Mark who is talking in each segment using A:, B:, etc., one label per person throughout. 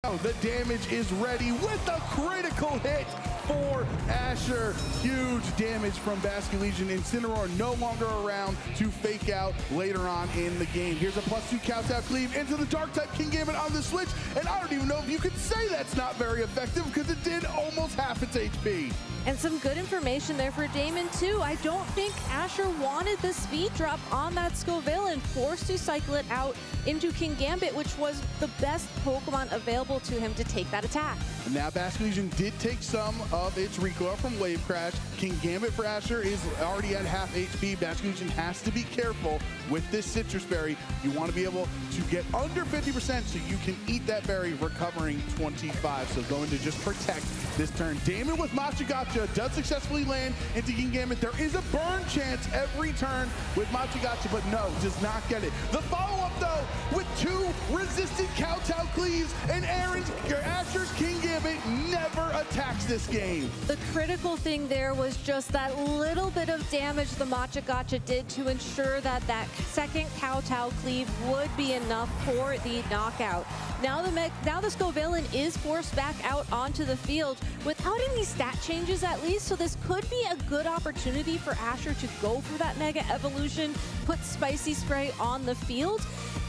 A: The damage is ready with a critical hit for Asher. Huge damage from Basket Legion. Incineroar no longer around to fake out later on in the game. Here's a +2 count-out cleave into the Dark-type King Gambit on the switch. And I don't even know if you could say that's not very effective because it did almost half its HP.
B: And some good information there for Damon, too. I don't think Asher wanted the speed drop on that Scoville and forced to cycle it out into King Gambit, which was the best Pokemon available to him to take that attack.
A: And now Basket Legion did take some of its recoil from Wave Crash. King Gambit for Asher is already at half HP. Basket Legion has to be careful with this Citrus Berry. You want to be able to get under 50% so you can eat that berry, recovering 25. So going to just protect this turn. Damon with Machigotcha does successfully land into King Gambit. There is a burn chance every turn with Machigotcha, but no, does not get it. The follow-up, though, with 2 resistant Kowtow cleaves, and Asher's King Gambit never attacks this game.
B: The critical thing there was just that little bit of damage the Machigotcha did to ensure that that second Kowtow cleave would be enough for the knockout. Now the Scoville is forced back out onto the field without any stat changes at least, so this could be a good opportunity for Asher to go for that Mega Evolution, put Spicy Spray on the field,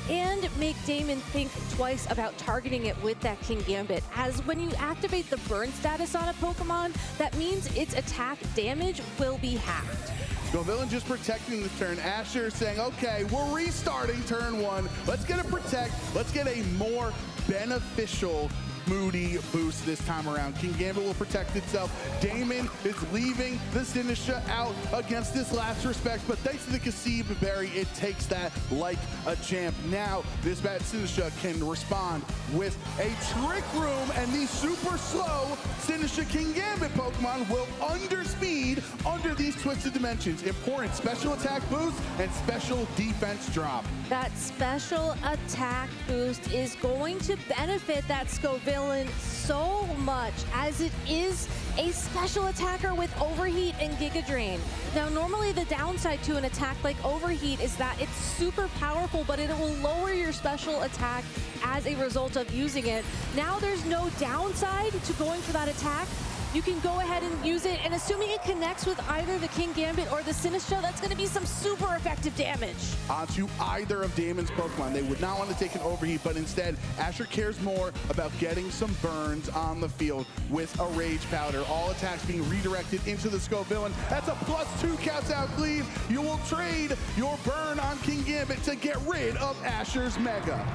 B: and make Damon think twice about targeting it with that King Gambit. As when you activate the burn status on a Pokemon, that means its attack damage will be halved.
A: Scoville just protecting the turn. Asher saying, okay, we're restarting turn 1. Let's get a protect. Let's get a more beneficial Moody boost this time around. King Gambit will protect itself. Damon is leaving the Sinisha out against this last respect, but thanks to the Cassive Berry, it takes that like a champ. Now, this bad Sinisha can respond with a Trick Room, and the super slow Sinisha King Gambit Pokemon will underspeed under these Twisted Dimensions. Important special attack boost and special defense drop.
B: That special attack boost is going to benefit that Scoville so much, as it is a special attacker with Overheat and Giga Drain. Now, normally the downside to an attack like Overheat is that it's super powerful, but it will lower your special attack as a result of using it. Now there's no downside to going for that attack. You can go ahead and use it, and assuming it connects with either the King Gambit or the Sinistra, that's going to be some super effective damage.
A: Onto either of Damon's Pokemon. They would not want to take an Overheat, but instead, Asher cares more about getting some burns on the field with a Rage Powder. All attacks being redirected into the Scoville. That's a +2 count-out cleave. You will trade your burn on King Gambit to get rid of Asher's Mega.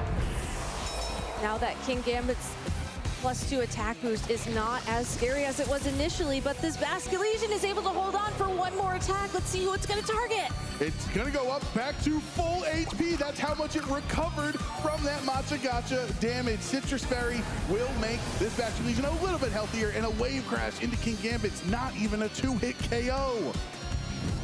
B: Now that King Gambit's +2 attack boost is not as scary as it was initially, but this Basket Legion is able to hold on for one more attack. Let's see who it's going to target.
A: It's going to go up back to full HP. That's how much it recovered from that Machigotcha damage. Citrus Berry will make this Basket Legion a little bit healthier, and a Wave Crash into King Gambit's not even a 2-hit KO.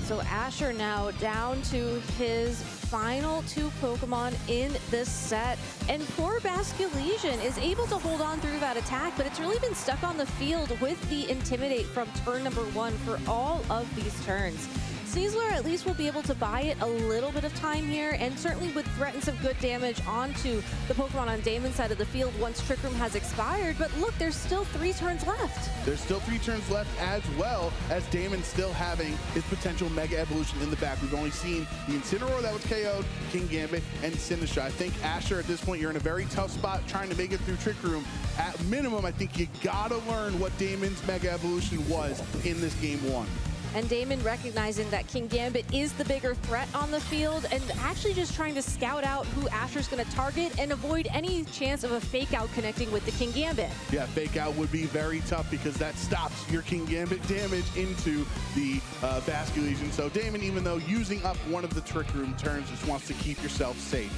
B: So Asher now down to his final 2 Pokemon in this set. And poor Basket Legion is able to hold on through that attack, but it's really been stuck on the field with the Intimidate from turn number 1 for all of these turns. Sneasler at least will be able to buy it a little bit of time here, and certainly would threaten some good damage onto the Pokemon on Damon's side of the field once Trick Room has expired. But look, there's still 3 turns left.
A: There's still 3 turns left, as well as Damon still having his potential Mega Evolution in the back. We've only seen the Incineroar that was KO'd, King Gambit, and Sinisha. I think Asher, at this point, you're in a very tough spot trying to make it through Trick Room. At minimum, I think you gotta learn what Damon's Mega Evolution was in this game 1.
B: And Damon recognizing that King Gambit is the bigger threat on the field, and actually just trying to scout out who Asher's going to target and avoid any chance of a fake out connecting with the King Gambit.
A: Yeah, fake out would be very tough because that stops your King Gambit damage into the Basket Legion. So Damon, even though using up one of the Trick Room turns, just wants to keep yourself safe.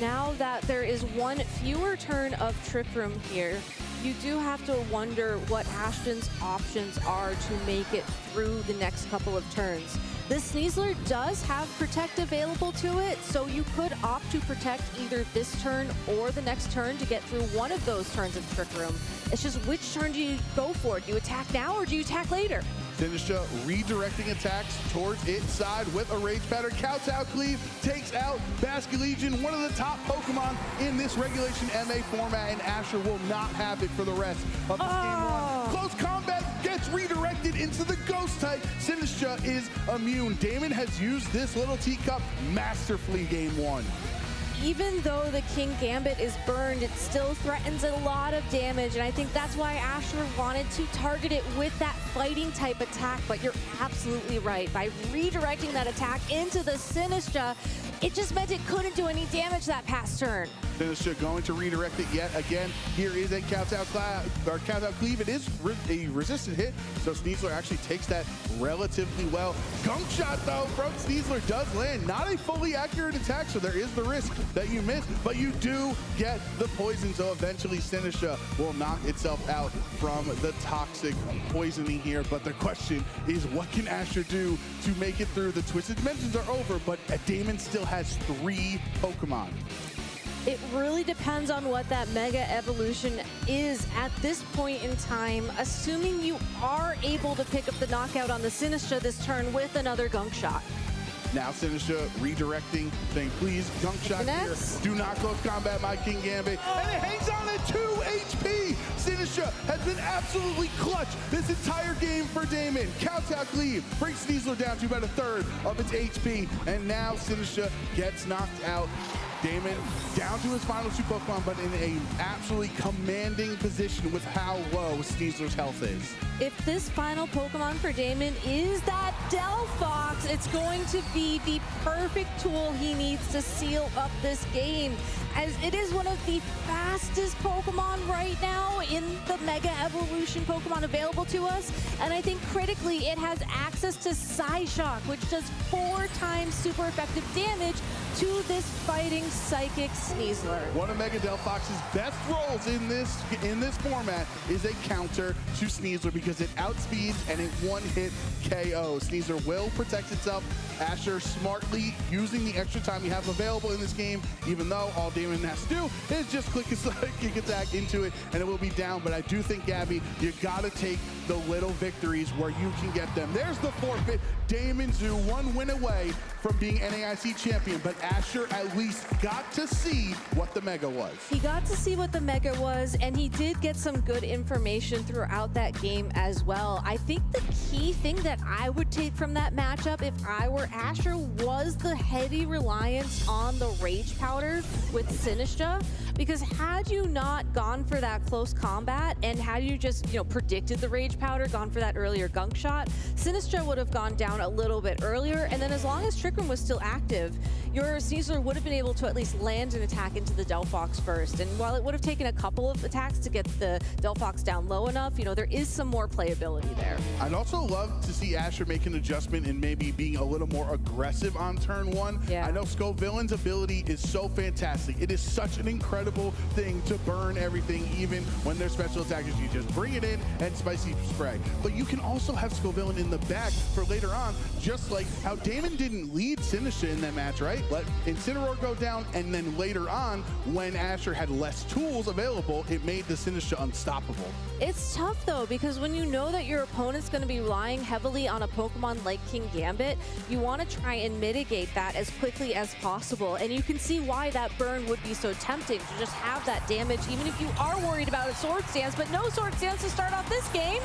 B: Now that there is one fewer turn of Trick Room here, you do have to wonder what Ashton's options are to make it through the next couple of turns. This Sneasler does have Protect available to it, so you could opt to Protect either this turn or the next turn to get through one of those turns of Trick Room. It's just which turn do you go for? Do you attack now or do you attack later?
A: Sinistra redirecting attacks towards its side with a Rage Pattern. Kowtow Cleave takes out Basculegion, one of the top Pokemon in this regulation MA format, and Asher will not have it for the rest of this game run. Close combat gets redirected into the Ghost type. Sinistra is immune. Damon has used this little teacup masterfully game one.
B: Even though the King Gambit is burned, it still threatens a lot of damage, and I think that's why Asher wanted to target it with that fighting type attack, but you're absolutely right. By redirecting that attack into the Sinistra, it just meant it couldn't do any damage that past turn.
A: Sinistra going to redirect it yet again. Here is a Kowtow Cleave. It is a resistant hit, so Sneasler actually takes that relatively well. Gunk Shot, though, from Sneasler does land. Not a fully accurate attack, so there is the risk that you miss, but you do get the poison, so eventually Sinistra will knock itself out from the toxic poisoning here. But the question is, what can Asher do to make it through? The Twisted Dimensions are over, but Damon still has 3 Pokemon.
B: It really depends on what that Mega Evolution is at this point in time, assuming you are able to pick up the knockout on the Sinistra this turn with another Gunk Shot.
A: Now Sinistra redirecting, saying, please, Gunk Shot here. Do not close combat my King Gambit. And it hangs on at 2 HP. Sinistra has been absolutely clutch this entire game for Damon. Kowtow Cleave brings Sneasler down to about a third of its HP. And now Sinistra gets knocked out. Damon down to his final 2 Pokemon, but in an absolutely commanding position with how low Sneasler's health is.
B: If this final Pokemon for Damon is that Delphox, it's going to be the perfect tool he needs to seal up this game, as it is one of the fastest Pokemon right now in the Mega Evolution Pokemon available to us. And I think critically, it has access to Psyshock, which does 4 times super effective damage to this fighting Psychic Sneasler.
A: One of Mega Delphox's best roles in this format is a counter to Sneasler because it outspeeds and it one-hit KO. Sneasler will protect itself. Asher smartly using the extra time you have available in this game, even though all Damon has to do is just click a kick attack into it and it will be down. But I do think, Gabby, you gotta take the little victories where you can get them. There's the forfeit. Damon Zoo 1 win away from being NAIC champion, but Asher at least got to see what the Mega was.
B: He got to see what the Mega was, and he did get some good information throughout that game as well. I think the key thing that I would take from that matchup, if I were Asher, was the heavy reliance on the Rage Powder with Sinistra, because had you not gone for that close combat and had you just, predicted the Rage Powder, gone for that earlier Gunk Shot, Sinistra would have gone down a little bit earlier, and then as long as Trick Room was still active, your Sneasler would have been able to at least land an attack into the Delphox first. And while it would have taken a couple of attacks to get the Delphox down low enough, there is some more playability there.
A: I'd also love to see Asher make an adjustment and maybe being a little more aggressive on turn 1.
B: Yeah.
A: I know Scovillain's ability is so fantastic. It is such an incredible thing to burn everything, even when their special attackers. You just bring it in and Spicy Spray. But you can also have Scovillain in the back for later on, just like how Damon didn't lead Sinistra in that match, right? Let Incineroar go down, and then later on, when Asher had less tools available, it made the Sinistra unstoppable.
B: It's tough, though, because when you know that your opponent's going to be relying heavily on a Pokemon like King Gambit, you want to try and mitigate that as quickly as possible. And you can see why that burn would be so tempting, to just have that damage, even if you are worried about a Sword Stance, but no Sword Stance to start off this game.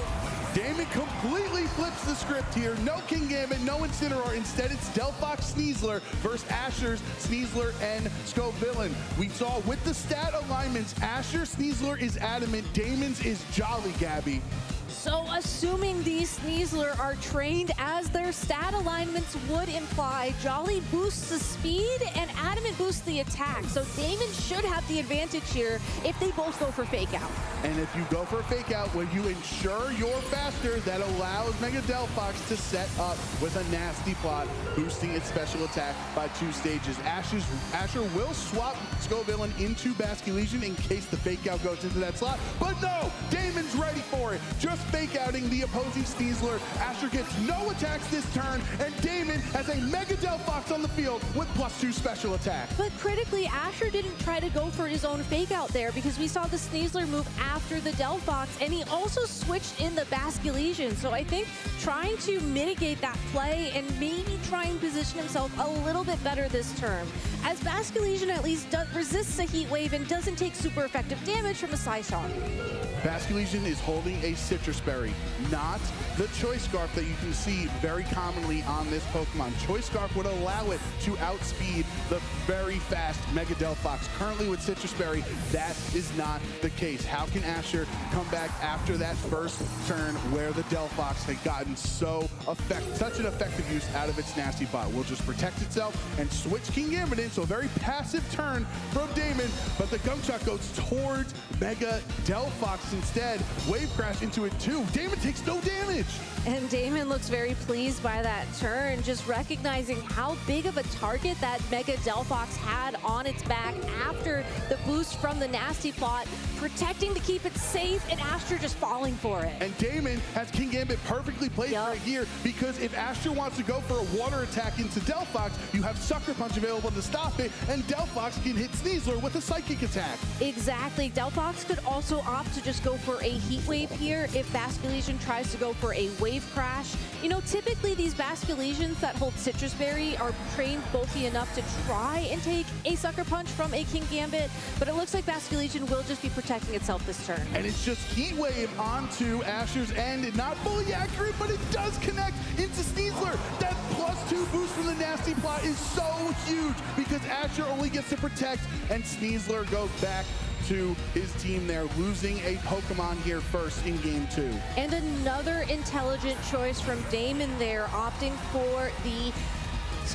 A: Damon completely flips the script here. No King Gambit, no Incineroar. Instead, it's Delphox Sneasler versus Asher's Sneasler and Scovillain. We saw with the stat alignments, Asher Sneasler is adamant, Damon's is Jolly, Gabby.
B: So assuming these Sneasler are trained as their stat alignments would imply, Jolly boosts the speed and Adamant boosts the attack. So Damon should have the advantage here if they both go for Fake Out.
A: And if you go for a Fake Out, when you ensure you're faster, that allows Mega Delphox to set up with a nasty plot, boosting its special attack by 2 stages. Asher will swap Scovillain into Basculegion in case the Fake Out goes into that slot, but no, Damon's ready for it. Just fake outing the opposing Sneasler. Asher gets no attacks this turn, and Damon has a Mega Delphox on the field with +2 special attack.
B: But critically, Asher didn't try to go for his own fake out there because we saw the Sneasler move after the Delphox, and he also switched in the Basculesian. So I think trying to mitigate that play and maybe try and position himself a little bit better this turn, as Basculesian at least resists a heat wave and doesn't take super effective damage from a Psyshock.
A: Basculesian is holding a Citrus Berry, not the Choice Scarf that you can see very commonly on this Pokemon. Choice Scarf would allow it to outspeed the very fast Mega Delphox. Currently with Citrus Berry, that is not the case. How can Asher come back after that first turn where the Delphox had gotten such an effective use out of its Nasty Plot? Will just protect itself and switch King Gambit in, so a very passive turn from Damon, but the Gunk Shot goes towards Mega Delphox instead. Wave Crash into it too. Damon takes no damage.
B: And Damon looks very pleased by that turn, just recognizing how big of a target that Mega Delphox had on its back after the boost from the Nasty Plot, protecting to keep it safe, and Asher just falling for it.
A: And Damon has King Gambit perfectly placed right here, because if Asher wants to go for a water attack into Delphox, you have Sucker Punch available to stop it, and Delphox can hit Sneasler with a Psychic attack.
B: Exactly. Delphox could also opt to just go for a Heat Wave here if Basculesian tries to go for a Wave Crash. You know, typically these Basculesians that hold Citrus Berry are trained bulky enough to try and take a Sucker Punch from a King Gambit, but it looks like Basculesian will just be protecting itself this turn.
A: And it's just Heat Wave onto Asher's end. Not fully accurate, but it does connect into Sneasler. That +2 boost from the Nasty Plot is so huge because Asher only gets to protect, and Sneasler goes back to his team there, losing a Pokemon here first in game 2.
B: And another intelligent choice from Damon there, opting for the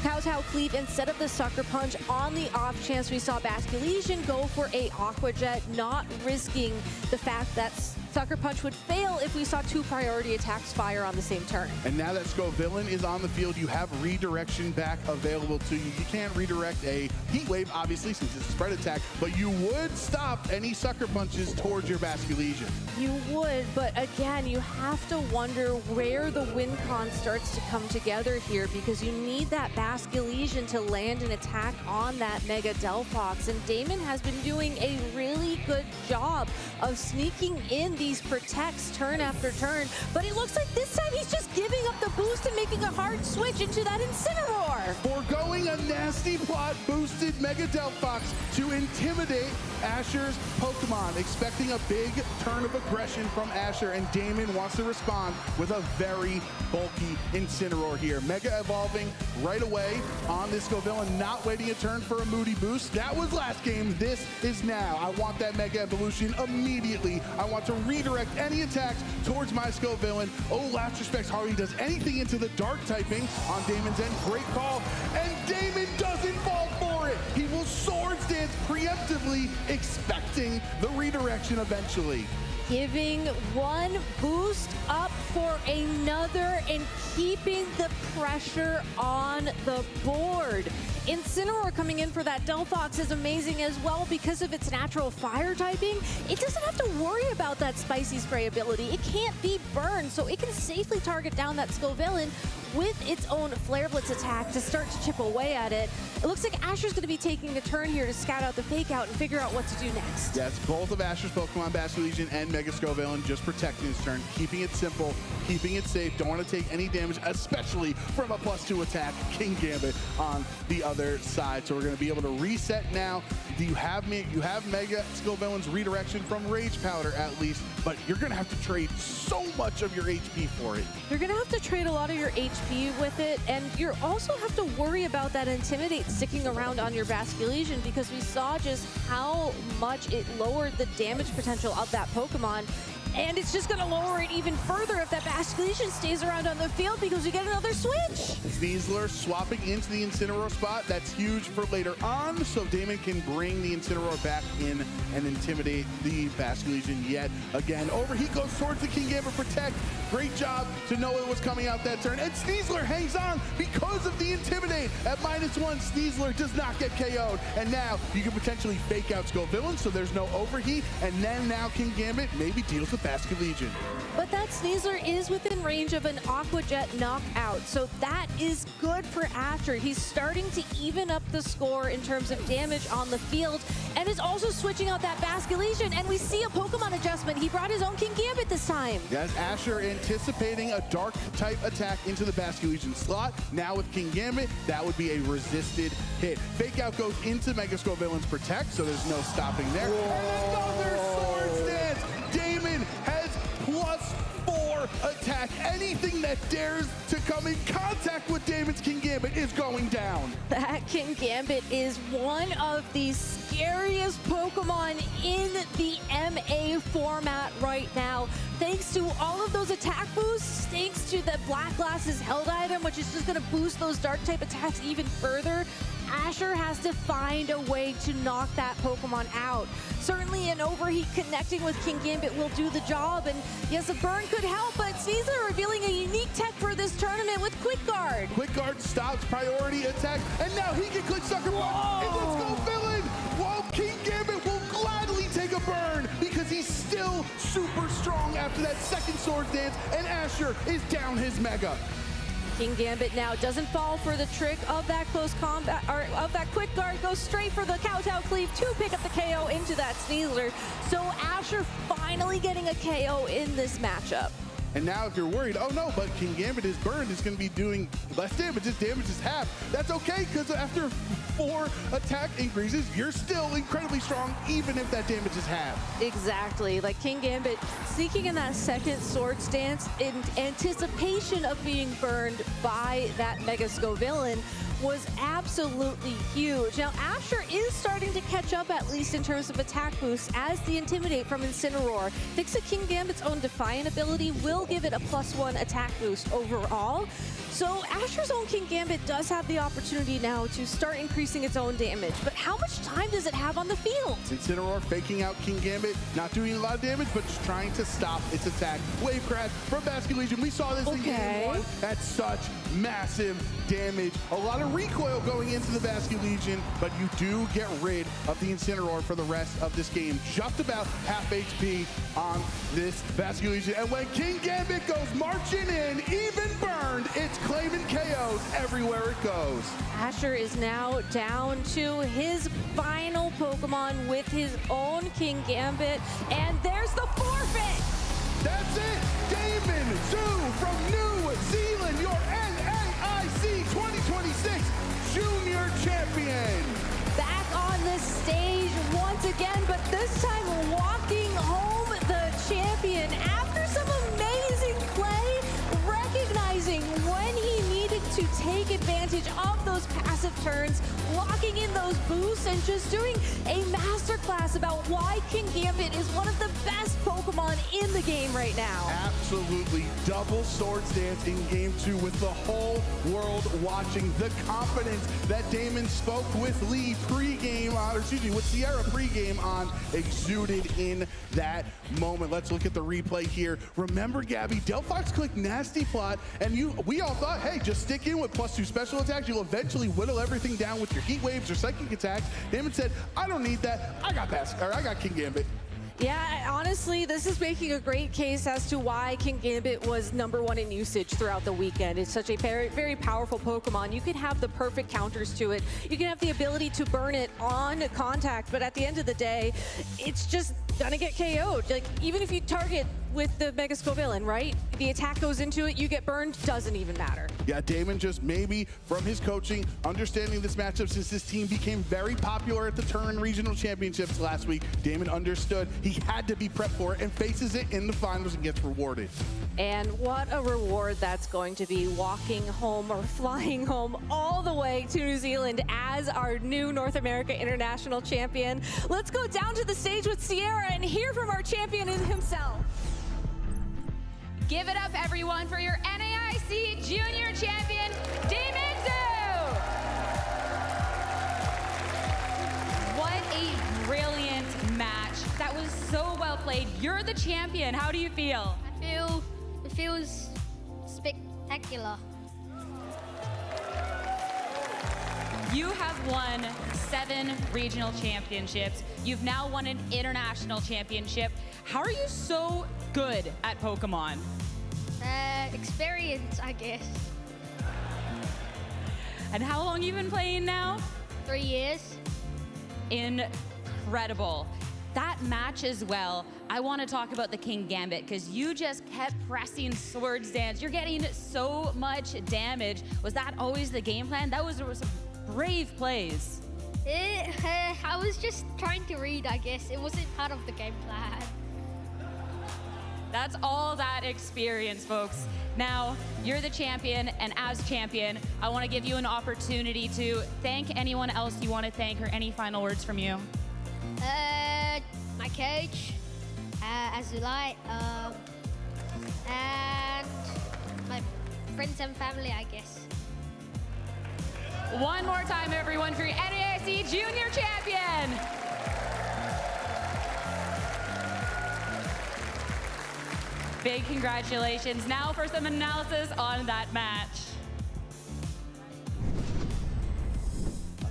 B: Kowtow Cleave instead of the Sucker Punch on the off chance we saw Basculesian go for a Aqua Jet, not risking the fact that Sucker Punch would fail if we saw 2 priority attacks fire on the same turn.
A: And now that Scovillain is on the field, you have redirection back available to you. You can't redirect a Heat Wave, obviously, since it's a spread attack, but you would stop any Sucker Punches towards your Basculesian.
B: You would, but again, you have to wonder where the win con starts to come together here, because you need that Basculesian to land an attack on that Mega Delphox, and Damon has been doing a really good job of sneaking in these protects turn after turn, but it looks like this time he's just giving up the boost and making a hard switch into that Incineroar.
A: Foregoing a Nasty Plot boosted Mega Delphox to intimidate Asher's Pokemon, expecting a big turn of aggression from Asher, and Damon wants to respond with a very bulky Incineroar here. Mega evolving right away on this Scovillain, not waiting a turn for a Moody boost. That was last game, this is now. I want that Mega Evolution immediately. I want to redirect any attacks towards my Scovillain. Oh, last respects, Harley does anything into the Dark typing on Damon's end. Great call, and Damon doesn't fall for it. He will Swords Dance preemptively, expecting the redirection eventually.
B: Giving one boost up for another and keeping the pressure on the board. Incineroar coming in for that Delphox is amazing as well because of its natural fire typing. It doesn't have to worry about that Spicy Spray ability. It can't be burned, so it can safely target down that Scovillain with its own Flare Blitz attack to start to chip away at it. It looks like Asher's going to be taking a turn here to scout out the fake out and figure out what to do next.
A: Yes, both of Asher's Pokemon, Basculesian and Mega Scovillain, just protecting his turn, keeping it simple, keeping it safe. Don't want to take any damage, especially from a +2 attack, King Gambit on the other side. So we're going to be able to reset now. You have Mega Scovillain's redirection from Rage Powder at least, but you're going to have to trade so much of your HP for it.
B: You're going to have to trade a lot of your HP with it, and you also have to worry about that Intimidate sticking around on your Basculesian, because we saw just how much it lowered the damage potential of that Pokemon. And it's just going to lower it even further if that Basculesian stays around on the field, because we get another switch.
A: Sneasler swapping into the Incineroar spot. That's huge for later on, so Damon can bring bring the Incineroar back in and intimidate the Basket Legion yet again. Overheat goes towards the King Gambit Protect. Great job to know it was coming out that turn. And Sneasler hangs on because of the Intimidate. At -1, Sneasler does not get KO'd. And now you can potentially fake out Scovillain, so there's no overheat. And then now King Gambit maybe deals with Basket Legion.
B: But that Sneasler is within range of an Aqua Jet knockout, so that is good for Asher. He's starting to even up the score in terms of damage on the field, and is also switching out that Basket Legion, and we see a Pokemon adjustment. He brought his own King Gambit this time.
A: Yes, Asher anticipating a dark type attack into the Basket Legion slot. Now with King Gambit, that would be a resisted hit. Fake out goes into Mega Scovillain's Protect, so there's no stopping there.
C: Whoa.
A: And another Sword Dance. Damon has +4 attack. Anything that dares to come in contact with Damon's King Gambit is going down.
B: That King Gambit is one of the scariest Pokemon in the MA format right now. Thanks to all of those attack boosts, thanks to the Black Glasses held item, which is just going to boost those dark type attacks even further, Asher has to find a way to knock that Pokemon out. Certainly an overheat connecting with King Gambit will do the job, and yes, a burn could help, but Caesar revealing a unique tech for this tournament with Quick Guard.
A: Quick Guard stops priority attack, and now he can click Sucker Punch, and let's go villain! While King Gambit will gladly take a burn, because he's still super strong after that second Sword Dance, and Asher is down his Mega.
B: King Gambit now doesn't fall for the trick of that close combat, or of that Quick Guard, goes straight for the Kowtow Cleave to pick up the KO into that Sneasler. So Asher finally getting a KO in this matchup.
A: And now if you're worried, oh no, but King Gambit is burned, is going to be doing less damage, his damage is half. That's okay, because after 4 attack increases, you're still incredibly strong, even if that damage is half.
B: Exactly, like King Gambit sneaking in that second Sword Stance in anticipation of being burned by that Mega Scovillain was absolutely huge. Now, Asher is starting to catch up, at least in terms of attack boosts, as the Intimidate from Incineroar. Thanks to King Gambit's own Defiant ability, will give it a +1 attack boost overall. So Asher's own King Gambit does have the opportunity now to start increasing its own damage, but how much time does it have on the field?
A: Incineroar faking out King Gambit, not doing a lot of damage, but just trying to stop its attack. Wave Crash from Basket Legion. We saw this in game 1. That's such massive damage. A lot of recoil going into the Basket Legion, but you do get rid of the Incineroar for the rest of this game. Just about half HP on this Basket Legion. And when King Gambit goes marching in, even burned, it's claiming KOs everywhere it goes.
B: Asher is now down to his final Pokemon with his own King Gambit, and there's the forfeit!
A: That's it! Damon Zoo from New Zealand, your NAIC 2026 Junior Champion!
B: Back on the stage once again, but this time walking home the champion after some amazing play, recognizing when he needed to take advantage of those passive turns, locking in those boosts, and just doing a masterclass about why King Gambit is one of the best Pokemon in the game right now.
A: Absolutely. Double Sword Dance in game 2 with the whole world watching. The confidence that Damon spoke with Lee pregame on, or excuse me, with Sierra pregame on exuded in that moment. Let's look at the replay here. Remember, Gabby, Delphox clicked Nasty Plot, and we all thought, hey, just stick in with +2 special attacks. You'll eventually whittle everything down with your Heat Waves or Psychic attacks. Damon said, I don't need that. I got King Gambit.
B: Yeah, honestly, this is making a great case as to why King Gambit was #1 in usage throughout the weekend. It's such a very, very powerful Pokemon. You can have the perfect counters to it. You can have the ability to burn it on contact, but at the end of the day, it's just gonna get KO'd. Like, even if you target with the Mega Scovillain, right? The attack goes into it, you get burned, doesn't even matter.
A: Yeah, Damon just maybe from his coaching, understanding this matchup since this team became very popular at the Tournament Regional Championships last week, Damon understood he had to be prepped for it and faces it in the finals and gets rewarded.
B: And what a reward that's going to be, walking home or flying home all the way to New Zealand as our new North America International Champion. Let's go down to the stage with Sierra and hear from our champion himself.
D: Give it up, everyone, for your NAIC Junior Champion, Damon Zoo! What a brilliant match. That was so well played. You're the champion. How do you feel?
C: It feels spectacular.
D: You have won 7 regional championships. You've now won an international championship. How are you so good at Pokemon?
C: Experience, I guess.
D: And how long you been playing now?
C: 3 years.
D: Incredible. That match as well, I want to talk about the King Gambit because you just kept pressing Swords Dance. You're getting so much damage. Was that always the game plan? That was some brave plays.
C: I was just trying to read, I guess. It wasn't part of the game plan.
D: That's all that experience, folks. Now, you're the champion, and as champion, I want to give you an opportunity to thank anyone else you want to thank, or any final words from you.
C: My coach, Azulite, and my friends and family, I guess.
D: One more time, everyone, for your NAIC Junior Champion. Big congratulations. Now for some analysis on that match.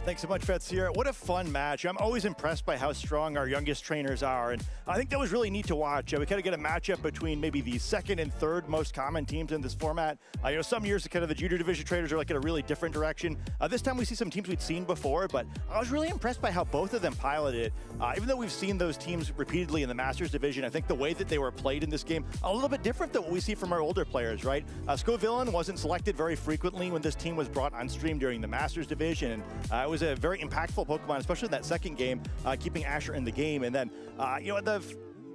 E: Thanks so much, Fatsir. What a fun match. I'm always impressed by how strong our youngest trainers are, and I think that was really neat to watch. We kind of get a matchup between maybe the second and third most common teams in this format. Some years kind of the junior division trainers are like in a really different direction. This time we see some teams we'd seen before, but I was really impressed by how both of them piloted it. Even though we've seen those teams repeatedly in the Masters division, I think the way that they were played in this game, a little bit different than what we see from our older players, right? Scovillin wasn't selected very frequently when this team was brought on stream during the Masters division, and it was a very impactful Pokemon, especially in that second game, keeping Asher in the game. And then, the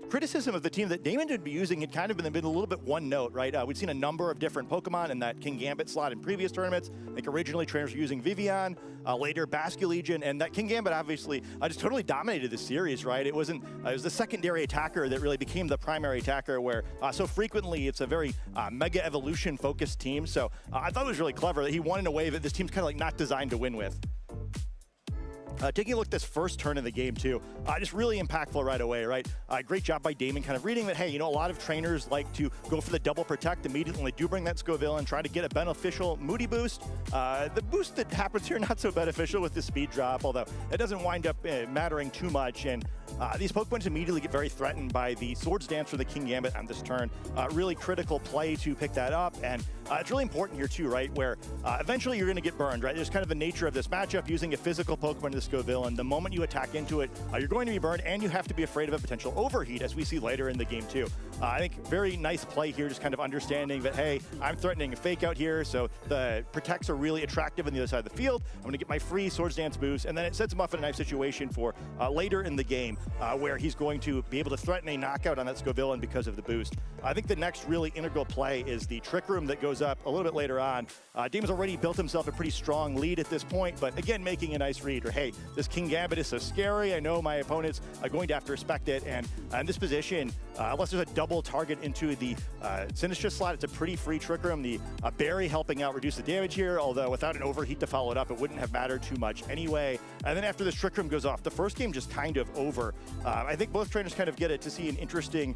E: criticism of the team that Damon would be using had kind of been a little bit one note, right? We'd seen a number of different Pokemon in that King Gambit slot in previous tournaments. I think originally trainers were using Vivian, later Basculegion, and that King Gambit obviously just totally dominated the series, right? It was the secondary attacker that really became the primary attacker, where so frequently it's a very Mega Evolution focused team. So I thought it was really clever that he won in a way that this team's kind of like not designed to win with. Taking a look at this first turn of the game, too, just really impactful right away, right? Great job by Damon kind of reading that, hey, a lot of trainers like to go for the double protect immediately when they do bring that Scoville and try to get a beneficial Moody boost. The boost that happens here, not so beneficial with the speed drop, although it doesn't wind up mattering too much. And these Pokemon immediately get very threatened by the Swords Dance for the King Gambit on this turn. Really critical play to pick that up. And it's really important here, too, right? Where eventually you're going to get burned, right? There's kind of the nature of this matchup using a physical Pokemon to Scoville, and the moment you attack into it, you're going to be burned, and you have to be afraid of a potential overheat, as we see later in the game, too. I think very nice play here, just kind of understanding that, hey, I'm threatening a fake out here, so the protects are really attractive on the other side of the field. I'm going to get my free Swords Dance boost, and then it sets him up in a nice situation for later in the game, where he's going to be able to threaten a knockout on that Scoville because of the boost. I think the next really integral play is the Trick Room that goes up a little bit later on. Damon's already built himself a pretty strong lead at this point, but again, making a nice read, or hey, this King Gambit is so scary. I know my opponents are going to have to respect it, and in this position, unless there's a double target into the Sinistcha slot, it's a pretty free Trick Room. The Berry helping out reduce the damage here, although without an overheat to follow it up, it wouldn't have mattered too much anyway. And then after this Trick Room goes off, the first game just kind of over. I think both trainers kind of get it to see an interesting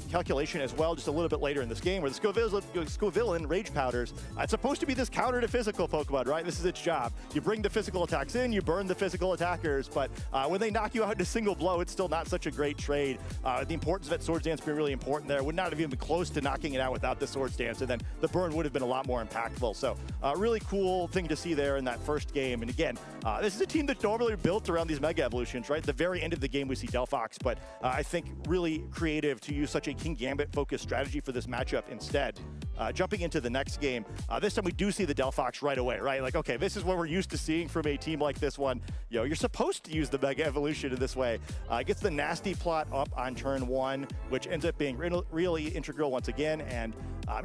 E: calculation as well, just a little bit later in this game, where the Scovillin Rage Powders, it's supposed to be this counter to physical Pokemon, right? This is its job. You bring the physical attacks in, you burn the physical attackers, but when they knock you out in a single blow, it's still not such a great trade. The importance of that Swords Dance being really important there. Would not have even been close to knocking it out without the Swords Dance, and then the burn would have been a lot more impactful. So really cool thing to see there in that first game. And again, this is a team that's normally built around these Mega Evolutions, right? At the very end of the game, we see Delphox, but I think really creative to use such a King Gambit-focused strategy for this matchup instead. Jumping into the next game, this time we do see the Delphox right away, right? Like, okay, this is what we're used to seeing from a team like this one. You're supposed to use the Mega Evolution in this way. Gets the Nasty Plot up on turn 1, which ends up being really integral once again. And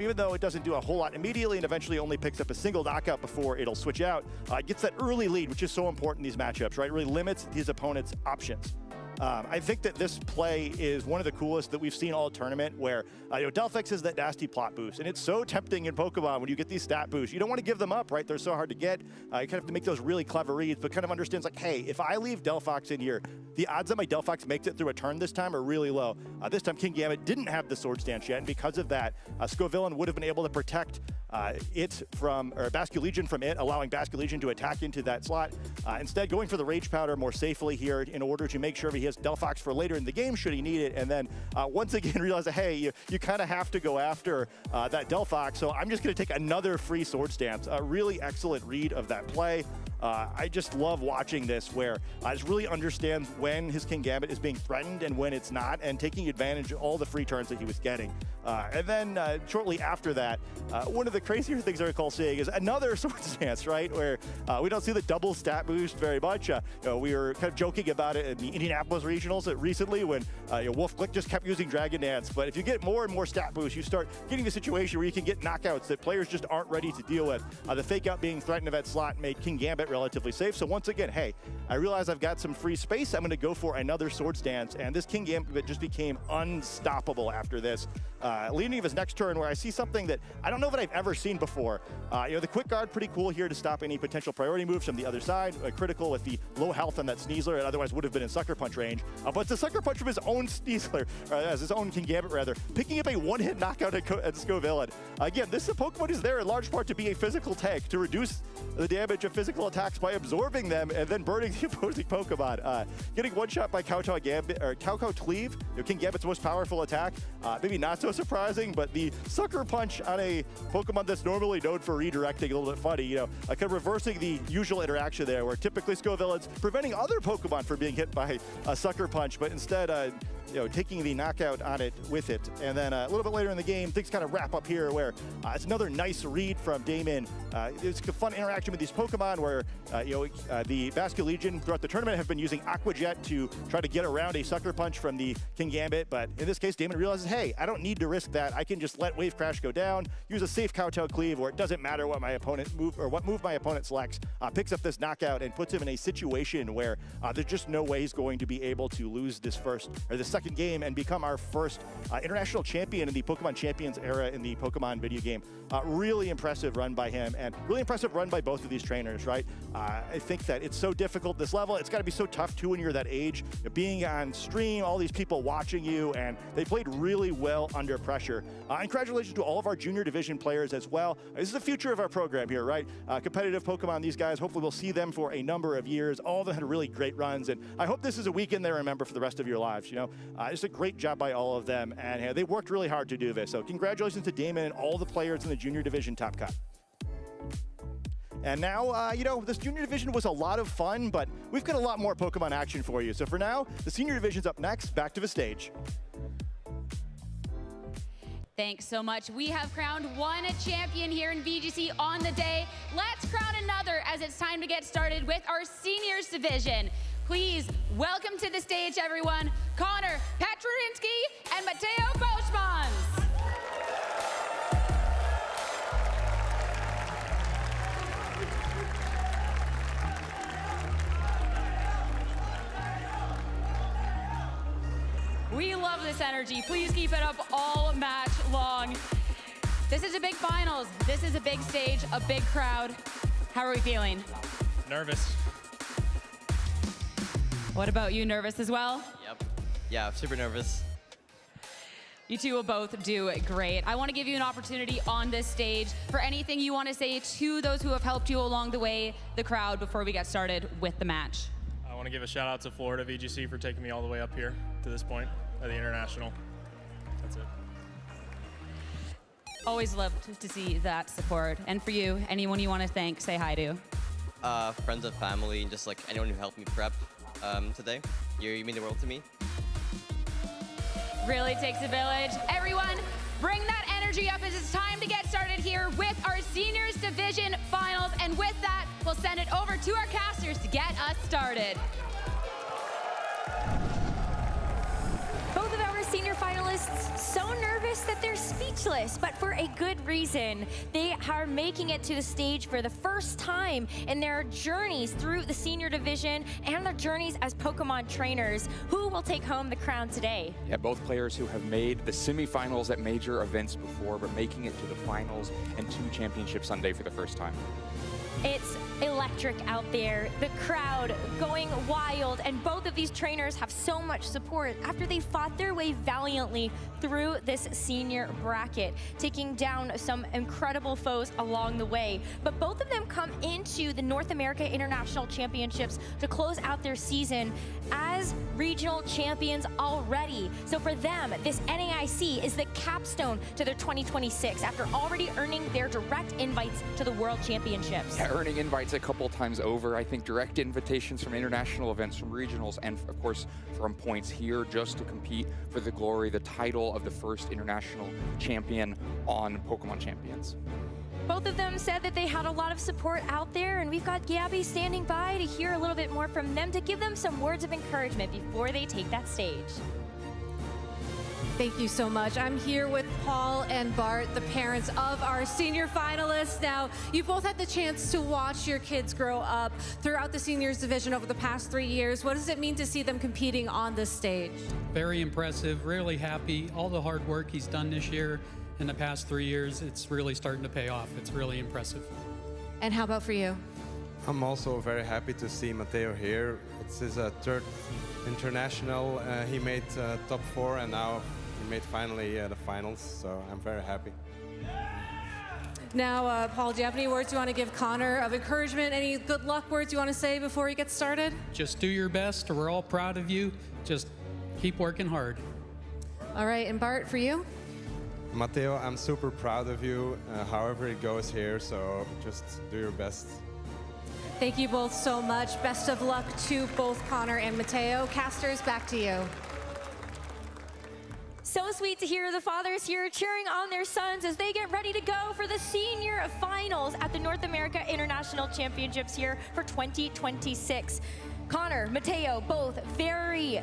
E: even though it doesn't do a whole lot immediately and eventually only picks up a single knockout before it'll switch out, gets that early lead, which is so important in these matchups, right? It really limits his opponent's options. I think that this play is one of the coolest that we've seen all tournament, where Delphix has that nasty plot boost, and it's so tempting in Pokemon when you get these stat boosts. You don't want to give them up, right? They're so hard to get. You kind of have to make those really clever reads, but kind of understands like, hey, if I leave Delphox in here, the odds that my Delphox makes it through a turn this time are really low. This time Kingambit didn't have the Swords Dance yet, and because of that, Scovillain would have been able to protect it from, or Basculegion from it, allowing Basculegion to attack into that slot. Instead, going for the Rage Powder more safely here in order to make sure he has Delphox for later in the game should he need it. And then once again realize that, hey, you kind of have to go after that Delphox, so I'm just going to take another free Swords Dance. A really excellent read of that play. I just love watching this, where I just really understands when his Kingambit is being threatened and when it's not, and taking advantage of all the free turns that he was getting. And then shortly after that, one of the crazier things I recall seeing is another Swords Dance, right? Where we don't see the double stat boost very much. We were kind of joking about it in the Indianapolis regionals recently when Wolf Glick just kept using Dragon Dance. But if you get more and more stat boosts, you start getting a situation where you can get knockouts that players just aren't ready to deal with. The fake out being threatened of that slot made Kingambit relatively safe. So once again, hey, I realize I've got some free space. I'm going to go for another Swords Dance, and this Kingambit just became unstoppable after this. Leading to his next turn, where I see something that I don't know that I've ever seen before. The Quick Guard, pretty cool here to stop any potential priority moves from the other side. Critical with the low health on that Sneasler, and otherwise would have been in Sucker Punch range. But it's a Sucker Punch from his own Sneasler, as his own Kingambit rather, picking up a one-hit knockout at Scovillain. Again, this Pokemon is there in large part to be a physical tank, to reduce the damage of physical attacks by absorbing them and then burning the opposing Pokemon. Getting one shot by Kowtow Gambit, or Kowtow Cleave, Kingambit's most powerful attack. Maybe not so surprising, but the Sucker Punch on a Pokemon that's normally known for redirecting, a little bit funny, kind of reversing the usual interaction there, where typically Scovillain's preventing other Pokemon from being hit by a Sucker Punch, but instead, taking the knockout on it with it. And then a little bit later in the game, things kind of wrap up here, where it's another nice read from Damon. It's a fun interaction with these Pokemon, where the Basculegion throughout the tournament have been using Aqua Jet to try to get around a Sucker Punch from the Kingambit, but in this case, Damon realizes, hey, I don't need to risk that. I can just let Wave Crash go down, use a safe Kowtow Cleave, where it doesn't matter what my opponent move or what move my opponent selects, picks up this knockout and puts him in a situation where there's just no way he's going to be able to lose this second game and become our first international champion in the Pokemon Champions era in the Pokemon video game. Really impressive run by him, and really impressive run by both of these trainers, right? I think that it's so difficult this level. It's got to be so tough too when you're that age, being on stream, all these people watching you, and they played really well under pressure. And congratulations to all of our junior division players as well. This is the future of our program here, right? Competitive Pokemon, these guys, hopefully we'll see them for a number of years. All of them had really great runs, and I hope this is a weekend they remember for the rest of your lives, Just a great job by all of them, and they worked really hard to do this. So congratulations to Damon and all the players in the junior division top cut. And now, this junior division was a lot of fun, but we've got a lot more Pokemon action for you. So for now, the senior division's up next. Back to the stage.
D: Thanks so much. We have crowned one champion here in VGC on the day. Let's crown another as it's time to get started with our seniors division. Please welcome to the stage, everyone, Connor Petrurinsky and Mateo Boschmans. We love this energy. Please keep it up all match long. This is a big finals. This is a big stage, a big crowd. How are we feeling?
F: Nervous.
D: What about you, nervous as well?
F: Yep. Yeah, super nervous.
D: You two will both do great. I want to give you an opportunity on this stage for anything you want to say to those who have helped you along the way, the crowd, before we get started with the match.
F: I want to give a shout out to Florida VGC for taking me all the way up here to this point at the International. That's it.
D: Always love to see that support. And for you, anyone you want to thank, say hi to.
G: Friends and family, and just like anyone who helped me prep today. You mean the world to me.
D: Really takes a village. Everyone, bring that energy up as it's time to get started here with our seniors division finals. And with that, we'll send it over to our casters to get us started.
H: Both of our senior finalists so nervous noticed that they're speechless, but for a good reason. They are making it to the stage for the first time in their journeys through the senior division and their journeys as Pokemon trainers. Who will take home the crown today?
I: Yeah, both players who have made the semifinals at major events before, but making it to the finals and 2 championships Sunday for the first time.
H: It's electric out there, the crowd going wild, and both of these trainers have so much support after they fought their way valiantly through this senior bracket, taking down some incredible foes along the way. But both of them come into the North America International Championships to close out their season as regional champions already. So for them, this NAIC is the capstone to their 2026 after already earning their direct invites to the World Championships.
I: Yeah, earning invites a couple times over. I think direct invitations from international events, from regionals, and of course from points here just to compete for the glory, the title of the first international champion on Pokemon Champions.
H: Both of them said that they had a lot of support out there, and we've got Gabby standing by to hear a little bit more from them to give them some words of encouragement before they take that stage.
B: Thank you so much. I'm here with Paul and Bart, the parents of our senior finalists. Now, you both had the chance to watch your kids grow up throughout the seniors division over the past 3 years. What does it mean to see them competing on this stage?
J: Very impressive, really happy. All the hard work he's done this year in the past 3 years, it's really starting to pay off. It's really impressive.
B: And how about for you?
K: I'm also very happy to see Mateo here. It's his third international. He made top 4, and now he made finally the finals, so I'm very happy.
B: Now, Paul, do you have any words you want to give Connor of encouragement? Any good luck words you want to say before he gets started?
J: Just do your best. We're all proud of you. Just keep working hard.
B: All right, and Bart, for you?
K: Mateo, I'm super proud of you, however it goes here, so just do your best.
B: Thank you both so much. Best of luck to both Connor and Mateo. Casters, back to you.
H: So sweet to hear the fathers here cheering on their sons as they get ready to go for the senior finals at the North America International Championships here for 2026. Connor, Mateo, both very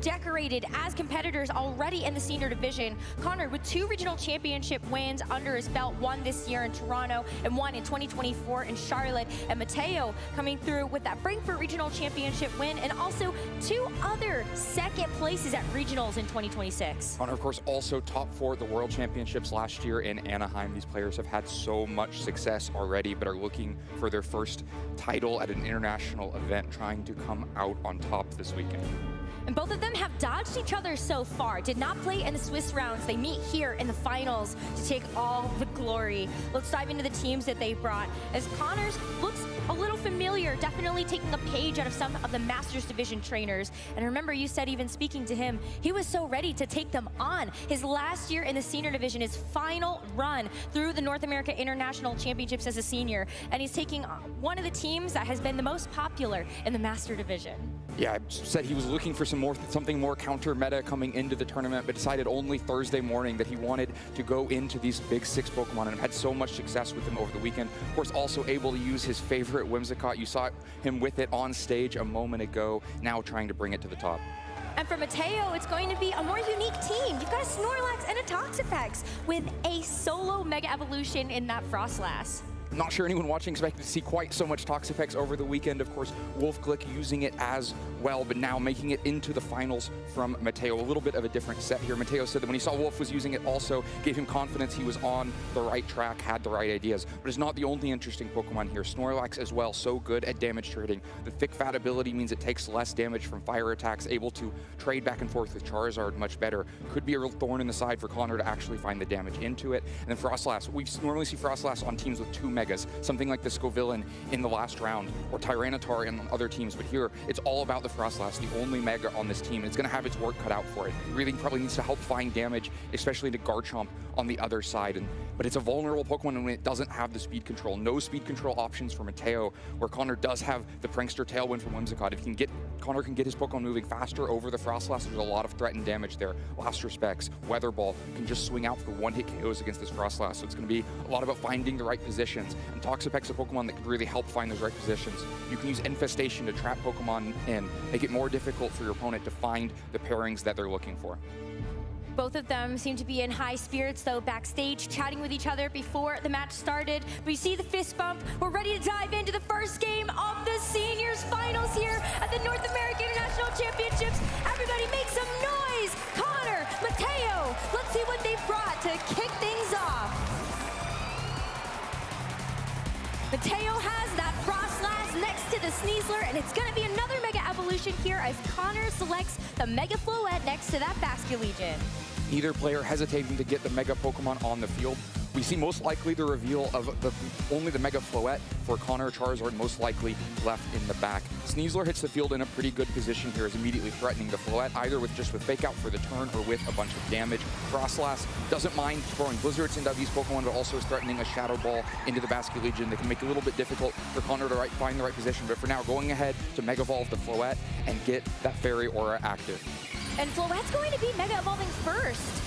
H: decorated as competitors already in the senior division. Connor with 2 regional championship wins under his belt, one this year in Toronto and one in 2024 in Charlotte. And Mateo coming through with that Frankfurt Regional Championship win and also 2 other second places at regionals in 2026.
I: Connor, of course, also top 4 at the World Championships last year in Anaheim. These players have had so much success already, but are looking for their first title at an international event, trying to come out on top this weekend.
H: And both of them have dodged each other so far. Did not play in the Swiss rounds. They meet here in the finals to take all the glory. Let's dive into the teams that they brought. As Connors looks a little familiar, definitely taking a page out of some of the Masters Division trainers. And remember, you said even speaking to him, he was so ready to take them on. His last year in the senior division, his final run through the North America International Championships as a senior. And he's taking one of the teams that has been the most popular in the Master Division.
I: Yeah, said he was looking for something more counter meta coming into the tournament, but decided only Thursday morning that he wanted to go into these big 6 Pokemon and had so much success with them over the weekend. Of course, also able to use his favorite Whimsicott. You saw him with it on stage a moment ago, now trying to bring it to the top.
H: And for Mateo, it's going to be a more unique team. You've got a Snorlax and a Toxapex with a solo Mega Evolution in that Frostlass.
I: Not sure anyone watching expected to see quite so much Toxapex over the weekend. Of course, Wolfglick using it as well, but now making it into the finals from Mateo. A little bit of a different set here. Mateo said that when he saw Wolf was using it also gave him confidence he was on the right track, had the right ideas. But it's not the only interesting Pokemon here. Snorlax as well, so good at damage trading. The thick fat ability means it takes less damage from fire attacks, able to trade back and forth with Charizard much better. Could be a real thorn in the side for Connor to actually find the damage into it. And then Frostlass, we normally see Frostlass on teams with 2 Megas, something like the Scovillain in the last round, or Tyranitar in other teams, but here it's all about the Frostlass, the only Mega on this team. It's going to have its work cut out for it. It really probably needs to help find damage, especially to Garchomp on the other side. But it's a vulnerable Pokemon when it doesn't have the speed control. No speed control options for Mateo, where Connor does have the Prankster Tailwind from Whimsicott. If Connor can get his Pokemon moving faster over the Frostlass, there's a lot of threat and damage there. Last Respects, Weather Ball can just swing out for one-hit KOs against this Frostlass, so it's going to be a lot about finding the right positions. And Toxapex's a Pokemon that can really help find those right positions. You can use Infestation to trap Pokemon in, make it more difficult for your opponent to find the pairings that they're looking for.
H: Both of them seem to be in high spirits, though, backstage, chatting with each other before the match started. We see the fist bump. We're ready to dive into the first game of the Seniors Finals here at the North American International Championships. Everybody make some noise! Connor, Mateo, let's see what they've brought to kick things off. Mateo has that Frost Blast next to the Sneasler, and it's going to be another Mega Evolution here as Connor selects the Mega Floette next to that Basculegion.
I: Neither player hesitating to get the Mega Pokemon on the field. We see most likely the reveal of only the Mega Floette for Connor. Charizard most likely left in the back. Sneasler hits the field in a pretty good position here, is immediately threatening the Floette, either with Fake Out for the turn or with a bunch of damage. Frostlass doesn't mind throwing Blizzards into these Pokemon, but also is threatening a Shadow Ball into the Basculegion that can make it a little bit difficult for Connor to find the right position. But for now, going ahead to Mega Evolve the Floette and get that Fairy Aura active.
H: And Floette's going to be Mega Evolving first.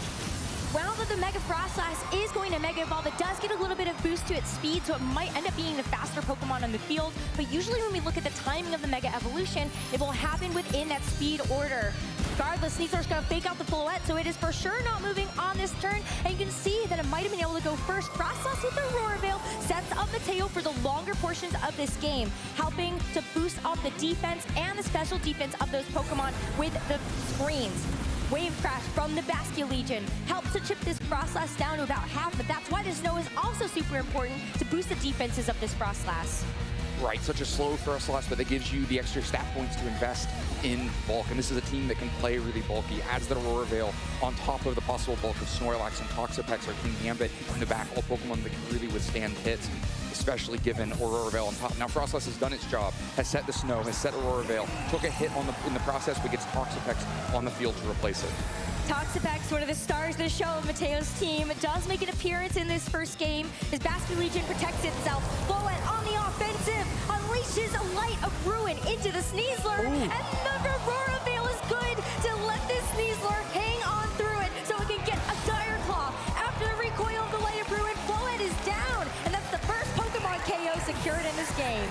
H: While the Mega Frostlass is going to Mega Evolve, it does get a little bit of boost to its speed, so it might end up being the faster Pokemon on the field. But usually when we look at the timing of the Mega Evolution, it will happen within that speed order. Regardless, Sneasler's going to fake out the Floette, so it is for sure not moving on this turn. And you can see that it might have been able to go first. Frostlass with the Aurora Veil sets up Mateo for the longer portions of this game, helping to boost up the defense and the special defense of those Pokemon with the screens. Wave Crash from the Basculegion helps to chip this Frostlass down to about half, but that's why the snow is also super important to boost the defenses of this Frostlass.
I: Right, such a slow Frostlass, but that gives you the extra stat points to invest in bulk. And this is a team that can play really bulky. Adds that Aurora Veil on top of the possible bulk of Snorlax and Toxapex or King Gambit in the back. All Pokemon that can really withstand hits, especially given Aurora Veil on top. Now Frostlass has done its job, has set the snow, has set Aurora Veil, took a hit in the process, but gets Toxapex on the field to replace it.
H: Toxapex, one of the stars of the show of Mateo's team, does make an appearance in this first game. His Basculegion protects itself. Floette on the offensive, unleashes a light of ruin into the Sneasler, and the Aurora Veil is good to let this Sneasler hang on through it so it can get a Dire Claw. After the recoil of the light of ruin, Floette is down, and that's the first Pokemon KO secured in this game.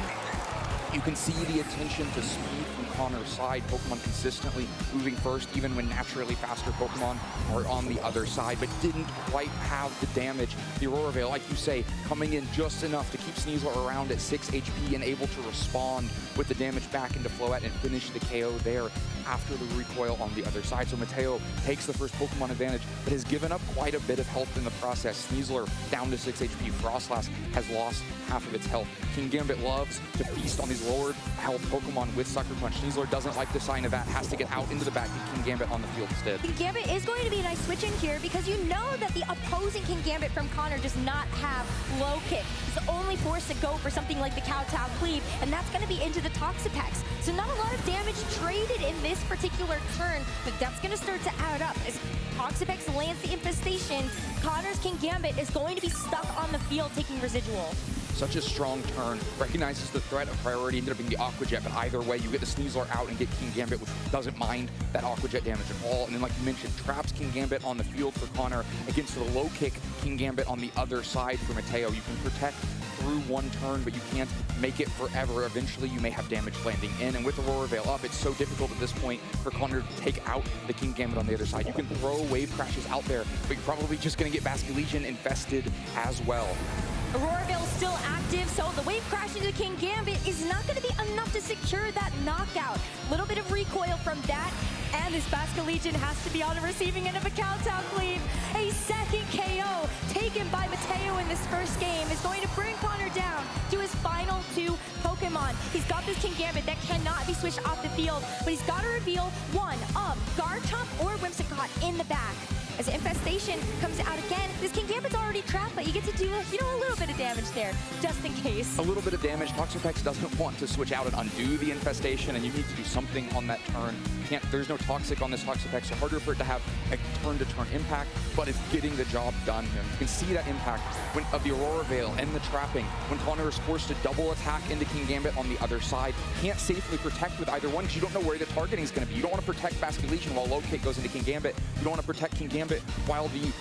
I: You can see the attention to speed from Connor's side. Pokemon consistently moving first, even when naturally faster Pokemon are on the other side, but didn't quite have the damage. The Aurora Veil, like you say, coming in just enough to keep Sneasler around at 6 HP and able to respond with the damage back into Floette and finish the KO there after the recoil on the other side. So Mateo takes the first Pokemon advantage, but has given up quite a bit of health in the process. Sneasler down to 6 HP. Frostlass has lost half of its health. King Gambit loves to feast on these lowered health Pokemon with Sucker Punch. Sneasler doesn't like the sign of that, has to get out into the back and King Gambit on the field instead.
H: King Gambit is going to be a nice switch in here because you know that the opposing King Gambit from Connor does not have low kick. He's only forced to go for something like the Kowtow Cleave, and that's going to be into the Toxapex. So not a lot of damage traded in this particular turn, but that's going to start to add up. As Toxapex lands the Infestation, Connor's King Gambit is going to be stuck on the field taking residual.
I: Such a strong turn, recognizes the threat of priority, ended up being the Aqua Jet, but either way, you get the Sneasler out and get King Gambit, which doesn't mind that Aqua Jet damage at all. And then, like you mentioned, traps King Gambit on the field for Connor against the low kick King Gambit on the other side for Mateo. You can protect through one turn, but you can't make it forever. Eventually, you may have damage landing in, and with Aurora Veil up, it's so difficult at this point for Connor to take out the King Gambit on the other side. You can throw Wave Crashes out there, but you're probably just going to get Basculegion infested as well.
H: Aurora Veil is still active, so the Wave Crash into King Gambit is not going to be enough to secure that knockout. A little bit of recoil from that, and this Basculegion has to be on the receiving end of a Kowtow Cleave. A second KO taken by Mateo in this first game is going to bring Connor down to his final 2 Pokemon. He's got this King Gambit that cannot be switched off the field, but he's got to reveal one of Garchomp or Whimsicott in the back. As Infestation comes out again, this King Gambit's already trapped, but you get to do, a little bit of damage there, just in case.
I: A little bit of damage. Toxapex doesn't want to switch out and undo the Infestation, and you need to do something on that turn. There's no Toxic on this Toxapex, so harder for it to have a turn-to-turn impact, but it's getting the job done here. You can see that impact of the Aurora Veil and the trapping when Connor is forced to double attack into King Gambit on the other side. Can't safely protect with either one because you don't know where the targeting is going to be. You don't want to protect Basculegion while low kick goes into King Gambit. You don't want to protect King Gambit while the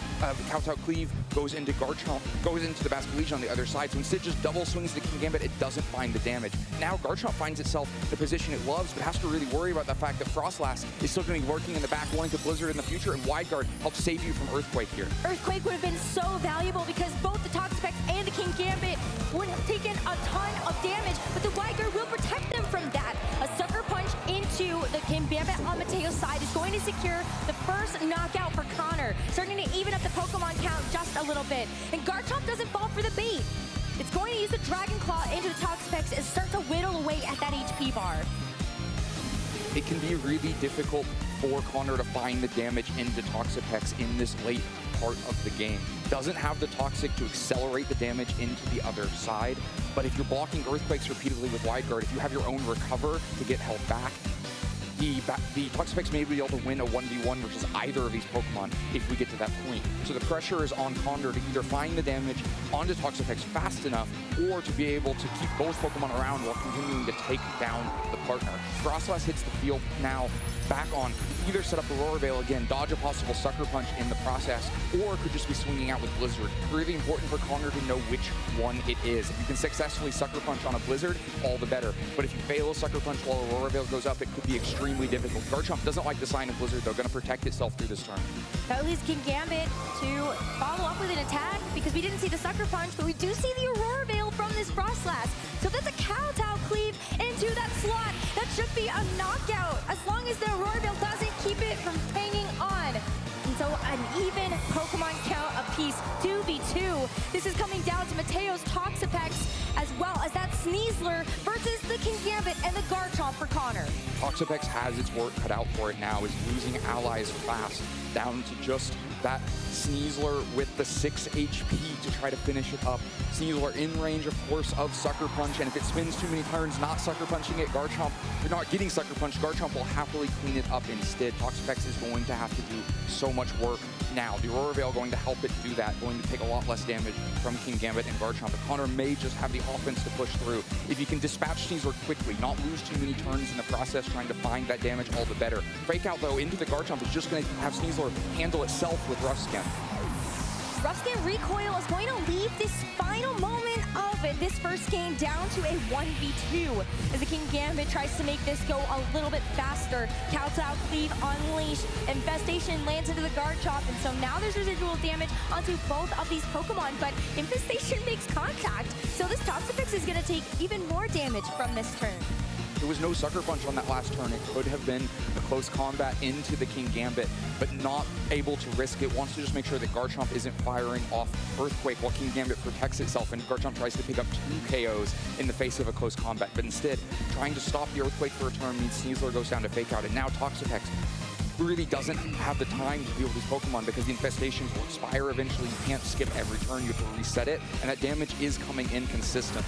I: Kowtow Cleave goes into Garchomp, goes into the Basculegion on the other side. So instead just double swings the King Gambit, it doesn't find the damage. Now Garchomp finds itself in the position it loves, but has to really worry about the fact that Frost Frostlass is still going to be working in the back, wanting to Blizzard in the future, and Wideguard helps save you from Earthquake here.
H: Earthquake would have been so valuable because both the Toxapex and the King Gambit would have taken a ton of damage, but the Wideguard will protect them from that. A Sucker Punch into the King Gambit on Mateo's side is going to secure the first knockout for Connor, starting to even up the Pokemon count just a little bit. And Garchomp doesn't fall for the bait. It's going to use the Dragon Claw into the Toxapex and start to whittle away at that HP bar.
I: It can be really difficult for Connor to find the damage into Toxapex in this late part of the game. Doesn't have the Toxic to accelerate the damage into the other side, but if you're blocking Earthquakes repeatedly with Wideguard, if you have your own Recover to get held back, the Toxapex may be able to win a 1v1 versus either of these Pokemon if we get to that point. So the pressure is on Connor to either find the damage onto Toxapex fast enough or to be able to keep both Pokemon around while continuing to take down the partner. Frostlass hits the field now back on. Either set up Aurora Veil again, dodge a possible Sucker Punch in the process, or could just be swinging out with Blizzard. Really important for Connor to know which one it is. If you can successfully Sucker Punch on a Blizzard, all the better. But if you fail a Sucker Punch while Aurora Veil goes up, it could be extremely difficult. Garchomp doesn't like the sign of Blizzard, though, going to protect itself through this turn.
H: That leaves King Gambit to follow up with an attack because we didn't see the Sucker Punch, but we do see the Aurora Veil from this Frostlass. So that's a Kowtow cleave into that slot. That should be a knockout as long as the Aurora Veil doesn't keep it from hanging on. And so an even Pokemon count apiece, 2v2. This is coming down to Mateo's Toxapex as well as that Sneasler versus the King Gambit and the Garchomp for Connor.
I: Toxapex has its work cut out for it now, is losing allies fast, down to just that Sneasler with the 6 HP to try to finish it up. Sneasler in range, of course, of Sucker Punch, and if it spins too many turns not Sucker Punching it, Garchomp, you're not getting Sucker Punch, Garchomp will happily clean it up instead. Toxapex is going to have to do so much work now. The Aurora Veil going to help it do that, going to take a lot less damage from King Gambit and Garchomp, but Connor may just have the offense to push through. If you can dispatch Sneasler quickly, not lose too many turns in the process trying to find that damage, all the better. Fake out, though, into the Garchomp is just going to have Sneasler handle itself with Rough Skin.
H: Rough Skin Recoil is going to leave this final moment of this first game down to a 1v2 as the King Gambit tries to make this go a little bit faster. Kowtow Cleave unleashed. Infestation lands into the Garchomp, and so now there's residual damage onto both of these Pokemon, but Infestation makes contact, so this Toxapex is going to take even more damage from this turn.
I: There was no Sucker Punch on that last turn. It could have been a close combat into the King Gambit, but not able to risk it. Wants to just make sure that Garchomp isn't firing off Earthquake while King Gambit protects itself, and Garchomp tries to pick up 2 KOs in the face of a close combat. But instead, trying to stop the Earthquake for a turn means Sneasler goes down to Fake Out, and now Toxapex really doesn't have the time to deal with these Pokemon because the infestations will expire eventually. You can't skip every turn, you have to reset it, and that damage is coming in consistently.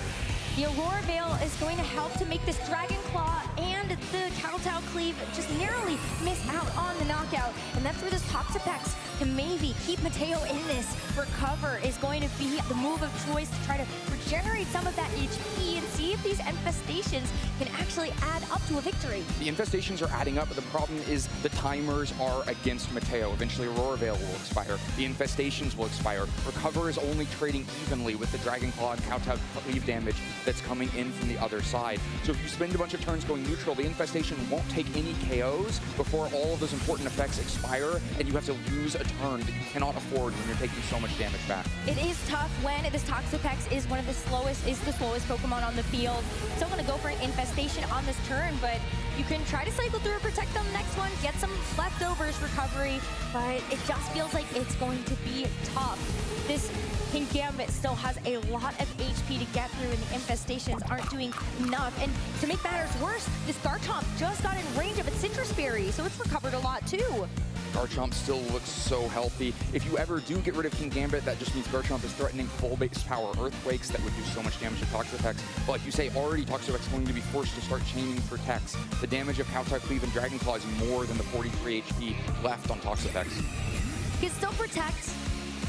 H: The Aurora Veil is going to help to make this Dragon Claw and the Kowtow Cleave just narrowly miss out on the knockout. And that's where this Toxapex can maybe keep Mateo in this. Recover is going to be the move of choice to try to regenerate some of that HP and see if these infestations can actually add up to a victory.
I: The infestations are adding up, but the problem is the timers are against Mateo. Eventually Aurora Veil will expire. The infestations will expire. Recover is only trading evenly with the Dragon Claw and Kowtow Cleave damage that's coming in from the other side. So if you spend a bunch of turns going neutral, the infestation won't take any KOs before all of those important effects expire, and you have to lose a turn that you cannot afford when you're taking so much damage back.
H: It is tough when this Toxapex is the slowest Pokemon on the field. Still gonna go for an infestation on this turn, but you can try to cycle through or protect on the next one, get some leftovers recovery, but it just feels like it's going to be tough. This King Gambit still has a lot of HP to get through, and the infestations aren't doing enough. And to make matters worse, this Garchomp just got in range of its Citrus Berry, so it's recovered a lot too.
I: Garchomp still looks so healthy. If you ever do get rid of King Gambit, that just means Garchomp is threatening full base power Earthquakes that would do so much damage to Toxapex. But like you say, already Toxapex is going to be forced to start chaining Protects. The damage of Kowtow Cleave and Dragon Claw is more than the 43 HP left on Toxapex.
H: You can still protect.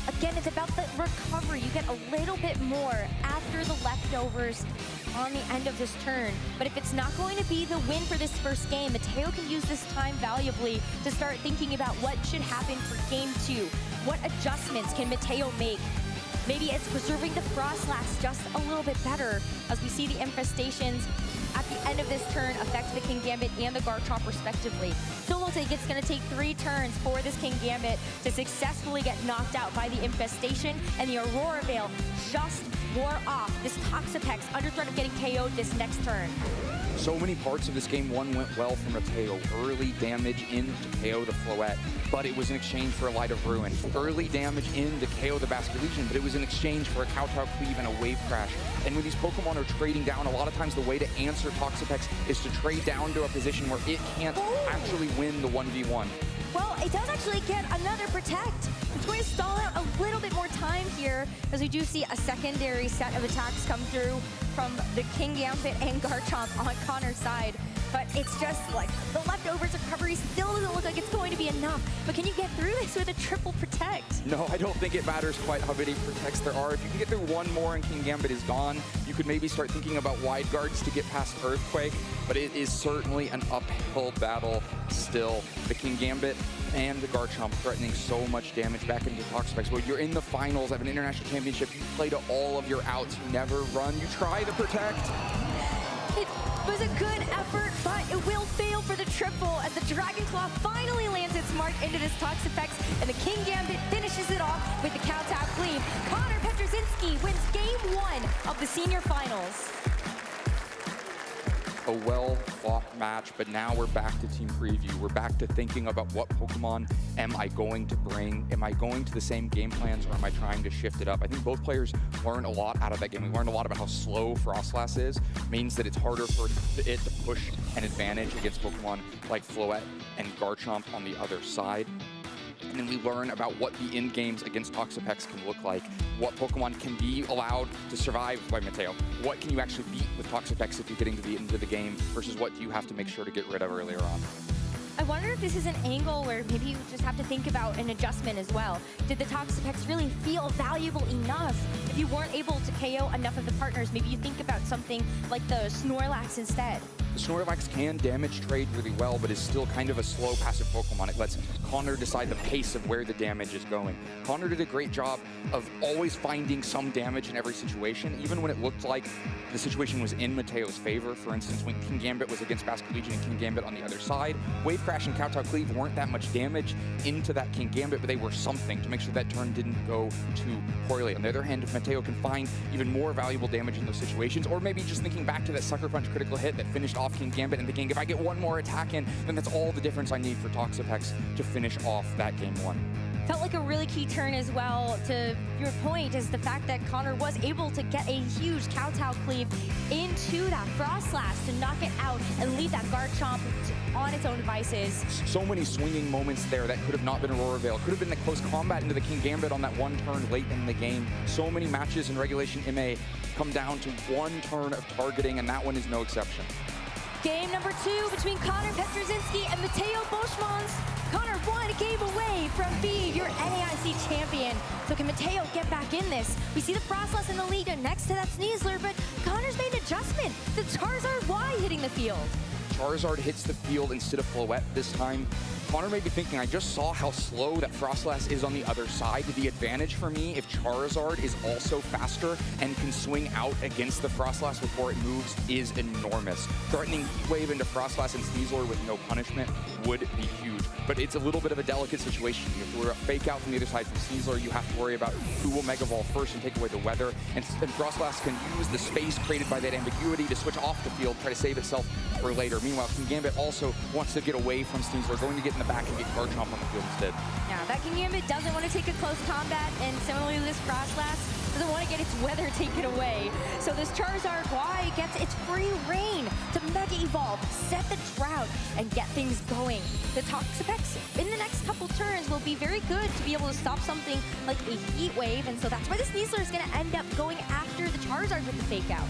H: Again, it's about the recovery. You get a little bit more after the leftovers on the end of this turn. But if it's not going to be the win for this first game, Mateo can use this time valuably to start thinking about what should happen for game 2. What adjustments can Mateo make? Maybe it's preserving the Frostlass just a little bit better, as we see the infestations at the end of this turn affect the Kingambit and the Garchomp respectively. So we'll take it's going to take 3 turns for this Kingambit to successfully get knocked out by the infestation, and the Aurora Veil just wore off. This Toxapex under threat of getting KO'd this next turn.
I: So many parts of this game 1 went well for Mateo. Early damage in to KO the Floette, but it was in exchange for a Light of Ruin. Early damage in to KO the Basculegion, but it was in exchange for a Kowtow Cleave and a Wave Crash. And when these Pokemon are trading down, a lot of times the way to answer Toxapex is to trade down to a position where it can't actually win the 1v1.
H: Well, it does actually get another Protect. It's going to stall out a little bit more time here, as we do see a secondary set of attacks come through from the Kingambit and Garchomp on Connor's side. But it's just like the leftovers recovery still doesn't look like it's going to be enough. But can you get through this with a triple Protect?
I: No, I don't think it matters quite how many Protects there are. If you can get through one more and Kingambit is gone, you could maybe start thinking about wide guards to get past Earthquake, but it is certainly an uphill battle still. The Kingambit and the Garchomp threatening so much damage back into Toxapex. Well, you're in the finals of an international championship. You play to all of your outs. You never run. You try to protect.
H: It was a good effort, but it will fail for the triple as the Dragon Claw finally lands its mark into this Toxapex, and the Kingambit finishes it off with the Kowtow Cleave. Connor Petrozinski wins Game 1 of the senior finals.
I: A well-fought match, but now we're back to team preview. We're back to thinking about what Pokemon am I going to bring? Am I going to the same game plans, or am I trying to shift it up? I think both players learned a lot out of that game. We learned a lot about how slow Frostlass is. Means that it's harder for it to push an advantage against Pokemon like Floette and Garchomp on the other side. And then we learn about what the end games against Toxapex can look like, what Pokemon can be allowed to survive by Mateo. What can you actually beat with Toxapex if you're getting to the end of the game versus what do you have to make sure to get rid of earlier on.
H: I wonder if this is an angle where maybe you just have to think about an adjustment as well. Did the Toxapex really feel valuable enough? If you weren't able to KO enough of the partners, maybe you think about something like the Snorlax instead.
I: The Snorlax can damage trade really well, but is still kind of a slow passive Pokemon. It lets Connor decide the pace of where the damage is going. Connor did a great job of always finding some damage in every situation, even when it looked like the situation was in Mateo's favor. For instance, when Kingambit was against Basculegion and Kingambit on the other side, Wave Crash and Kowtow Cleave weren't that much damage into that Kingambit, but they were something to make sure that turn didn't go too poorly. On the other hand, if Mateo can find even more valuable damage in those situations, or maybe just thinking back to that Sucker Punch critical hit that finished off Kingambit and thinking, if I get one more attack in, then that's all the difference I need for Toxapex to finish off that Game 1.
H: Felt like a really key turn as well, to your point, is the fact that Connor was able to get a huge Kowtow Cleave into that Frostlass to knock it out and leave that Garchomp on its own devices.
I: So many swinging moments there that could have not been Aurora Veil. Could have been the close combat into the Kingambit on that one turn late in the game. So many matches in Regulation MA come down to one turn of targeting, and that one is no exception.
H: Game number 2 between Connor Petrozinski and Mateo Boschmans. Connor one game away from being your NAIC champion. So can Mateo get back in this? We see the Frostlass in the lead next to that Sneasler, but Connor's made an adjustment. The Charizard Y hitting the field.
I: Charizard hits the field instead of Floette this time. Connor may be thinking, I just saw how slow that Frostlass is on the other side. The advantage for me, if Charizard is also faster and can swing out against the Frostlass before it moves, is enormous. Threatening Heat Wave into Frostlass and Sneasler with no punishment would be huge. But it's a little bit of a delicate situation. If we're a fake out from the other side from Sneasler, you have to worry about who will Mega Evolve first and take away the weather. And Frostlass can use the space created by that ambiguity to switch off the field, try to save itself for later. Meanwhile, Kingambit also wants to get away from Sneasler, going to get in the back and get Garchomp on the field instead.
H: Yeah, that Kingambit doesn't want to take a close combat, and similarly to this Frostlass, doesn't want to get its weather taken away. So this Charizard Y gets its free reign to Mega Evolve, set the drought, and get things going. The Toxapex in the next couple turns will be very good to be able to stop something like a Heat Wave, and so that's why the Sneasler is going to end up going after the Charizard with the fake out.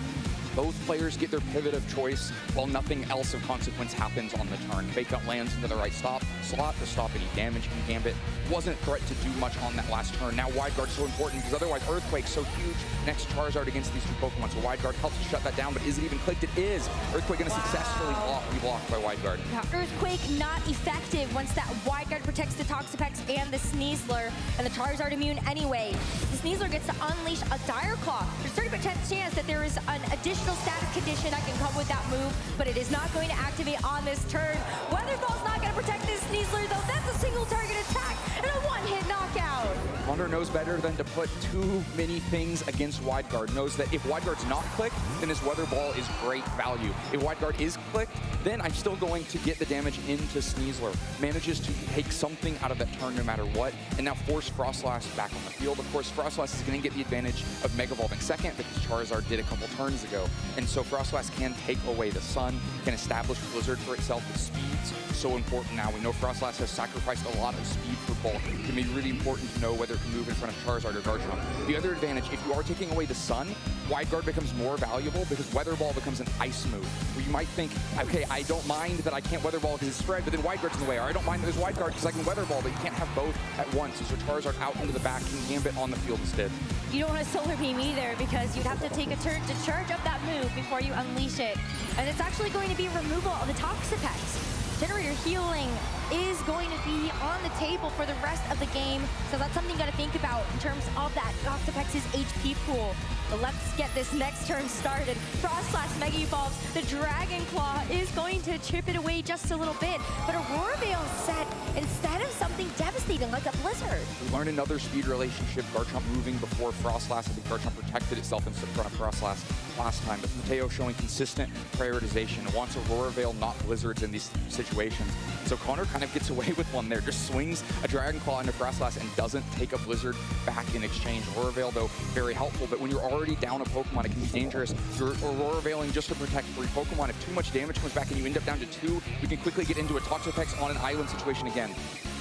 I: Both players get their pivot of choice while nothing else of consequence happens on the turn. Fake out lands into the right slot to stop any damage. King Gambit wasn't a threat to do much on that last turn. Now Wide Guard's so important because otherwise Earthquake's so huge next to Charizard against these two Pokemon. So Wide Guard helps to shut that down, but is it even clicked? It is. Earthquake going to successfully be blocked by Wide Guard.
H: Now, Earthquake not effective once that Wide Guard protects the Toxapex and the Sneasler, and the Charizard immune anyway. The Sneasler gets to unleash a Dire Claw. There's a 30% chance that there is an additional status condition that can come with that move, but it is not going to activate on this turn. Weather Ball's not going to protect this Sneasler, though. That's a single target attack and a one-hit knockout.
I: Connor knows better than to put too many things against Wide Guard. Knows that if Wide Guard's not clicked, then his Weather Ball is great value. If Wide Guard is clicked, then I'm still going to get the damage into Sneasler. Manages to take something out of that turn no matter what, and now force Frostlass back on the field. Of course, Frostlass is going to get the advantage of Mega Evolving second because Charizard did a couple turns ago. And so Frostlass can take away the Sun, can establish Blizzard for itself with speeds. So important now. We know Frostlass has sacrificed a lot of speed for bulk. It can be really important to know whether it can move in front of Charizard or Garchomp. The other advantage, if you are taking away the Sun, Wide Guard becomes more valuable because Weather Ball becomes an ice move. Where you might think, okay, I don't mind that I can't Weather Ball because it's spread, but then Wide Guard's in the way. Or I don't mind that there's Wide Guard because I can Weather Ball, but you can't have both at once. So Charizard out into the back, King Gambit on the field instead.
H: You don't want to Solar Beam either because you'd have to take a turn to charge up that move before you unleash it. And it's actually going to be removal of the Toxapex. Generator healing is going to be on the table for the rest of the game, so that's something you got to think about in terms of that Toxapex's HP pool. But let's get this next turn started. Frostlass Mega Evolves. The Dragon Claw is going to chip it away just a little bit, but Aurora Veil is set instead of something devastating like a Blizzard.
I: We learned another speed relationship, Garchomp moving before Frostlass. I think Garchomp protected itself in front of Frostlass last time, but Mateo showing consistent prioritization. Wants Aurora Veil, not Blizzards in these situations. So Connor kind of gets away with one there, just swings a Dragon Claw into Frostlass and doesn't take a Blizzard back in exchange. Aurora Veil, though, very helpful, but when you're already down a Pokemon, it can be dangerous. You're Aurora Veiling just to protect 3 Pokemon. If too much damage comes back and you end up down to 2, you can quickly get into a Toxapex on an island situation again.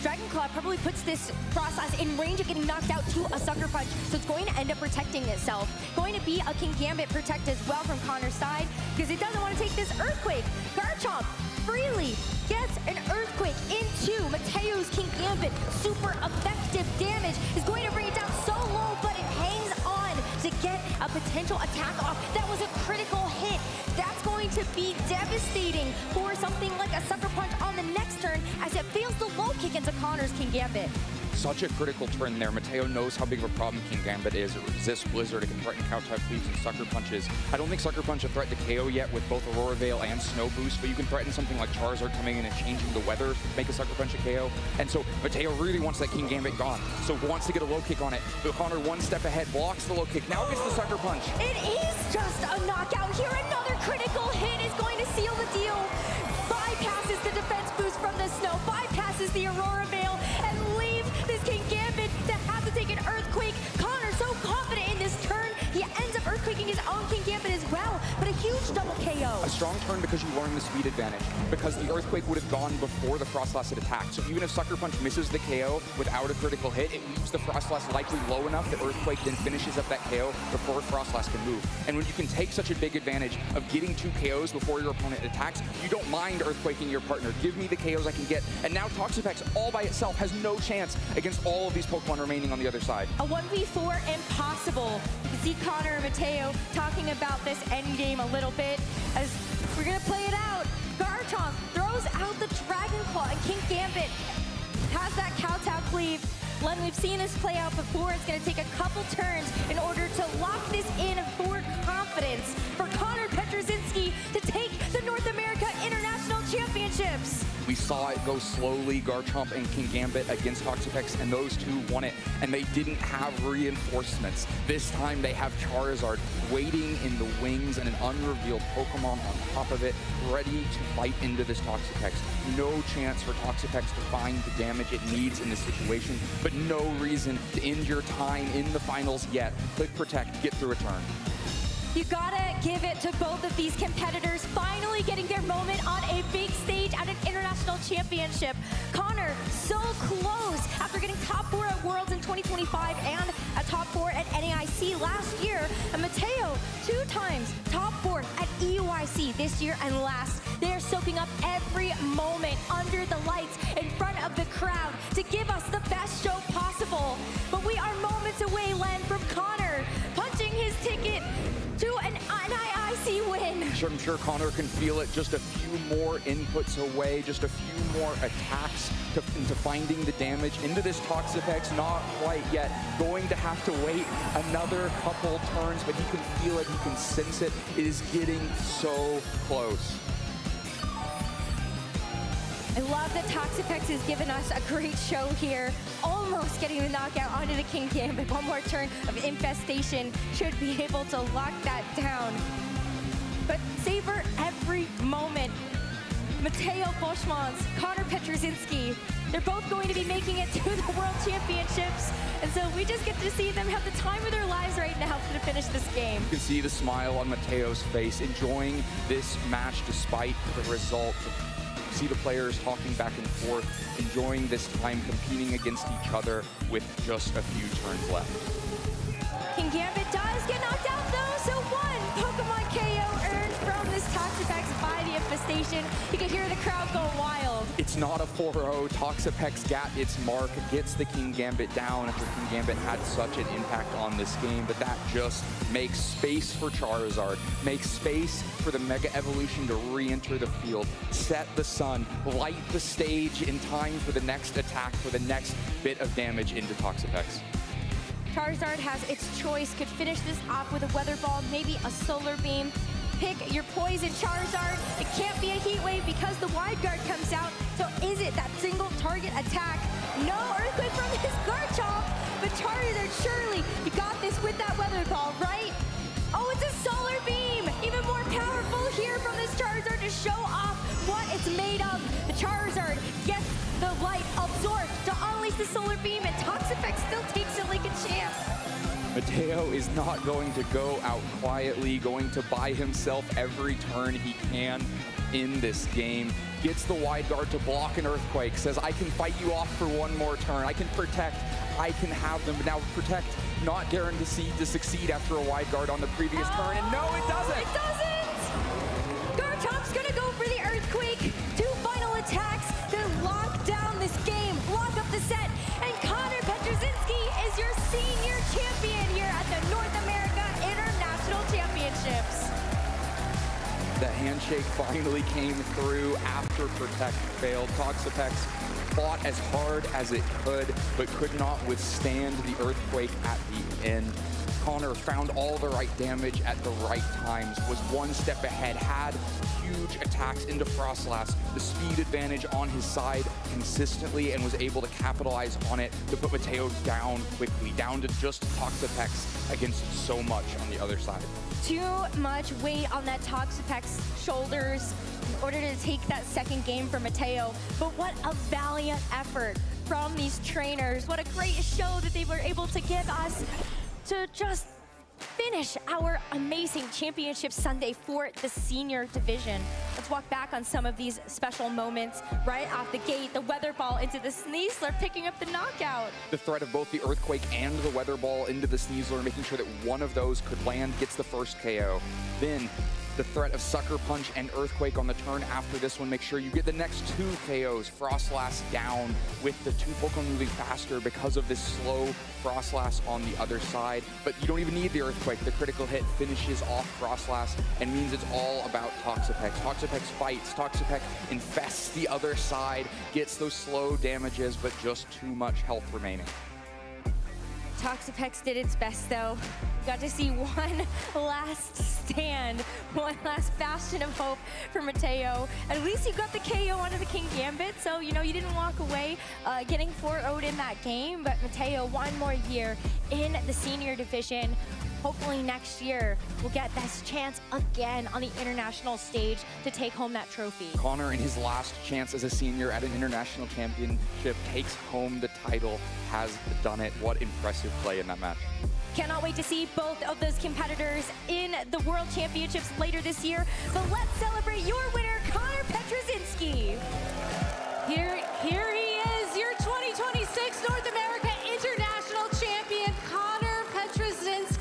H: Dragon Claw probably puts this Frostlass in range of getting knocked out to a Sucker Punch, so it's going to end up protecting itself. Going to be a King Gambit protect as well from Connor's side, because it doesn't want to take this Earthquake. Garchomp freely gets an Earthquake into Mateo's King Gambit. Super effective damage is going to bring it down so low, but it hangs on to get a potential attack off. That was a critical hit. That's going to be devastating for something like a Sucker Punch on the next turn as it fails the low kick into Connor's King Gambit.
I: Such a critical turn there. Mateo knows how big of a problem King Gambit is. It resists Blizzard. It can threaten Cow-type Cleaves and Sucker Punches. I don't think Sucker Punch a threat to KO yet with both Aurora Veil and Snow Boost, but you can threaten something like Charizard coming in and changing the weather to make a Sucker Punch a KO. And so Mateo really wants that King Gambit gone. So wants to get a low kick on it. But Connor one step ahead, blocks the low kick. Now gets the Sucker Punch.
H: It is just a knockout here. Another critical hit is going to seal the deal. Bypasses the defense boost from the Snow, bypasses the Aurora Veil, and leaves this King Gambit to have to take an Earthquake. Connor so confident in this turn, he ends up Earthquaking his own King Gambit as well, but a huge double KO.
I: A strong turn because you learn the speed advantage, because the Earthquake would have gone before the Frostlass had attacked. So even if Sucker Punch misses the KO without a critical hit, it leaves the Frostlass likely low enough that Earthquake then finishes up that KO before Frostlass can move. And when you can take such a big advantage of getting 2 KOs before your opponent attacks, you don't mind Earthquaking your partner. Give me the KOs I can get. And now Toxapex all by itself has no chance against all of these Pokemon remaining on the other side.
H: A 1v4 impossible. You can see Connor and Mateo talking about this endgame a little bit as we're going to play it out. Garchomp throws out the Dragon Claw and King Gambit has that Kowtow Cleave. Len, we've seen this play out before. It's going to take a couple turns in order to lock this in for confidence for Connor Petrozinski to take the North America International Championships.
I: We saw it go slowly, Garchomp and King Gambit against Toxapex, and those two won it, and they didn't have reinforcements. This time they have Charizard waiting in the wings and an unrevealed Pokemon on top of it, ready to fight into this Toxapex. No chance for Toxapex to find the damage it needs in this situation, but no reason to end your time in the finals yet. Click Protect, get through a turn.
H: You gotta give it to both of these competitors finally getting their moment on a big stage at an international championship. Connor, so close after getting top 4 at Worlds in 2025 and a top 4 at NAI NAIC last year, and Mateo 2 times top 4 at EUIC this year and last. They are soaking up every moment under the lights in front of the crowd to give us the best show possible. But we are moments away, Len, from Connor punching his ticket to an NAIC win.
I: I'm sure Connor can feel it. Just a few more inputs away, just a few more attacks into finding the damage into this Toxapex. Not quite yet. Going to have to wait another couple turns, but he can feel it, he can sense it. It is getting so close.
H: I love that Toxapex has given us a great show here. Almost getting the knockout onto the King Gambit. One more turn of Infestation should be able to lock that down. But savor every moment. Mateo Boschmans, Connor Petrozinski, they're both going to be making it to the World Championships. And so we just get to see them have the time of their lives right now to finish this game.
I: You can see the smile on Mateo's face, enjoying this match despite the result. See the players talking back and forth, enjoying this time competing against each other with just a few turns left.
H: King Gambit does get knocked out though, so one Pokemon KO earned from this Toxapex by the Infestation. You can hear the crowd go wild.
I: It's not a 4-0. Toxapex got its mark, gets the King Gambit down after King Gambit had such an impact on this game, but that just makes space for Charizard, makes space for the Mega Evolution to re-enter the field, set the sun, light the stage in time for the next attack, for the next bit of damage into Toxapex.
H: Charizard has its choice, could finish this off with a Weather Ball, maybe a Solar Beam. Pick your poison, Charizard. It can't be a Heat Wave because the Wide Guard comes out. So is it that single target attack? No Earthquake from his Garchomp, but Charizard, surely you got this with that Weather Ball, right? Oh, it's a Solar Beam! Even more powerful here from this Charizard to show off what it's made of. The Charizard gets the light absorbed to unleash the Solar Beam, and Toxapex still takes it like a champ.
I: Mateo is not going to go out quietly, going to buy himself every turn he can in this game. Gets the Wide Guard to block an Earthquake, says, I can fight you off for one more turn. I can protect, I can have them. But now Protect not guaranteed to succeed after a Wide Guard on the previous turn, and no, it doesn't!
H: It doesn't! Garchomp's gonna go for the Earthquake. 2 final attacks to lock down this game, lock up the set, and Connor Petrozinski is your senior champion here at the North America International Championships.
I: The handshake finally came through after Protect failed. Toxapex fought as hard as it could, but could not withstand the Earthquake at the end. Connor found all the right damage at the right times, was one step ahead, had huge attacks into Frostlass, the speed advantage on his side consistently, and was able to capitalize on it to put Mateo down quickly, down to just Toxapex against so much on the other side.
H: Too much weight on that Toxapex shoulders in order to take that second game for Mateo. But what a valiant effort from these trainers. What a great show that they were able to give us to just finish our amazing championship Sunday for the senior division. Let's walk back on some of these special moments. Right off the gate, the Weather Ball into the Sneasler, picking up the knockout.
I: The threat of both the Earthquake and the Weather Ball into the Sneasler, making sure that one of those could land, gets the first KO. Then the threat of Sucker Punch and Earthquake on the turn after this one. Make sure you get the next 2 KOs. Frostlass down with the 2 Pokemon moving faster because of this slow Frostlass on the other side. But you don't even need the Earthquake. The critical hit finishes off Frostlass and means it's all about Toxapex. Toxapex fights. Toxapex infests the other side, gets those slow damages, but just too much health remaining.
H: Toxapex did its best though. Got to see one last stand, one last bastion of hope for Mateo. At least you got the KO onto the King Gambit, so you know you didn't walk away getting 4-0'd in that game, but Mateo, one more year in the senior division. Hopefully next year we'll get this chance again on the international stage to take home that trophy.
I: Connor, in his last chance as a senior at an international championship, takes home the title, has done it. What impressive play in that match.
H: Cannot wait to see both of those competitors in the World Championships later this year. So let's celebrate your winner, Connor Petrozinski.
B: Here he is, your 2026 North America International Champion, Connor Petrozinski.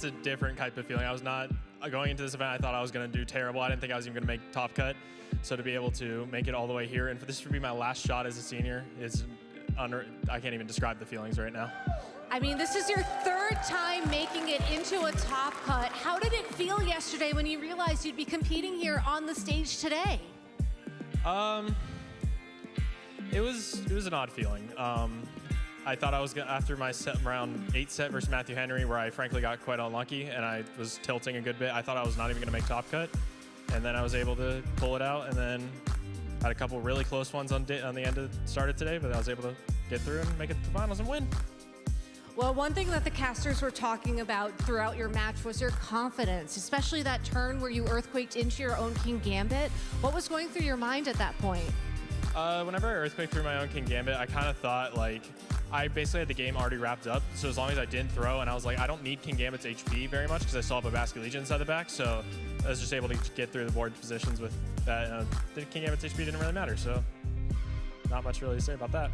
F: a different type of feeling. I was not going into this event. I thought I was going to do terrible. I didn't think I was even going to make top cut. So to be able to make it all the way here, and for this to be my last shot as a senior, is I can't even describe the feelings right now.
B: I mean, this is your third time making it into a top cut. How did it feel yesterday when you realized you'd be competing here on the stage today?
F: It was an odd feeling. I thought I was gonna, after my round 8 set versus Matthew Henry, where I frankly got quite unlucky and I was tilting a good bit. I thought I was not even gonna make top cut, and then I was able to pull it out, and then had a couple really close ones on the end of started today, but I was able to get through and make it to the finals and win.
B: Well, one thing that the casters were talking about throughout your match was your confidence, especially that turn where you earthquaked into your own King Gambit. What was going through your mind at that point?
F: Whenever I earthquaked through my own King Gambit, I kind of thought, like, I basically had the game already wrapped up, so as long as I didn't throw, and I was like, I don't need King Gambit's HP very much because I still have a Basket Legion inside the back, so I was just able to get through the board positions with that. The King Gambit's HP didn't really matter, so not much really to say about that.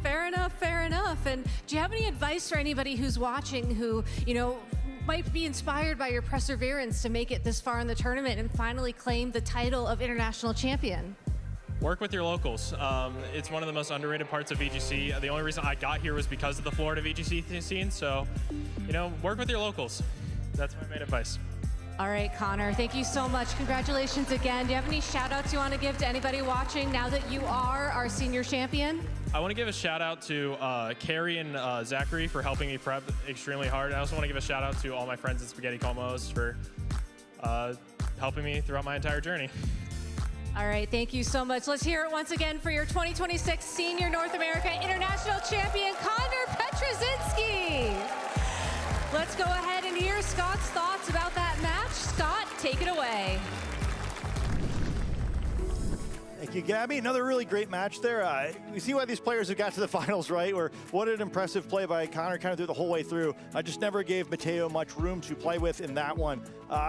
B: Fair enough, fair enough. And do you have any advice for anybody who's watching who, you know, might be inspired by your perseverance to make it this far in the tournament and finally claim the title of International Champion?
F: Work with your locals. It's one of the most underrated parts of VGC. The only reason I got here was because of the Florida VGC scene, so, you know, work with your locals. That's my main advice.
B: All right, Connor, thank you so much. Congratulations again. Do you have any shout outs you want to give to anybody watching now that you are our senior champion?
F: I want to give a shout out to Carrie and Zachary for helping me prep extremely hard. I also want to give a shout out to all my friends at Spaghetti Comos for helping me throughout my entire journey.
B: All right, thank you so much. Let's hear it once again for your 2026 Senior North America International Champion, Connor Petrozinski. Let's go ahead and hear Scott's thoughts about that match. Scott, take it away.
E: Thank you, Gabby. Another really great match there. We see why these players have got to the finals, right? Or what an impressive play by Connor kind of through the whole way through. Just never gave Mateo much room to play with in that one.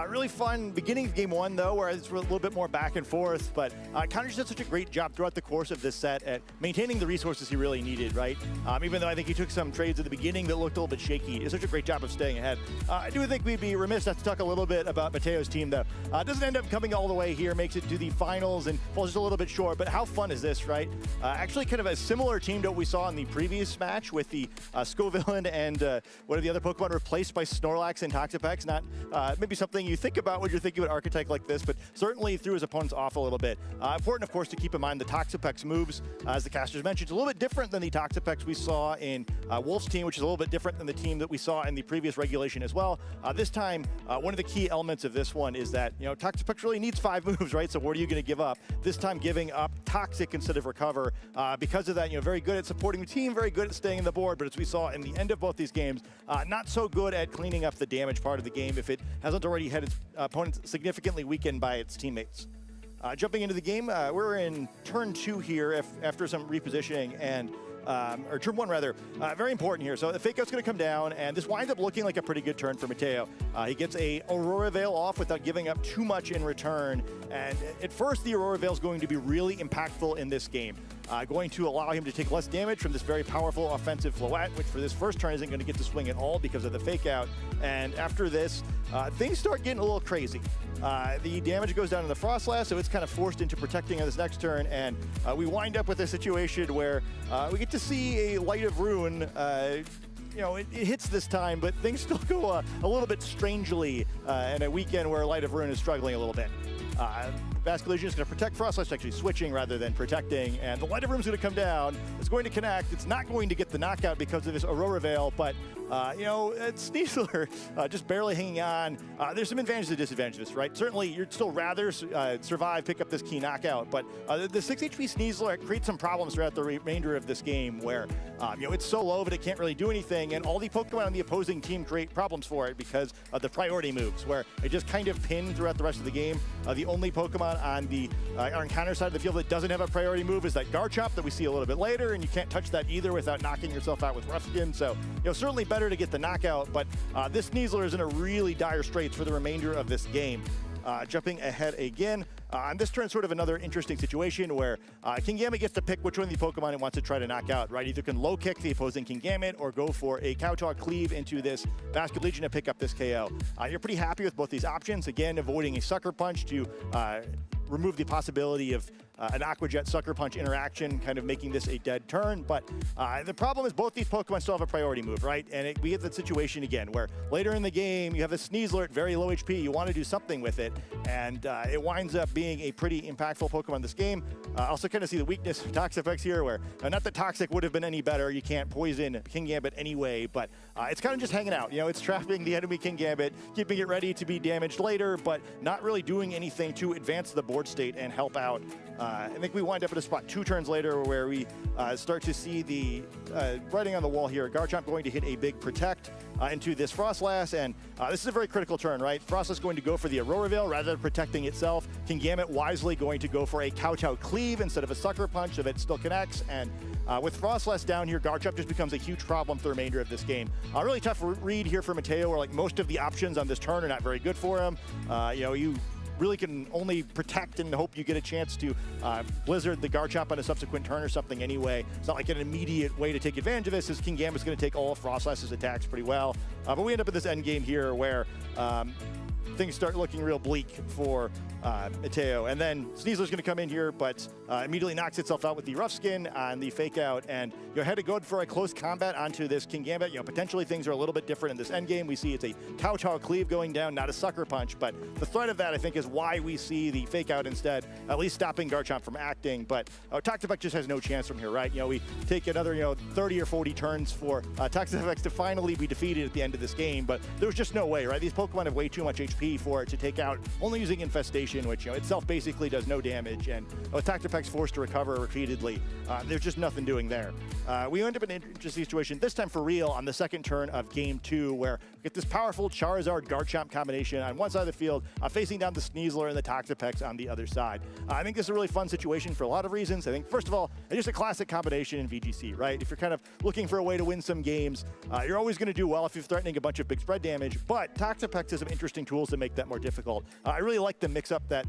E: Really fun beginning of game one, though, where it's a little bit more back and forth. But Connor just did such a great job throughout the course of this set at maintaining the resources he really needed, right? Even though I think he took some trades at the beginning that looked a little bit shaky. He did such a great job of staying ahead. I do think we'd be remiss not to talk a little bit about Mateo's team, though. Doesn't end up coming all the way here, makes it to the finals and falls just a little bit short. But how fun is this, right? Actually kind of a similar team to what we saw in the previous match with the Scovillain and what are the other Pokemon replaced by Snorlax and Toxapex. Not maybe something you think about when you're thinking about an archetype like this, but certainly threw his opponents off a little bit. Important, of course, to keep in mind the Toxapex moves, as the casters mentioned, a little bit different than the Toxapex we saw in Wolf's team, which is a little bit different than the team that we saw in the previous regulation as well. This time, one of the key elements of this one is that, you know, Toxapex really needs 5 moves, right? So what are you going to give up? This time giving up Toxic instead of Recover. Because of that, you know, very good at supporting the team, very good at staying in the board, but as we saw in the end of both these games, not so good at cleaning up the damage part of the game if it hasn't already had its opponents significantly weakened by its teammates. Jumping into the game, we're in turn 2 here after some repositioning, and or turn 1 rather, very important here. So the fake out's going to come down, and this winds up looking like a pretty good turn for Mateo. He gets a Aurora Veil off without giving up too much in return, and at first the Aurora Veil is going to be really impactful in this game. Going to allow him to take less damage from this very powerful offensive Floette, which for this first turn isn't going to get to swing at all because of the fake out. And after this, things start getting a little crazy. The damage goes down in the Frost Blast, so it's kind of forced into protecting on this next turn, and we wind up with a situation where we get to see a Light of Ruin. You know, it hits this time, but things still go a little bit strangely in a weekend where Light of Ruin is struggling a little bit. Basket Legion is going to protect Frost Blast, actually switching rather than protecting, and the Light of Ruin is going to come down. It's going to connect. It's not going to get the knockout because of this Aurora Veil, but you know, it's Sneasler just barely hanging on. There's some advantages and disadvantages of this, right? Certainly, you'd still rather survive, pick up this key knockout, but the 6 HP Sneasler creates some problems throughout the remainder of this game where, you know, it's so low that it can't really do anything, and all the Pokemon on the opposing team create problems for it because of the priority moves, where it just kind of pinned throughout the rest of the game. The only Pokemon on the encounter side of the field that doesn't have a priority move is that Garchomp that we see a little bit later, and you can't touch that either without knocking yourself out with Rough Skin. So, you know, certainly better to get the knockout, but this Sneasler is in a really dire straits for the remainder of this game. Jumping ahead again, On this turn, sort of another interesting situation where King Gambit gets to pick which one of the Pokemon it wants to try to knock out, right? Either can low kick the opposing King Gambit or go for a Kowtow Cleave into this Vascular Legion to pick up this KO. You're pretty happy with both these options. Again, avoiding a Sucker Punch to remove the possibility of an Aqua Jet Sucker Punch interaction, kind of making this a dead turn. But the problem is both these Pokemon still have a priority move, right? And we get that situation again where later in the game, you have a Sneasler at very low HP. You want to do something with it, and it winds up being a pretty impactful Pokemon in this game. Also kind of see the weakness of Toxapex here, where not that Toxic would have been any better. You can't poison King Gambit anyway, but it's kind of just hanging out. You know, it's trapping the enemy King Gambit, keeping it ready to be damaged later, but not really doing anything to advance the board state and help out. I think we wind up at a spot 2 turns later where we start to see the writing on the wall here. Garchomp going to hit a big Protect into this Frostlass, and this is a very critical turn, right? Frostlass going to go for the Aurora Veil rather than protecting itself. King Gambit wisely going to go for a Kowtow Cleave instead of a Sucker Punch so that it still connects, and with Frostlass down here, Garchomp just becomes a huge problem for the remainder of this game. Really tough read here for Mateo, where like most of the options on this turn are not very good for him. You know, you really can only protect and hope you get a chance to Blizzard the Garchomp on a subsequent turn or something anyway. It's not like an immediate way to take advantage of this, as King Gambit's going to take all of Frostlass's attacks pretty well. But we end up at this end game here where things start looking real bleak for Mateo. And then Sneasler's going to come in here, but immediately knocks itself out with the Rough Skin on the Fake Out. And you had to go for a close combat onto this King Gambit. You know, potentially things are a little bit different in this end game. We see it's a Kowtow Cleave going down, not a Sucker Punch. But the threat of that, I think, is why we see the Fake Out instead, at least stopping Garchomp from acting. But Toxapex just has no chance from here, right? You know, we take another, 30 or 40 turns for Toxapex to finally be defeated at the end of this game. But there's just no way, right? These Pokemon have way too much HP for it to take out, only using Infestation, which, itself basically does no damage. And with Toxapex forced to recover repeatedly, there's just nothing doing there. We end up in an interesting situation, this time for real, on the second turn of Game 2, where we get this powerful Charizard-Garchomp combination on one side of the field, facing down the Sneasler and the Toxapex on the other side. I think this is a really fun situation for a lot of reasons. I think, first of all, it's just a classic combination in VGC, right? If you're kind of looking for a way to win some games, you're always going to do well if you're threatening a bunch of big spread damage, but Toxapex has some interesting tools to make that more difficult. I really like the mix-up that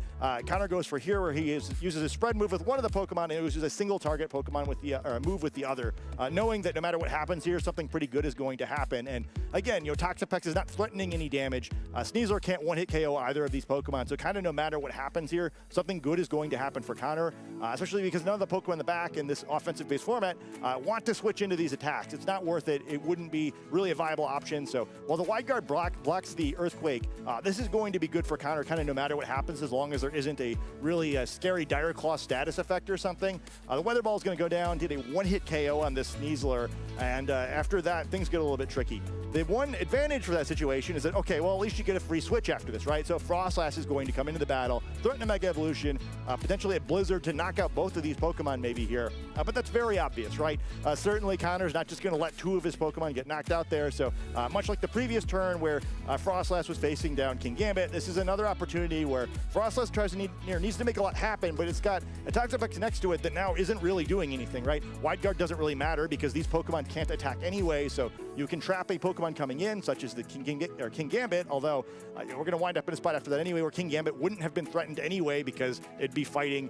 E: Connor goes for here, where he uses a spread move with one of the Pokemon and uses a single target Pokemon with the or a move with the other, knowing that no matter what happens here, something pretty good is going to happen. And again, Toxapex is not threatening any damage. Sneasler can't one-hit KO either of these Pokemon, so kind of no matter what happens here, something good is going to happen for Connor, especially because none of the Pokemon in the back in this offensive-based format want to switch into these attacks. It's not worth it. It wouldn't be really a viable option. So while the Wide Guard blocks the Earthquake, this is going to be good for Connor kind of no matter what happens, as long as there isn't a really scary Dire Claw status effect or something. The Weather Ball is going to go down, did a one-hit KO on this Sneasler, and after that, things get a little bit tricky. The one advantage for that situation is that, okay, well, at least you get a free switch after this, right? So Frostlass is going to come into the battle, threaten a Mega Evolution, potentially a Blizzard to knock out both of these Pokemon maybe here. But that's very obvious, right? Certainly Connor's not just going to let 2 of his Pokemon get knocked out there. So much like the previous turn where Frostlass was facing down King Gambit, this is another opportunity where Frostlass needs to make a lot happen, but it's got a Toxapex next to it that now isn't really doing anything, right? Wide Guard doesn't really matter because these Pokemon can't attack anyway, so you can trap a Pokemon coming in, such as the King Gambit, although we're going to wind up in a spot after that anyway where King Gambit wouldn't have been threatened anyway because it'd be fighting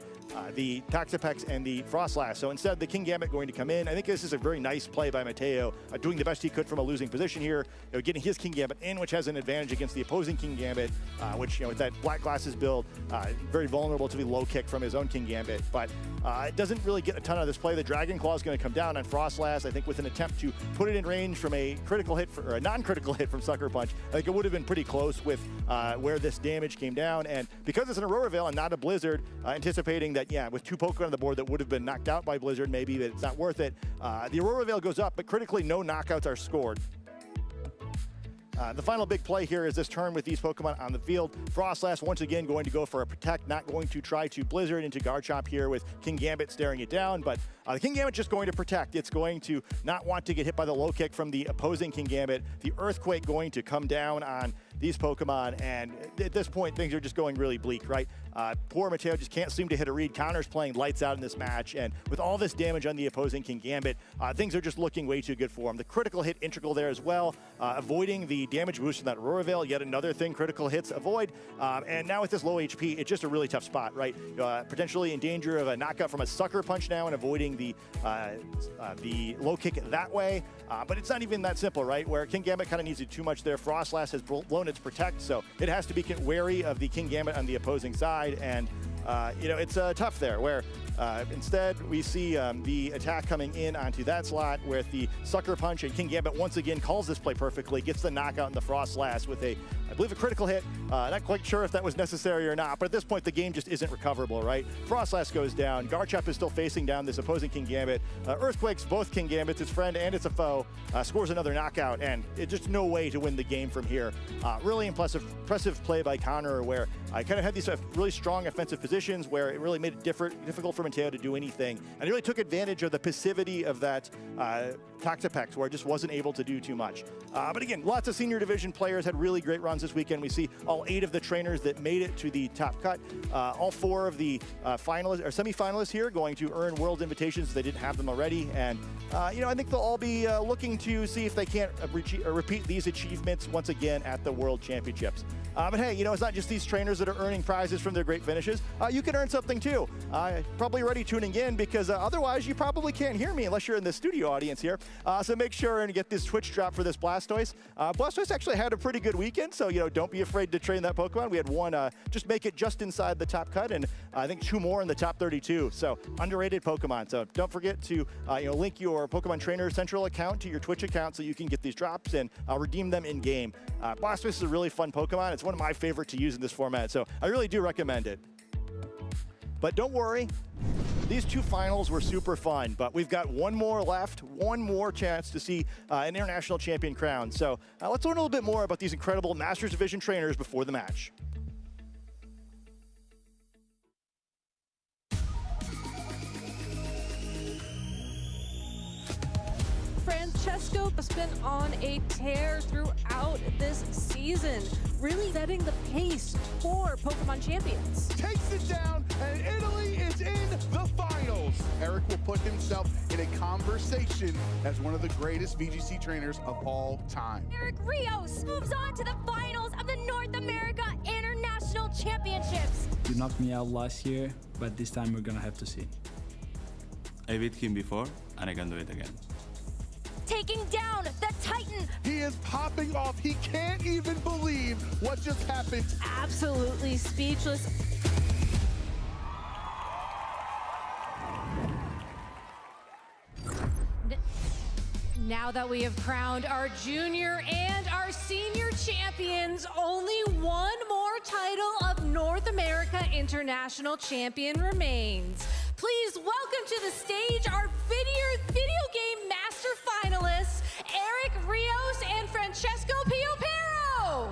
E: the Toxapex and the Frostlass. So instead, the King Gambit going to come in. I think this is a very nice play by Mateo, doing the best he could from a losing position here, getting his King Gambit in, which has an advantage against the opposing King Gambit, which, with that Black Glasses build, very vulnerable to the low kick from his own King Gambit. But it doesn't really get a ton of this play. The Dragon Claw is going to come down on Frostlass, I think, with an attempt to put it in range from a critical hit or a non-critical hit from Sucker Punch. I think it would have been pretty close with where this damage came down. And because it's an Aurora Veil and not a Blizzard, anticipating that, with 2 Pokemon on the board that would have been knocked out by Blizzard, maybe that it's not worth it. The Aurora Veil goes up, but critically no knockouts are scored. The final big play here is this turn with these Pokemon on the field. Frostlass once again going to go for a Protect, not going to try to Blizzard into Garchomp here with King Gambit staring it down, but the King Gambit just going to Protect. It's going to not want to get hit by the low kick from the opposing King Gambit. The Earthquake going to come down on these Pokemon, and at this point, things are just going really bleak, right? Poor Mateo just can't seem to hit a read. Connor's playing lights out in this match, and with all this damage on the opposing King Gambit, things are just looking way too good for him. The critical hit integral there as well, avoiding the damage boost from that Aurora Veil, yet another thing critical hits avoid, and now with this low HP, it's just a really tough spot, right? Potentially in danger of a knockout from a Sucker Punch now and avoiding the low kick that way, but it's not even that simple, right? Where King Gambit kind of needs to do too much there. Frostlass has blown its Protect, so it has to be wary of the King Gambit on the opposing side, and you know, it's tough there, where instead we see the attack coming in onto that slot with the Sucker Punch, and King Gambit once again calls this play perfectly, gets the knockout in the Frostlass with a, I believe, a critical hit. Not quite sure if that was necessary or not, but at this point the game just isn't recoverable, right? Frostlass goes down, Garchomp is still facing down this opposing King Gambit. Earthquakes both King Gambits, its friend and its a foe, scores another knockout, and it's just no way to win the game from here. Really impressive play by Connor, where I kind of had these really strong offensive positions where it really made it difficult for Mateo to do anything, and he really took advantage of the passivity of that Toxapex, where it just wasn't able to do too much. But again, lots of senior division players had really great runs this weekend. We see all 8 of the trainers that made it to the top cut. All 4 of the finalists or semi-finalists here going to earn world invitations if they didn't have them already, and you know, I think they'll all be looking to see if they can't repeat these achievements once again at the World Championships. But hey, you know, it's not just these trainers that are earning prizes from their great finishes. You can earn something too. Probably already tuning in, because otherwise you probably can't hear me unless you're in the studio audience here. So make sure and get this Twitch drop for this Blastoise. Blastoise actually had a pretty good weekend, so you know, don't be afraid to train that Pokemon. We had one just make it just inside the top cut, and I think 2 more in the top 32. So underrated Pokemon. So don't forget to you know, link your Pokemon Trainer Central account to your Twitch account so you can get these drops and redeem them in game. Blastoise is a really fun Pokemon. It's one of my favorite to use in this format, so I really do recommend it. But don't worry, these 2 finals were super fun, but we've got one more left, one more chance to see an international champion crown. So let's learn a little bit more about these incredible Masters Division trainers before the match.
B: Francesco has been on a tear throughout this season, really setting the pace for Pokemon Champions.
A: Takes it down, and Italy is in the finals. Eric will put himself in a conversation as one of the greatest VGC trainers of all time.
H: Eric Rios moves on to the finals of the North America International Championships.
L: You knocked me out last year, but this time we're gonna have to see.
M: I beat him before, and I can do it again.
H: Taking down the Titan.
A: He is popping off. He can't even believe what just happened.
B: Absolutely speechless. Now that we have crowned our junior and our senior champions, only one more title of North America International Champion remains. Please welcome to the stage our video game master finalists, Eric Rios and Francesco Piopero.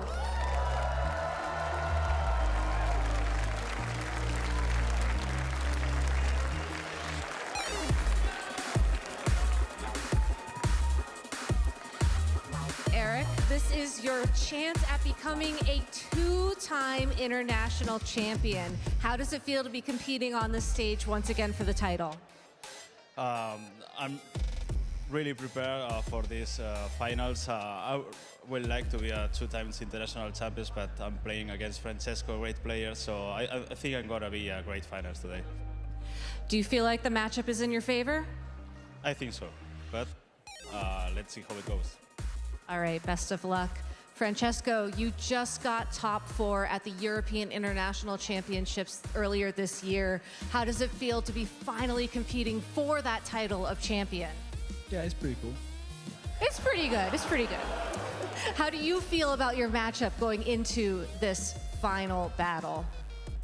B: Eric, this is your chance at becoming a 2-time international champion. How does it feel to be competing on this stage once again for the title?
M: I'm really prepared for these finals. I would like to be a 2 times international champion, but I'm playing against Francesco, a great player, so I think I'm gonna be a great finals today.
B: Do you feel like the matchup is in your favor?
M: I think so, but let's see how it goes.
B: All right, best of luck. Francesco, you just got top 4 at the European International Championships earlier this year. How does it feel to be finally competing for that title of champion?
L: Yeah, it's pretty cool.
B: It's pretty good, it's pretty good. How do you feel about your matchup going into this final battle?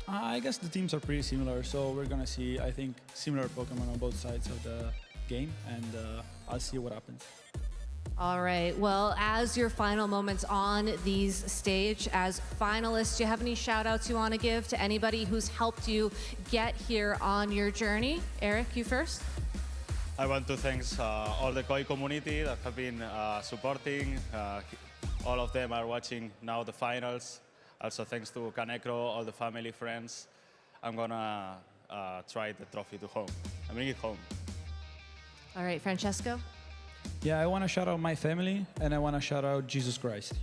L: I guess the teams are pretty similar, so we're gonna see, I think, similar Pokemon on both sides of the game, and I'll see what happens.
B: All right, well, as your final moments on these stage, as finalists, do you have any shout outs you want to give to anybody who's helped you get here on your journey? Eric, you first.
M: I want to thank all the Koi community that have been supporting, all of them are watching now the finals. Also thanks to Canecro, all the family, friends. I'm gonna try the trophy to home. I bring it home.
B: All right, Francesco.
L: Yeah, I want to shout out my family, and I want to shout out Jesus Christ.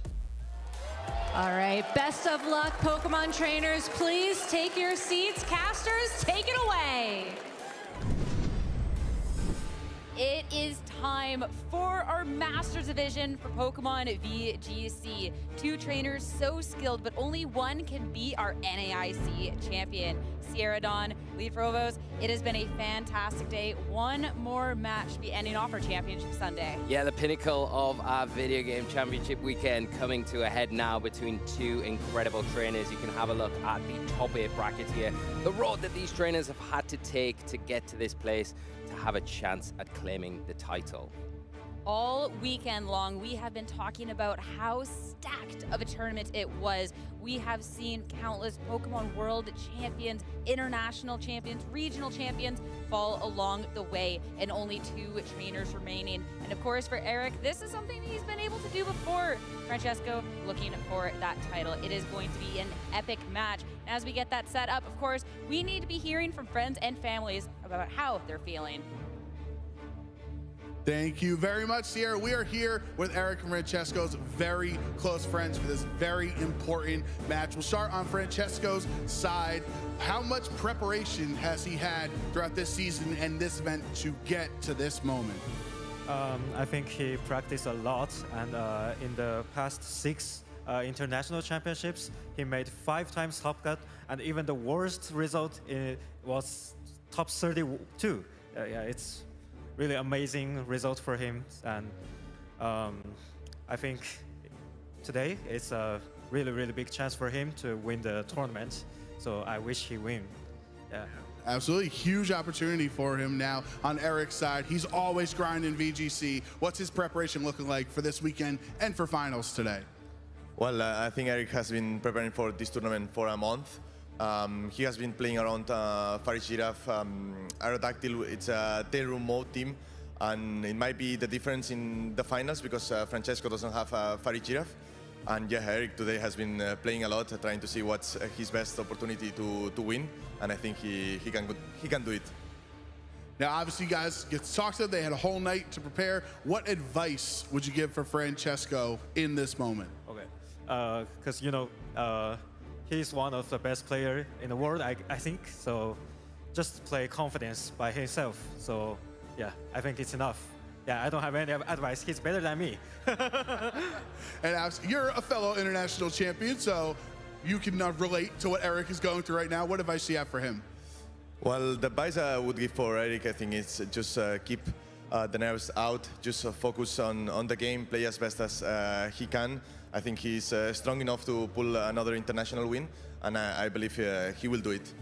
B: All right, best of luck, Pokemon trainers. Please take your seats. Casters, take it away.
D: It is time for our Masters Division for Pokemon VGC. Two trainers so skilled, but only one can be our NAIC champion. Sierra Dawn, Lee Provost, it has been a fantastic day. One more match to be ending off our championship Sunday.
N: Yeah, the pinnacle of our video game championship weekend coming to a head now between two incredible trainers. You can have a look at the top 8 bracket here. The road that these trainers have had to take to get to this place to have a chance at claiming the title.
D: All weekend long, we have been talking about how stacked of a tournament it was. We have seen countless Pokemon World champions, international champions, regional champions fall along the way, and only 2 trainers remaining. And of course, for Eric, this is something he's been able to do before. Francesco looking for that title. It is going to be an epic match. And as we get that set up, of course, we need to be hearing from friends and families about how they're feeling.
A: Thank you very much, Sierra. We are here with Eric and Francesco's very close friends for this very important match. We'll start on Francesco's side. How much preparation has he had throughout this season and this event to get to this moment?
O: I think he practiced a lot, and in the past 6 international championships, he made 5 times top cut, and even the worst result was top 32. Yeah, it's really amazing result for him, and I think today it's a really, really big chance for him to win the tournament. So I wish he win. Yeah.
A: Absolutely, huge opportunity for him now on Eric's side. He's always grinding VGC. What's his preparation looking like for this weekend and for finals today?
P: Well, I think Eric has been preparing for this tournament for a month. He has been playing around Fire Giraffe, Aerodactyl. It's a tail-room mode team, and it might be the difference in the finals because Francesco doesn't have a Fire Giraffe. And yeah, Eric today has been playing a lot, trying to see what's his best opportunity to win, and I think he can do it.
A: Now, obviously, you guys get to talk to them. They had a whole night to prepare. What advice would you give for Francesco in this moment?
O: Okay, because he's one of the best players in the world, I think. So just play confidence by himself. So yeah, I think it's enough. Yeah, I don't have any advice. He's better than me.
A: And you're a fellow international champion, so you can relate to what Eric is going through right now. What advice do you have for him?
P: Well, the advice I would give for Eric, I think, is just keep the nerves out. Just focus on the game, play as best as he can. I think he's strong enough to pull another international win, and I believe he will do it.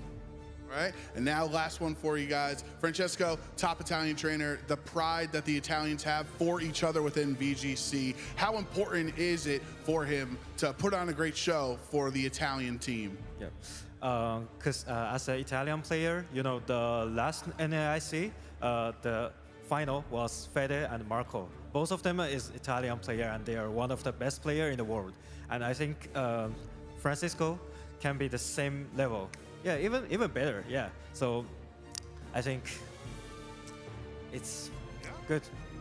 A: All right, and now last one for you guys. Francesco, top Italian trainer, the pride that the Italians have for each other within VGC. How important is it for him to put on a great show for the Italian team?
O: Yeah, because as an Italian player, the last NAIC, the final was Fede and Marco. Both of them is Italian player, and they are one of the best player in the world. And I think Francisco can be the same level. Yeah, even better. Yeah. So I think it's good.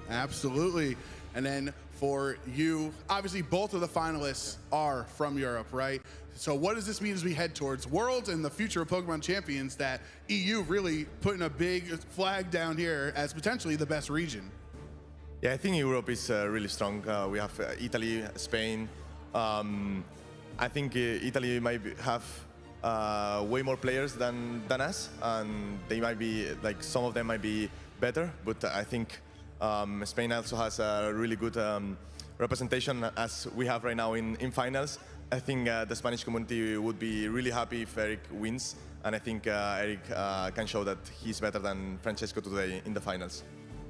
A: Absolutely. And then for you, obviously both of the finalists are from Europe, right? So what does this mean as we head towards Worlds and the future of Pokemon Champions, that EU really putting a big flag down here as potentially the best region?
P: Yeah, I think Europe is really strong. We have Italy, Spain. I think Italy might have way more players than us, and they might be, some of them might be better, but I think Spain also has a really good representation as we have right now in finals. I think the Spanish community would be really happy if Eric wins, and I think Eric can show that he's better than Francesco today in the finals.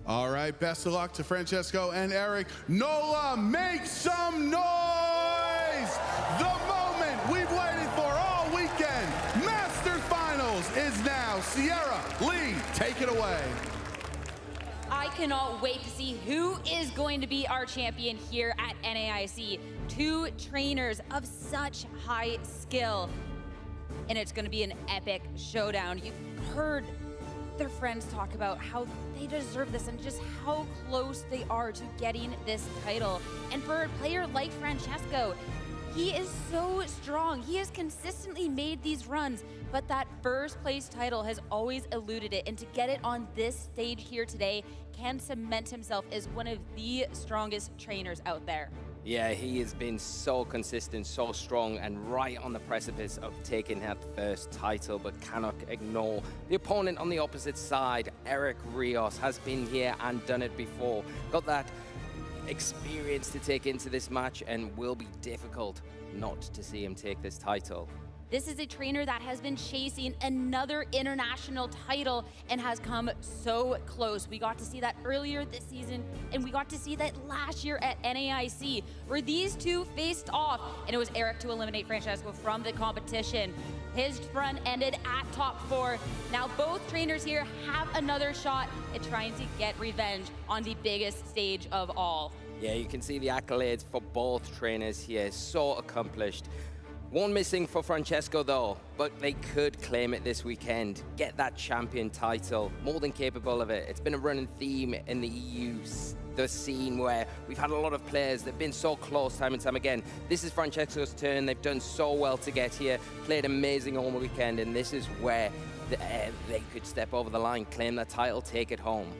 A: All right, best of luck to Francesco and Eric. NOLA, make some noise! The moment we've waited for all weekend. Masters Finals is now. Sierra, Lee, take it away.
B: I
D: cannot wait to see who is going to be our champion here at NAIC. Two trainers of such high skill, and it's going to be an epic showdown. You've heard their friends talk about how they deserve this and just how close they are to getting this title. And for a player like Francesco, he is so strong. He has consistently made these runs, but that first place title has always eluded it. And to get it on this stage here today can cement himself as one of the strongest trainers out there.
N: Yeah, he has been so consistent, so strong, and right on the precipice of taking that first title, but cannot ignore the opponent on the opposite side. Eric Rios has been here and done it before. Got that experience to take into this match, and will be difficult not to see him take this title.
D: This is a trainer that has been chasing another international title and has come so close. We got to see that earlier this season, and we got to see that last year at NAIC, where these two faced off, and it was Eric to eliminate Francesco from the competition. His run ended at top 4. Now both trainers here have another shot at trying to get revenge on the biggest stage of all.
N: Yeah, you can see the accolades for both trainers here, so accomplished. One missing for Francesco though, but they could claim it this weekend, get that champion title, more than capable of it. It's been a running theme in the EU, the scene where we've had a lot of players that have been so close time and time again. This is Francesco's turn. They've done so well to get here, played amazing all weekend, and this is where they could step over the line, claim that title, take it home.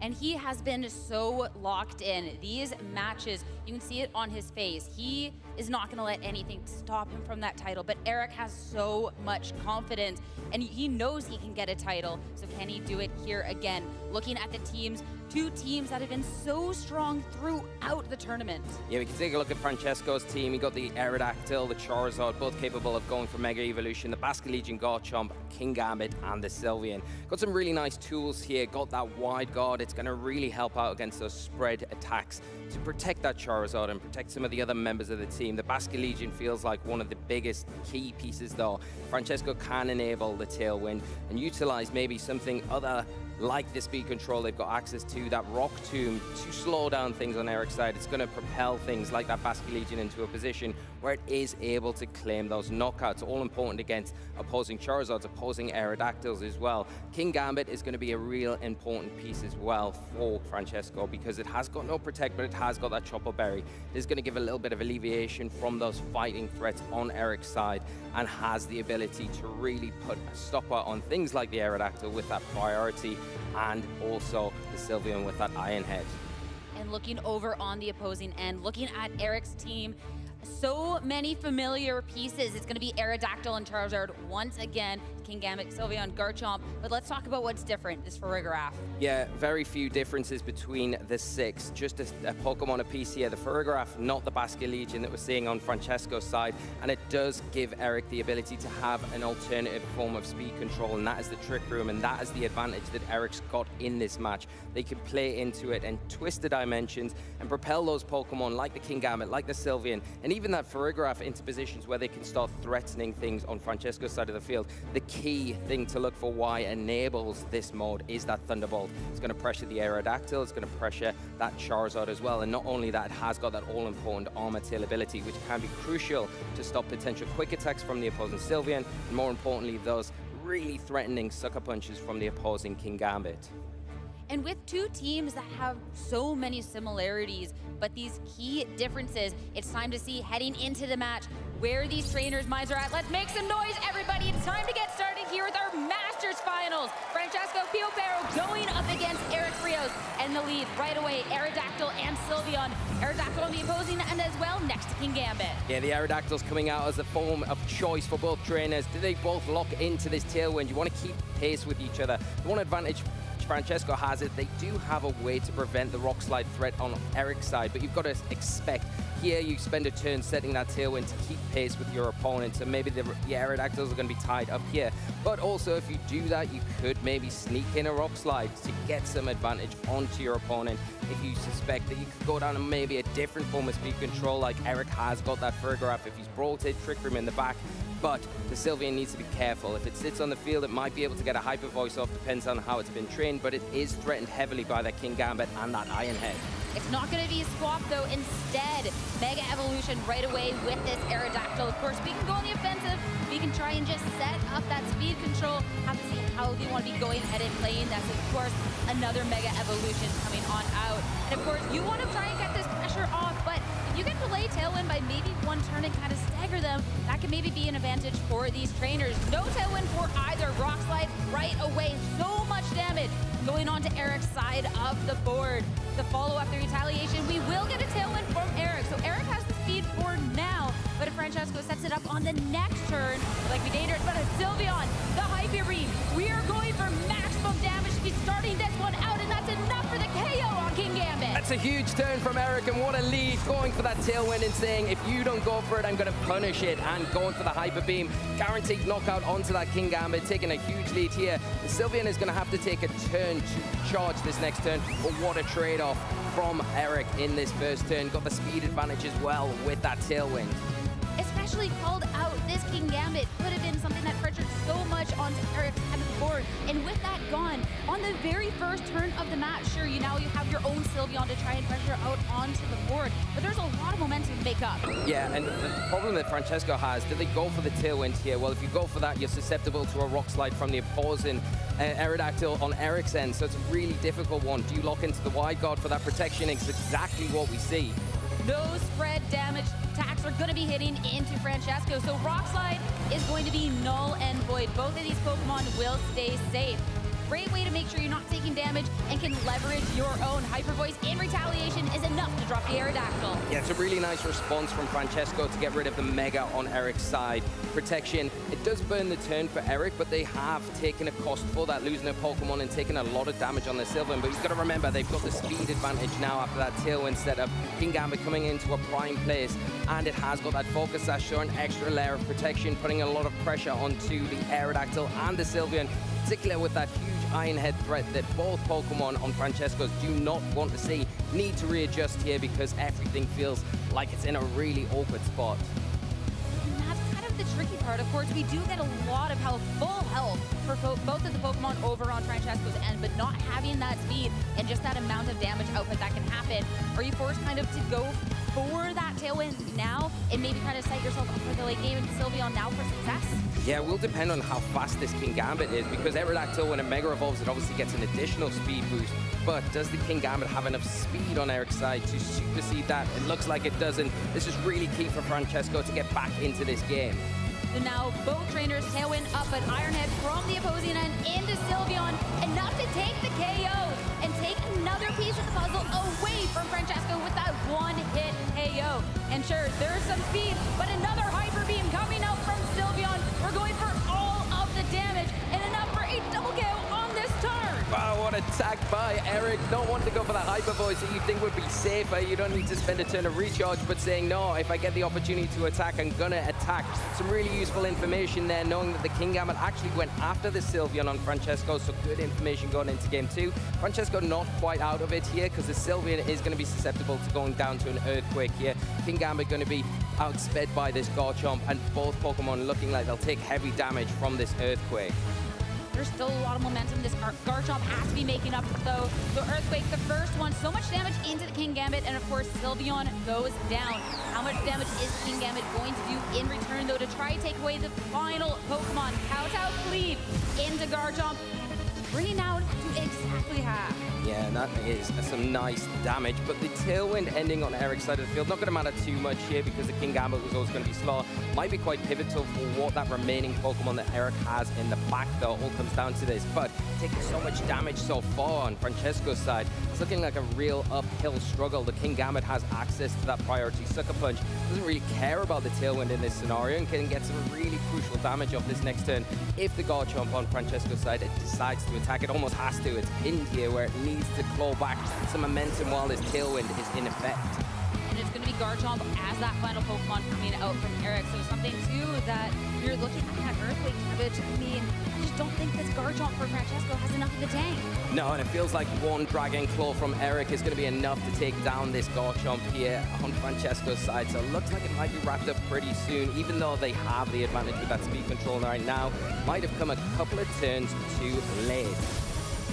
D: And he has been so locked in. These matches, you can see it on his face. He is not gonna let anything stop him from that title, but Eric has so much confidence and he knows he can get a title. So can he do it here again? Looking at the teams, two teams that have been so strong throughout the tournament.
N: Yeah, we can take a look at Francesco's team. He got the Aerodactyl, the Charizard, both capable of going for Mega Evolution, the Basque Legion Garchomp, King Gambit, and the Sylveon. Got some really nice tools here. Got that wide guard. It's going to really help out against those spread attacks to protect that Charizard and protect some of the other members of the team. The Basque Legion feels like one of the biggest key pieces though. Francesco can enable the Tailwind and utilize maybe something other like the speed control they've got access to, that Rock Tomb, to slow down things on Eric's side. It's going to propel things like that Basque Legion into a position where it is able to claim those knockouts, all important against opposing Charizards, opposing Aerodactyls as well. King Gambit is going to be a real important piece as well for Francesco because it has got no Protect, but it has got that Chopper Berry. It's going to give a little bit of alleviation from those fighting threats on Eric's side and has the ability to really put a stopper on things like the Aerodactyl with that priority, and also the Sylveon with that Iron Head.
D: And looking over on the opposing end, looking at Eric's team, so many familiar pieces. It's going to be Aerodactyl and Charizard once again, King Gambit, Sylveon, Garchomp. But let's talk about what's different, this Farigiraf.
N: Yeah, very few differences between the 6. Just a Pokemon apiece here. The Farigiraf, not the Basque Legion that we're seeing on Francesco's side. And it does give Eric the ability to have an alternative form of speed control, and that is the Trick Room, and that is the advantage that Eric's got in this match. They can play into it and twist the dimensions and propel those Pokemon like the King Gambit, like the Sylveon, and even that Farigiraf into positions where they can start threatening things on Francesco's side of the field. The key thing to look for why enables this mode is that Thunderbolt. It's going to pressure the Aerodactyl, it's going to pressure that Charizard as well, and not only that, it has got that all-important Armor Tail ability, which can be crucial to stop potential quick attacks from the opposing Sylveon, and more importantly, those really threatening Sucker Punches from the opposing King Gambit.
D: And with two teams that have so many similarities, but these key differences, it's time to see heading into the match where these trainers' minds are at. Let's make some noise, everybody. It's time to get started here with our Masters Finals. Francesco Piopero going up against Eric Rios, and the lead right away, Aerodactyl and Sylveon. Aerodactyl on the opposing end as well, next to King Gambit.
N: Yeah, the Aerodactyl's coming out as a form of choice for both trainers. Do they both lock into this Tailwind? You want to keep pace with each other. The one advantage Francesco has it, they do have a way to prevent the Rock Slide threat on Eric's side, but you've got to expect here you spend a turn setting that Tailwind to keep pace with your opponent, so maybe the Aerodactyls are going to be tied up here. But also, if you do that, you could maybe sneak in a Rock Slide to get some advantage onto your opponent. If you suspect that you could go down and maybe a different form of speed control, like Eric has got that Farigiraf, if he's brought it, Trick Room in the back, but the Sylveon needs to be careful. If it sits on the field, it might be able to get a Hyper Voice off, depends on how it's been trained, but it is threatened heavily by that King Gambit and that Iron Head.
D: It's not going to be a swap, though. Instead, Mega Evolution right away with this Aerodactyl. Of course, we can go on the offensive. We can try and just set up that speed control. Have to see how they want to be going ahead and playing. That's, of course, another Mega Evolution coming on out. And, of course, you want to try and get this pressure off, but if you can delay Tailwind by maybe one turn and kind of stagger them, that can maybe be an advantage for these trainers. No Tailwind for either. Rock Slide right away. So much damage going on to Eric's side of the board. The follow-up, the retaliation, we will get a Tailwind from Eric. So Eric has the speed for now, but if Francesco sets it up on the next turn, it might be dangerous, but it's Sylveon, the Hyper Beam. We are going for maximum damage to be starting this one out, and that's enough for the KO on King Gambit.
N: That's a huge turn from Eric, and what a lead, going for that Tailwind and saying, if you don't go for it, I'm going to punish it, and going for the Hyper Beam. Guaranteed knockout onto that King Gambit, taking a huge lead here. The Sylveon is going to have to take a turn to charge this next turn, but what a trade-off from Eric in this first turn. Got the speed advantage as well with that Tailwind.
D: Especially called out, this King Gambit could have been something that pressured so much onto Eric's side of the board. And with that gone, on the very first turn of the match, sure, you have your own Sylveon to try and pressure out onto the board, but there's a lot of momentum to make up.
N: Yeah, and the problem that Francesco has, do they go for the Tailwind here? Well, if you go for that, you're susceptible to a Rock Slide from the opposing Aerodactyl on Eric's end, so it's a really difficult one. Do you lock into the wide guard for that protection? It's exactly what we see.
D: No spread damage attacks are going to be hitting into Francesco, so Rock Slide is going to be null and void. Both of these Pokemon will stay safe. Great way to make sure you're not taking damage and can leverage your own Hyper Voice in retaliation is enough to drop the Aerodactyl.
N: Yeah, it's a really nice response from Francesco to get rid of the Mega on Eric's side. Protection, it does burn the turn for Eric, but they have taken a cost for that, losing a Pokemon and taking a lot of damage on the Sylveon. But you've got to remember, they've got the speed advantage now after that Tailwind setup. King Gambit coming into a prime place, and it has got that Focus Sash, so an extra layer of protection, putting a lot of pressure onto the Aerodactyl and the Sylveon, particularly with that huge Iron Head threat that both Pokemon on Francesco's do not want to see. Need to readjust here because everything feels like it's in a really awkward spot.
D: And that's kind of the tricky part. Of course, we do get a lot of health, full health, for both of the Pokemon over on Francesco's end, but not having that speed and just that amount of damage output that can happen. Are you forced kind of to go for that Tailwind now and maybe try to set yourself up for the late game and Sylveon now for success?
N: Yeah, it will depend on how fast this King Gambit is, because Aerodactyl, when it Mega Evolves, it obviously gets an additional speed boost. But does the King Gambit have enough speed on Eric's side to supersede that? It looks like it doesn't. This is really key for Francesco to get back into this game.
D: So now both trainers Tailwind up an Iron Head from the opposing end into Sylveon, enough to take the KO and take another piece of the puzzle away from Francesco with that one-hit KO. And sure, there's some speed, but another Hyper Beam coming out from Sylveon. We're going for all of the damage and enough for a double KO on this turn.
N: Wow, what attack by Eric. Not wanting to go for the Hyper Voice that you think would be safer. You don't need to spend a turn to recharge, but saying, no, if I get the opportunity to attack, I'm gonna attack. Some really useful information there, knowing that the King Gambit actually went after the Sylveon on Francesco, so good information going into game 2. Francesco not quite out of it here, because the Sylveon is going to be susceptible to going down to an Earthquake here. King Gambit going to be outsped by this Garchomp, and both Pokemon looking like they'll take heavy damage from this Earthquake.
D: There's still a lot of momentum. This Garchomp has to be making up, though. So Earthquake, the first one, so much damage into the King Gambit, and of course, Sylveon goes down. How much damage is King Gambit going to do in return, though, to try to take away the final Pokemon? Kowtow Cleave into Garchomp, bringing down to exactly half.
N: Yeah, and that is some nice damage, but the Tailwind ending on Eric's side of the field, not going to matter too much here because the King Gambit was always going to be slow. Might be quite pivotal for what that remaining Pokemon that Eric has in the back, though. All comes down to this, but taking so much damage so far on Francesco's side, it's looking like a real uphill struggle. The King Gambit has access to that priority Sucker Punch, doesn't really care about the Tailwind in this scenario, and can get some really crucial damage off this next turn. If the Garchomp on Francesco's side decides to attack, it almost has to. It's pinned here where it needs to claw back some momentum while this Tailwind is in effect.
D: And it's it's going to be Garchomp as that final Pokemon coming out from Eric. So something, too, that you're looking at that Earthquake cabbage. I mean, I just don't think this Garchomp for Francesco has enough in the tank.
N: No, and it feels like one Dragon Claw from Eric is going to be enough to take down this Garchomp here on Francesco's side. So it looks like it might be wrapped up pretty soon, even though they have the advantage with that speed control right now. Might have come a couple of turns too late.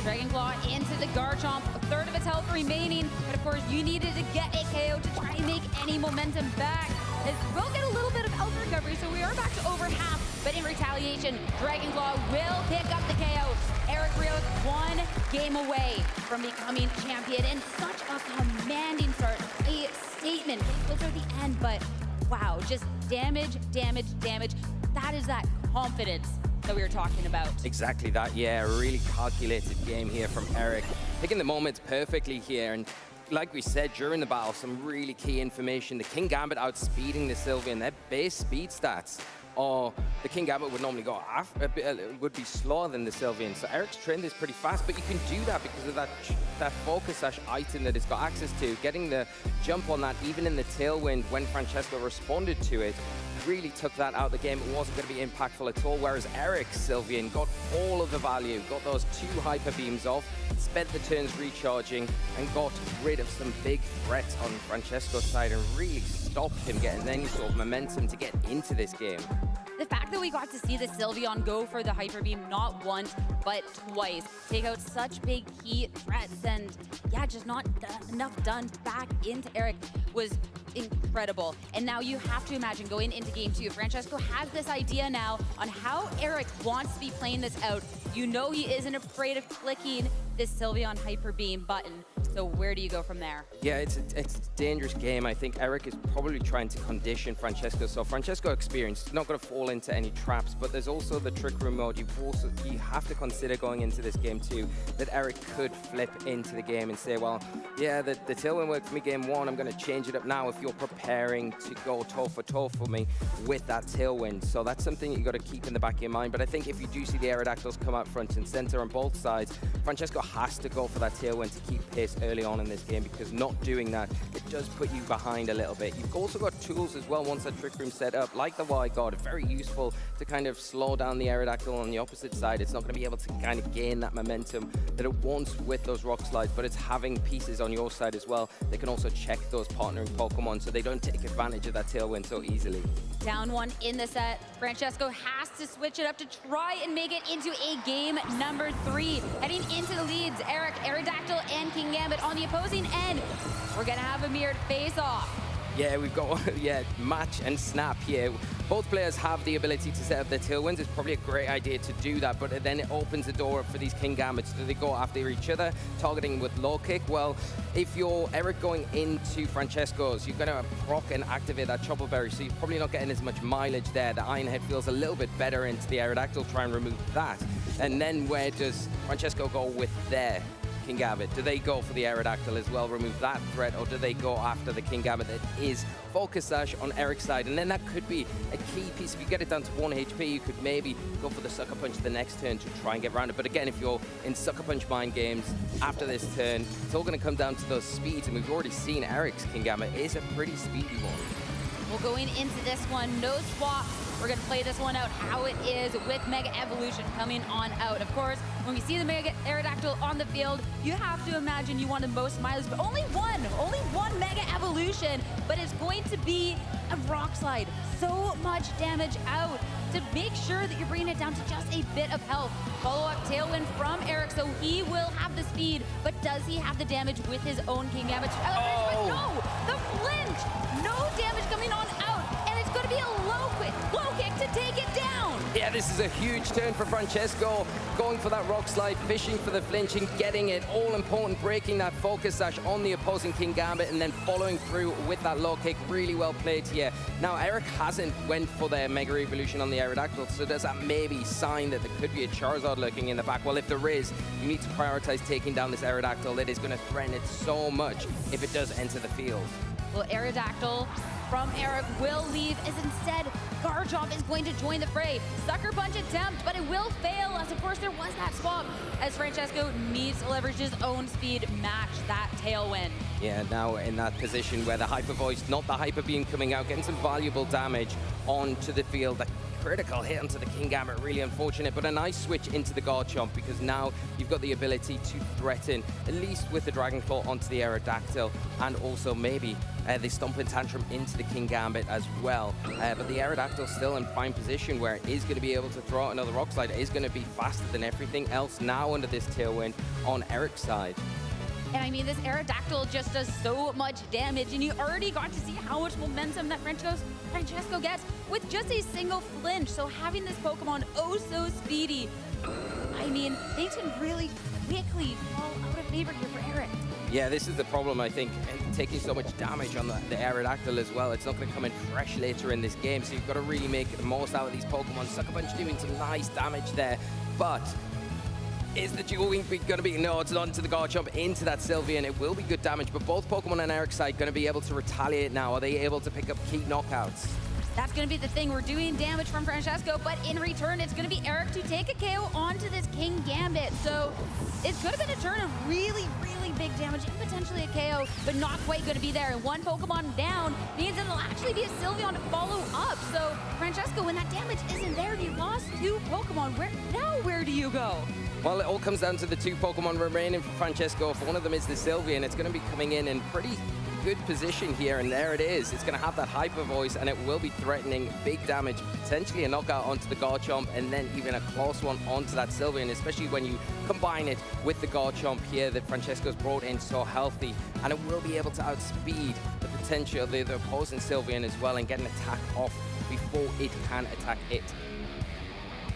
D: Dragon Claw into the Garchomp, a third of its health remaining, but of course you needed to get a KO to try and make any momentum back. It will get a little bit of health recovery, so we are back to over half, but in retaliation, Dragon Claw will pick up the KO. Eric Rios 1 game away from becoming champion, and such a commanding start, a statement, closer to the end, but wow, just damage, damage, damage. That is that confidence that we were talking about.
N: Exactly that, yeah. A really calculated game here from Eric. Picking the moments perfectly here, and like we said during the battle, some really key information. The King Gambit outspeeding the Sylveon. Their base speed stats, or the King Gambit would normally go would be slower than the Sylveon. So Eric's trained this pretty fast, but you can do that because of that Focus Sash item that it's got access to. Getting the jump on that, even in the Tailwind, when Francesco responded to it, really took that out of the game. It wasn't going to be impactful at all, whereas Eric's Sylveon got all of the value, got those 2 Hyper Beams off, spent the turns recharging, and got rid of some big threats on Francesco's side and really stopped him getting any sort of momentum to get into this game.
D: The fact that we got to see the Sylveon go for the Hyper Beam not once, but twice, take out such big key threats, and yeah, just not enough done back into Eric was incredible. And now you have to imagine going into game 2, Francesco has this idea now on how Eric wants to be playing this out. You know he isn't afraid of clicking this Sylveon Hyper Beam button. So where do you go from there?
N: Yeah, it's a dangerous game. I think Eric is probably trying to condition Francesco. So Francesco experienced, not going to fall into any traps, but there's also the Trick Room mode. You have to consider going into this game too, that Eric could flip into the game and say, well, yeah, the Tailwind worked for me game 1, I'm going to change it up now if you're preparing to go toe for toe for me with that Tailwind. So that's something you got to keep in the back of your mind. But I think if you do see the Aerodactyls come out front and center on both sides, Francesco has to go for that Tailwind to keep pace early on in this game, because not doing that, it does put you behind a little bit. You've also got tools as well once that Trick Room set up, like the Wide Guard, very useful to kind of slow down the Aerodactyl on the opposite side. It's not going to be able to kind of gain that momentum that it wants with those Rock Slides, but it's having pieces on your side as well. They can also check those partnering Pokemon so they don't take advantage of that Tailwind so easily.
D: Down 1 in the set, Francesco has to switch it up to try and make it into a game number 3. Heading into the leads, Eric, Aerodactyl, and King Gambit on the opposing end. We're gonna have a mirrored face-off.
N: Yeah, we've got match and snap here. Both players have the ability to set up their Tailwinds. It's probably a great idea to do that, but then it opens the door up for these King Gambits. Do they go after each other, targeting with low kick? Well, if you're Eric going into Francesco's, you're gonna proc and activate that Chopper Berry, so you're probably not getting as much mileage there. The Iron Head feels a little bit better into the Aerodactyl, try and remove that. And then where does Francesco go with their King Gambit? Do they go for the Aerodactyl as well, remove that threat, or do they go after the King Gambit that is Focus Sash on Eric's side? And then that could be a key piece. If you get it down to 1 HP, you could maybe go for the Sucker Punch the next turn to try and get around it. But again, if you're in Sucker Punch mind games after this turn, it's all going to come down to those speeds, and we've already seen Eric's King Gambit is a pretty speedy one.
D: Well, going into this one, no swaps. We're going to play this one out how it is with Mega Evolution coming on out. Of course, when we see the Mega Aerodactyl on the field, you have to imagine you want the most mileage, but only one Mega Evolution, but it's going to be a Rock Slide. So much damage out to make sure that you're bringing it down to just a bit of health. Follow-up Tailwind from Eric, so he will have the speed, but does he have the damage with his own King Gambit? Oh. No! The flinch! No damage coming on out, and it's going to be a low kick to take it down.
N: Yeah, this is a huge turn for Francesco, going for that Rock Slide, fishing for the flinching, getting it, all important, breaking that Focus Sash on the opposing King Gambit, and then following through with that low kick. Really well played here. Now, Eric hasn't went for their Mega Evolution on the Aerodactyl, so does that maybe sign that there could be a Charizard lurking in the back? Well, if there is, you need to prioritize taking down this Aerodactyl that is going to threaten it so much if it does enter the field.
D: Well, Aerodactyl from Eric will leave, as instead Garchomp is going to join the fray. Sucker Punch attempt, but it will fail, as of course there was that swap, as Francesco needs to leverage his own speed, match that tailwind.
N: Yeah, now in that position where the Hyper Voice, not the Hyper Beam coming out, getting some valuable damage onto the field. That critical hit onto the King Gambit, really unfortunate, but a nice switch into the Garchomp, because now you've got the ability to threaten, at least with the Dragon Claw, onto the Aerodactyl, and also maybe the Stomping Tantrum into the King Gambit as well. But the Aerodactyl still in prime position where it is going to be able to throw out another Rock Slide. It is going to be faster than everything else now under this tailwind on Eric's side.
D: And I mean, this Aerodactyl just does so much damage, and you already got to see how much momentum that Francesco gets with just a single flinch. So having this Pokemon oh so speedy, I mean, things can really quickly fall out of favor here for Eric.
N: Yeah, this is the problem, I think, taking so much damage on the Aerodactyl as well. It's not going to come in fresh later in this game, so you've got to really make the most out of these Pokemon. Sucker Punch doing some nice damage there, but is the dual wing going to be? No, it's not into the Garchomp, into that Sylveon. It will be good damage, but both Pokemon on Eric's side going to be able to retaliate now. Are they able to pick up key knockouts?
D: That's going to be the thing. We're doing damage from Francesco, but in return, it's going to be Eric to take a KO onto this King Gambit. So it's going to be a turn of really, really big damage and potentially a KO, but not quite going to be there. And one Pokemon down means it'll actually be a Sylveon to follow up. So Francesco, when that damage isn't there, you lost two Pokemon. Where do you go?
N: Well, it all comes down to the two Pokemon remaining for Francesco. If one of them is the Sylveon, it's going to be coming in pretty good position here, and there it is. It's going to have that Hyper Voice, and it will be threatening big damage, potentially a knockout onto the Garchomp, and then even a close one onto that Sylveon, especially when you combine it with the Garchomp here that Francesco's brought in so healthy, and it will be able to outspeed the potential of the opposing Sylveon as well and get an attack off before it can attack it.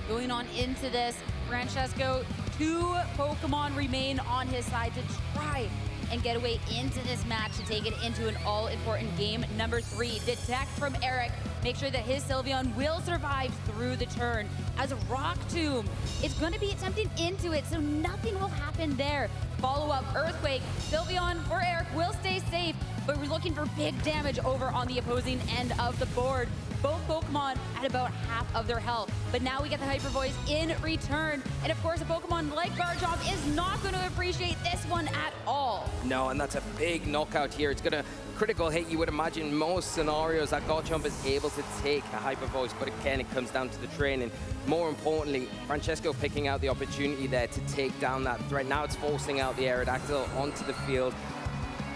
D: Going on into this, Francesco, two Pokemon remain on his side to try and get away into this match to take it into an all-important game number 3. Detect from Eric. Make sure that his Sylveon will survive through the turn. As a Rock Tomb, it's going to be attempting into it, so nothing will happen there. Follow-up Earthquake. Sylveon for Eric will stay safe, but we're looking for big damage over on the opposing end of the board. Both Pokemon at about half of their health. But now we get the Hyper Voice in return. And of course, a Pokemon like Garchomp is not going to appreciate this one at all.
N: No, and that's a big knockout here. It's going to critical hit. You would imagine most scenarios that Garchomp is able to take a Hyper Voice, but again, it comes down to the training. More importantly, Francesco picking out the opportunity there to take down that threat. Now it's forcing out the Aerodactyl onto the field.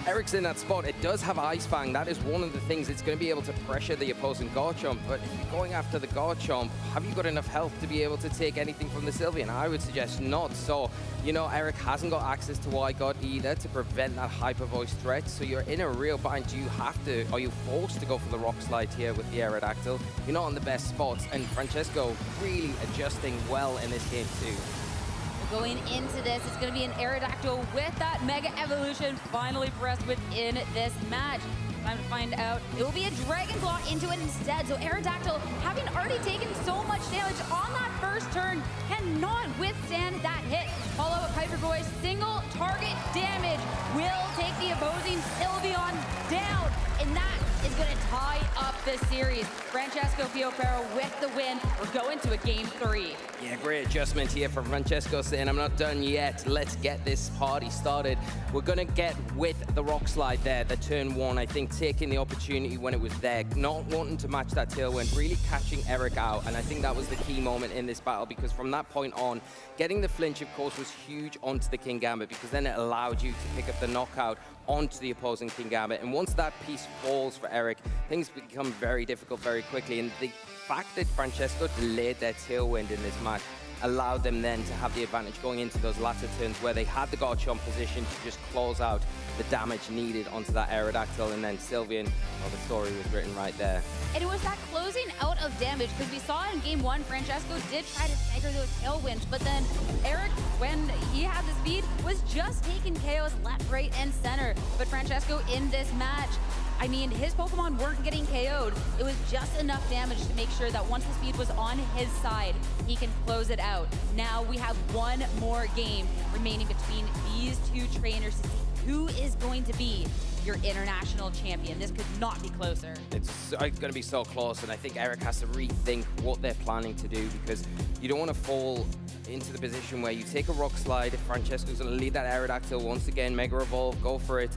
N: Eric's in that spot. It does have Ice Fang. That is one of the things. It's going to be able to pressure the opposing Garchomp. But if you're going after the Garchomp, have you got enough health to be able to take anything from the Sylveon? I would suggest not. So, you know, Eric hasn't got access to Y-God either to prevent that Hyper Voice threat. So you're in a real bind. Do you have to, are you forced to go for the Rock Slide here with the Aerodactyl? You're not on the best spots. And Francesco really adjusting well in this game too.
D: Going into this, it's going to be an Aerodactyl with that Mega Evolution finally pressed within this match. Time to find out. It will be a Dragon Claw into it instead. So Aerodactyl, having already taken so much damage on that first turn, cannot withstand that hit. Follow-up Hyper Voice, single target damage will take the opposing Sylveon down. And that is going to tie up this series. Francesco Fiopero with the win. We're going to a game 3.
N: Yeah, great adjustment here from Francesco saying, I'm not done yet. Let's get this party started. We're going to get with the Rock Slide there, the turn 1. I think taking the opportunity when it was there, not wanting to match that tailwind, really catching Eric out. And I think that was the key moment in this battle, because from that point on, getting the flinch, of course, was huge onto the King Gambit, because then it allowed you to pick up the knockout onto the opposing King Gambit. And once that piece falls for Eric, things become very difficult very quickly. And the fact that Francesco delayed their tailwind in this match allowed them then to have the advantage going into those latter turns where they had the Garchomp position to just close out the damage needed onto that Aerodactyl, and then Sylveon, well, the story was written right there.
D: And it was that closing out of damage, because we saw in game 1, Francesco did try to stagger those tailwinds, but then Eric, when he had the speed, was just taking KOs left, right, and center. But Francesco in this match, I mean, his Pokemon weren't getting KO'd. It was just enough damage to make sure that once the speed was on his side, he can close it out. Now we have one more game remaining between these two trainers to see who is going to be your international champion. This could not be closer.
N: It's going to be so close, and I think Eric has to rethink what they're planning to do, because you don't want to fall into the position where you take a rock slide. Francesco's going to lead that Aerodactyl once again, Mega Evolve, go for it.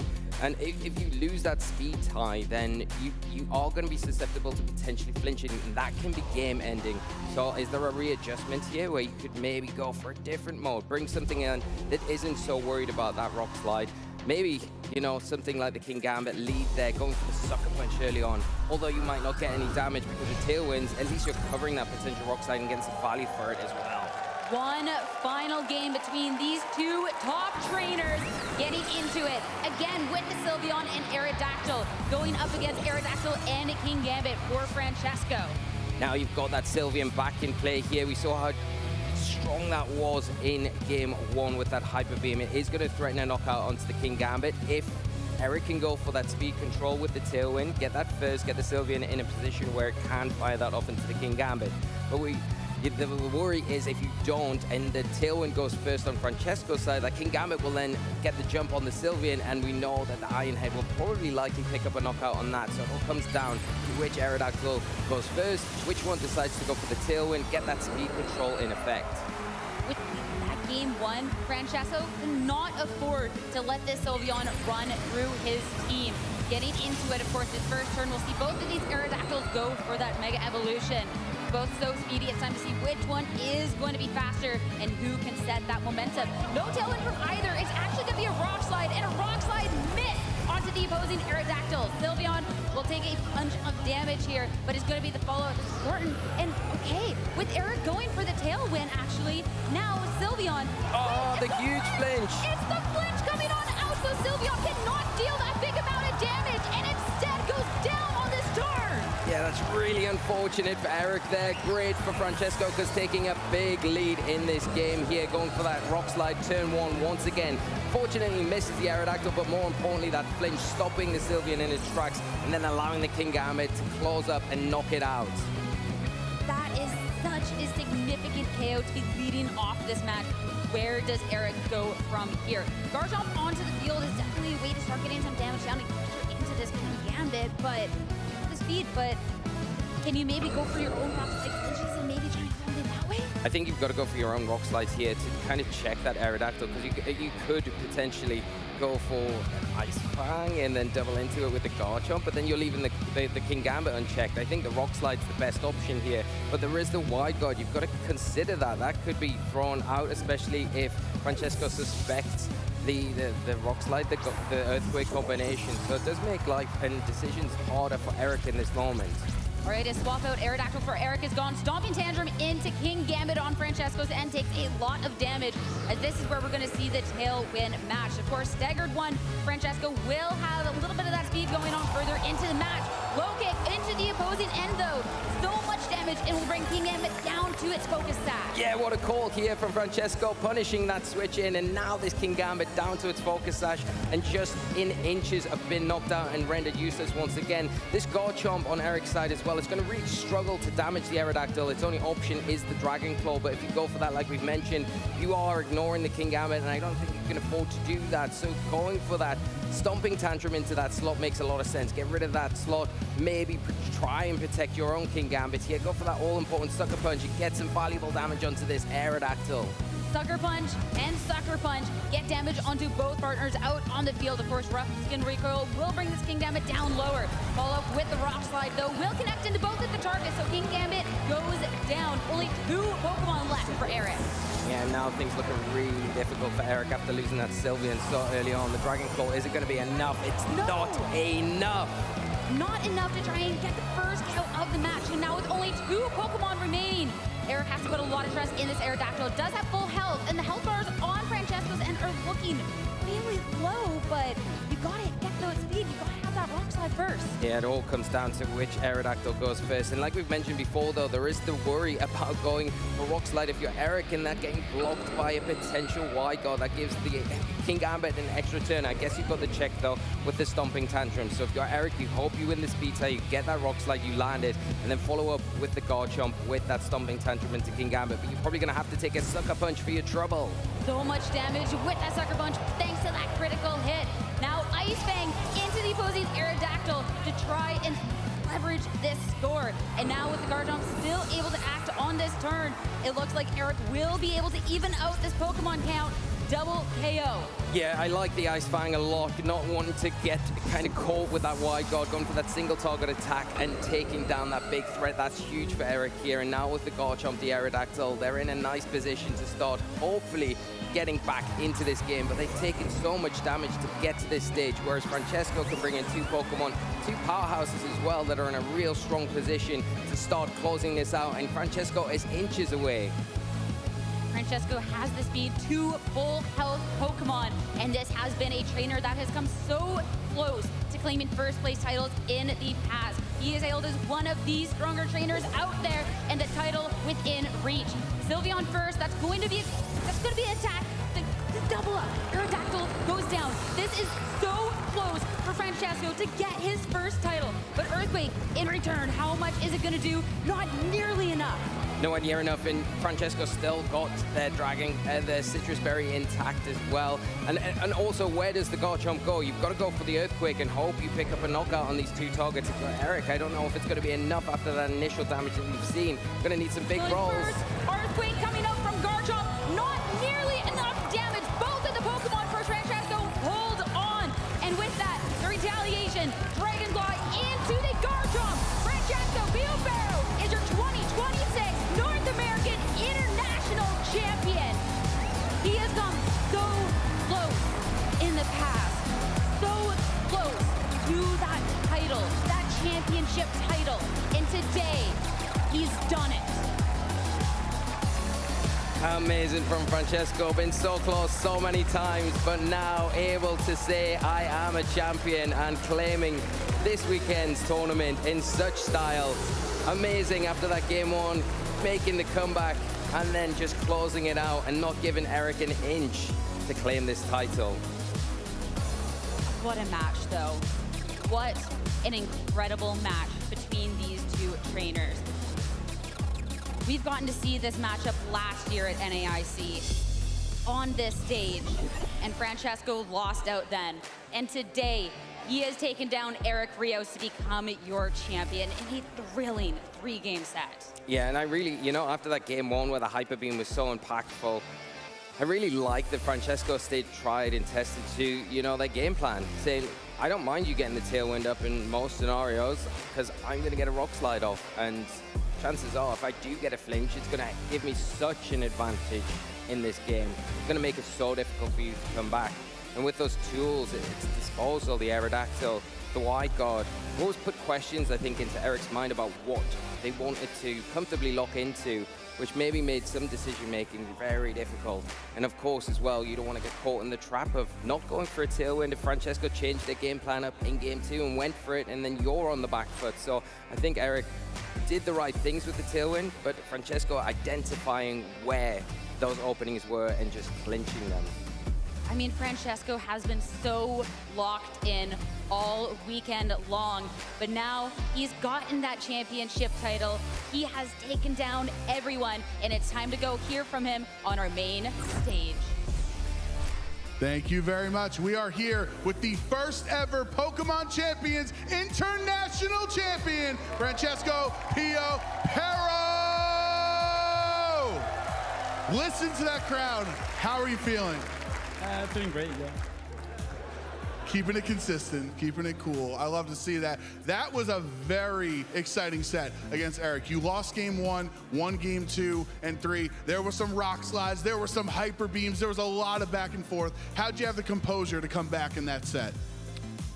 N: And if you lose that speed tie, then you are going to be susceptible to potentially flinching, and that can be game ending. So is there a readjustment here where you could maybe go for a different mode, bring something in that isn't so worried about that rock slide? Maybe, you know, something like the King Gambit lead there, going for the sucker punch early on. Although you might not get any damage because of tailwinds, at least you're covering that potential rock slide and getting some value for it as well.
D: One final game between these two top trainers getting into it. Again with the Sylveon and Aerodactyl, going up against Aerodactyl and King Gambit for Francesco.
N: Now you've got that Sylveon back in play here. We saw how strong that was in game one with that Hyper Beam. It is going to threaten a knockout onto the King Gambit. If Eric can go for that speed control with the Tailwind, get that first, get the Sylveon in a position where it can fire that off into the King Gambit. But the worry is if you don't, and the Tailwind goes first on Francesco's side, that King Gambit will then get the jump on the Sylveon, and we know that the Iron Head will probably likely pick up a knockout on that. So it all comes down to which Aerodactyl goes first, which one decides to go for the Tailwind, get that speed control in effect.
D: With that game one, Francesco cannot afford to let this Sylveon run through his team. Getting into it, of course, this first turn, we'll see both of these Aerodactyls go for that Mega Evolution. Both so speedy, it's time to see which one is going to be faster and who can set that momentum. No tailwind from either. It's actually going to be a rock slide, and a rock slide miss onto the opposing Aerodactyl. Sylveon will take a punch of damage here, but it's going to be the follow-up to Spartan. And okay, with Eric going for the tailwind, actually, now Sylveon.
N: Oh, the huge flinch.
D: It's the flinch coming on out, so Sylveon cannot deal that big amount of damage, and instead goes down on this turn.
N: Yeah, that's really unfortunate for Eric there. Great for Francesco, because taking a big lead in this game here, going for that rock slide turn one once again. Fortunately misses the Aerodactyl, but more importantly that flinch, stopping the Sylveon in its tracks and then allowing the King Gambit to close up and knock it out.
D: That is such a significant KO to be leading off this match. Where does Eric go from here? Garchomp onto the field is definitely a way to start getting some damage down and pressure into this King Gambit, but speed, but can you maybe go for your own rock slide flinches and maybe try and hold it that way?
N: I think you've got to go for your own rock slides here to kind of check that Aerodactyl, because you could potentially go for an Ice Fang and then double into it with the Garchomp, but then you're leaving the King Gambit unchecked. I think the rock slide's the best option here, but there is the wide guard. You've got to consider that. That could be thrown out, especially if Francesco suspects the rock slide, the earthquake combination. So it does make life and decisions harder for Eric in this moment.
D: All right, a swap out Aerodactyl for Eric is gone. Stomping Tantrum into King Gambit on Francesco's end takes a lot of damage, as this is where we're going to see the tailwind match. Of course, staggered one, Francesco will have a little bit of that speed going on further into the match. Low kick into the opposing end, though. So much damage, and will bring King Gambit down to its focus sash.
N: Yeah, what a call here from Francesco, punishing that switch in, and now this King Gambit down to its focus sash, and just in inches have been knocked out and rendered useless once again. This Garchomp on Eric's side as well, it's going to really struggle to damage the Aerodactyl. Its only option is the Dragon Claw, but if you go for that, like we've mentioned, you are ignoring the King Gambit, and I don't think you can afford to do that. So going for that Stomping Tantrum into that slot makes a lot of sense. Get rid of that slot, maybe try and protect your own King Gambit here. Go for that all-important Sucker Punch and get some valuable damage onto this Aerodactyl.
D: Sucker Punch and Sucker Punch get damage onto both partners out on the field. Of course, Rough Skin Recoil will bring this King Gambit down lower. Follow up with the Rock Slide, though, will connect into both of the targets, so King Gambit goes down. Only 2 Pokemon left for Eric.
N: Yeah, now things looking really difficult for Eric after losing that Sylveon so early on. The Dragon Claw, is it going to be enough? It's not enough.
D: Not enough to try and get the first kill of the match. And now with only 2 Pokemon remaining, Eric has to put a lot of trust in this Aerodactyl. It does have full health, and the health bars on Francesco's end are looking really low, but you gotta get those speed. You gotta have that rock slide first.
N: Yeah, it all comes down to which Aerodactyl goes first. And like we've mentioned before, though, there is the worry about going for rock slide. If you're Eric and that getting blocked by a potential wide guard, that gives the King Gambit an extra turn. I guess you've got the check, though, with the Stomping Tantrum. So if you're Eric, you hope you win the speed tie, you get that rock slide, you land it, and then follow up with the Garchomp with that Stomping Tantrum into King Gambit. But you're probably going to have to take a Sucker Punch for your trouble.
D: So much damage with that Sucker Punch thanks to that critical hit. Now Ice Fang into the leverage this score. And now with the Garchomp still able to act on this turn, it looks like Eric will be able to even out this Pokemon count. Double KO.
N: Yeah, I like the Ice Fang a lot, not wanting to get kind of caught with that wide guard, going for that single target attack and taking down that big threat. That's huge for Eric here. And now with the Garchomp, the Aerodactyl, they're in a nice position to start hopefully getting back into this game, but they've taken so much damage to get to this stage, whereas Francesco can bring in two Pokemon, two powerhouses as well that are in a real strong position to start closing this out, and Francesco is inches away.
D: Francesco has the speed to full health Pokemon, and this has been a trainer that has come so close to claiming first place titles in the past. He is hailed as one of the stronger trainers out there, and the title within reach. Sylveon first, that's going to be an attack. The double up, Aerodactyl goes down. This is so close for Francesco to get his first title. But Earthquake, in return, how much is it gonna do? Not nearly enough.
N: Nowhere near enough, and Francesco still got their Dragon, their Citrus Berry intact as well. And also, where does the Garchomp go? You've got to go for the Earthquake and hope you pick up a knockout on these two targets. Eric, I don't know if it's going to be enough after that initial damage that we've seen. Going to need some big rolls.
D: Earthquake coming out from Garchomp, not nearly enough damage. Both of the Pokemon for Francesco hold on. And with that, the retaliation, Dragon Claw into the Garchomp. Francesco Biofaro is your 2026 North American International Champion. He has come so close in the past, so close to that title, that championship title, and today he's done it.
N: Amazing from Francesco, been so close so many times, but now able to say I am a champion and claiming this weekend's tournament in such style. Amazing after that game one, making the comeback and then just closing it out and not giving Eric an inch to claim this title.
D: What a match though. What an incredible match between these two trainers. We've gotten to see this matchup last year at NAIC on this stage, and Francesco lost out then. And today, he has taken down Eric Rios to become your champion in a thrilling 3-game set.
N: Yeah, and I really, you know, after that game one where the Hyper Beam was so impactful, I really like that Francesco stayed tried and tested to, you know, their game plan. Say, I don't mind you getting the Tailwind up in most scenarios because I'm going to get a Rock Slide off. And chances are, if I do get a flinch, it's going to give me such an advantage in this game. It's going to make it so difficult for you to come back. And with those tools, it's Disposal, the Aerodactyl, the Wide Guard, always put questions, I think, into Eric's mind about what they wanted to comfortably lock into, which maybe made some decision-making very difficult. And of course, as well, you don't want to get caught in the trap of not going for a Tailwind. If Francesco changed their game plan up in game 2 and went for it, and then you're on the back foot. So I think Eric did the right things with the Tailwind, but Francesco identifying where those openings were and just clinching them.
D: I mean, Francesco has been so locked in all weekend long, but now he's gotten that championship title. He has taken down everyone, and it's time to go hear from him on our main stage.
A: Thank you very much. We are here with the first ever Pokemon Champions International Champion, Francesco Pio Pero. Listen to that crowd. How are you feeling?
L: Feeling great, yeah.
A: Keeping it consistent, keeping it cool. I love to see that. That was a very exciting set against Eric. You lost game 1, won game 2 and 3. There were some rock slides, there were some hyper beams, there was a lot of back and forth. How'd you have the composure to come back in that set?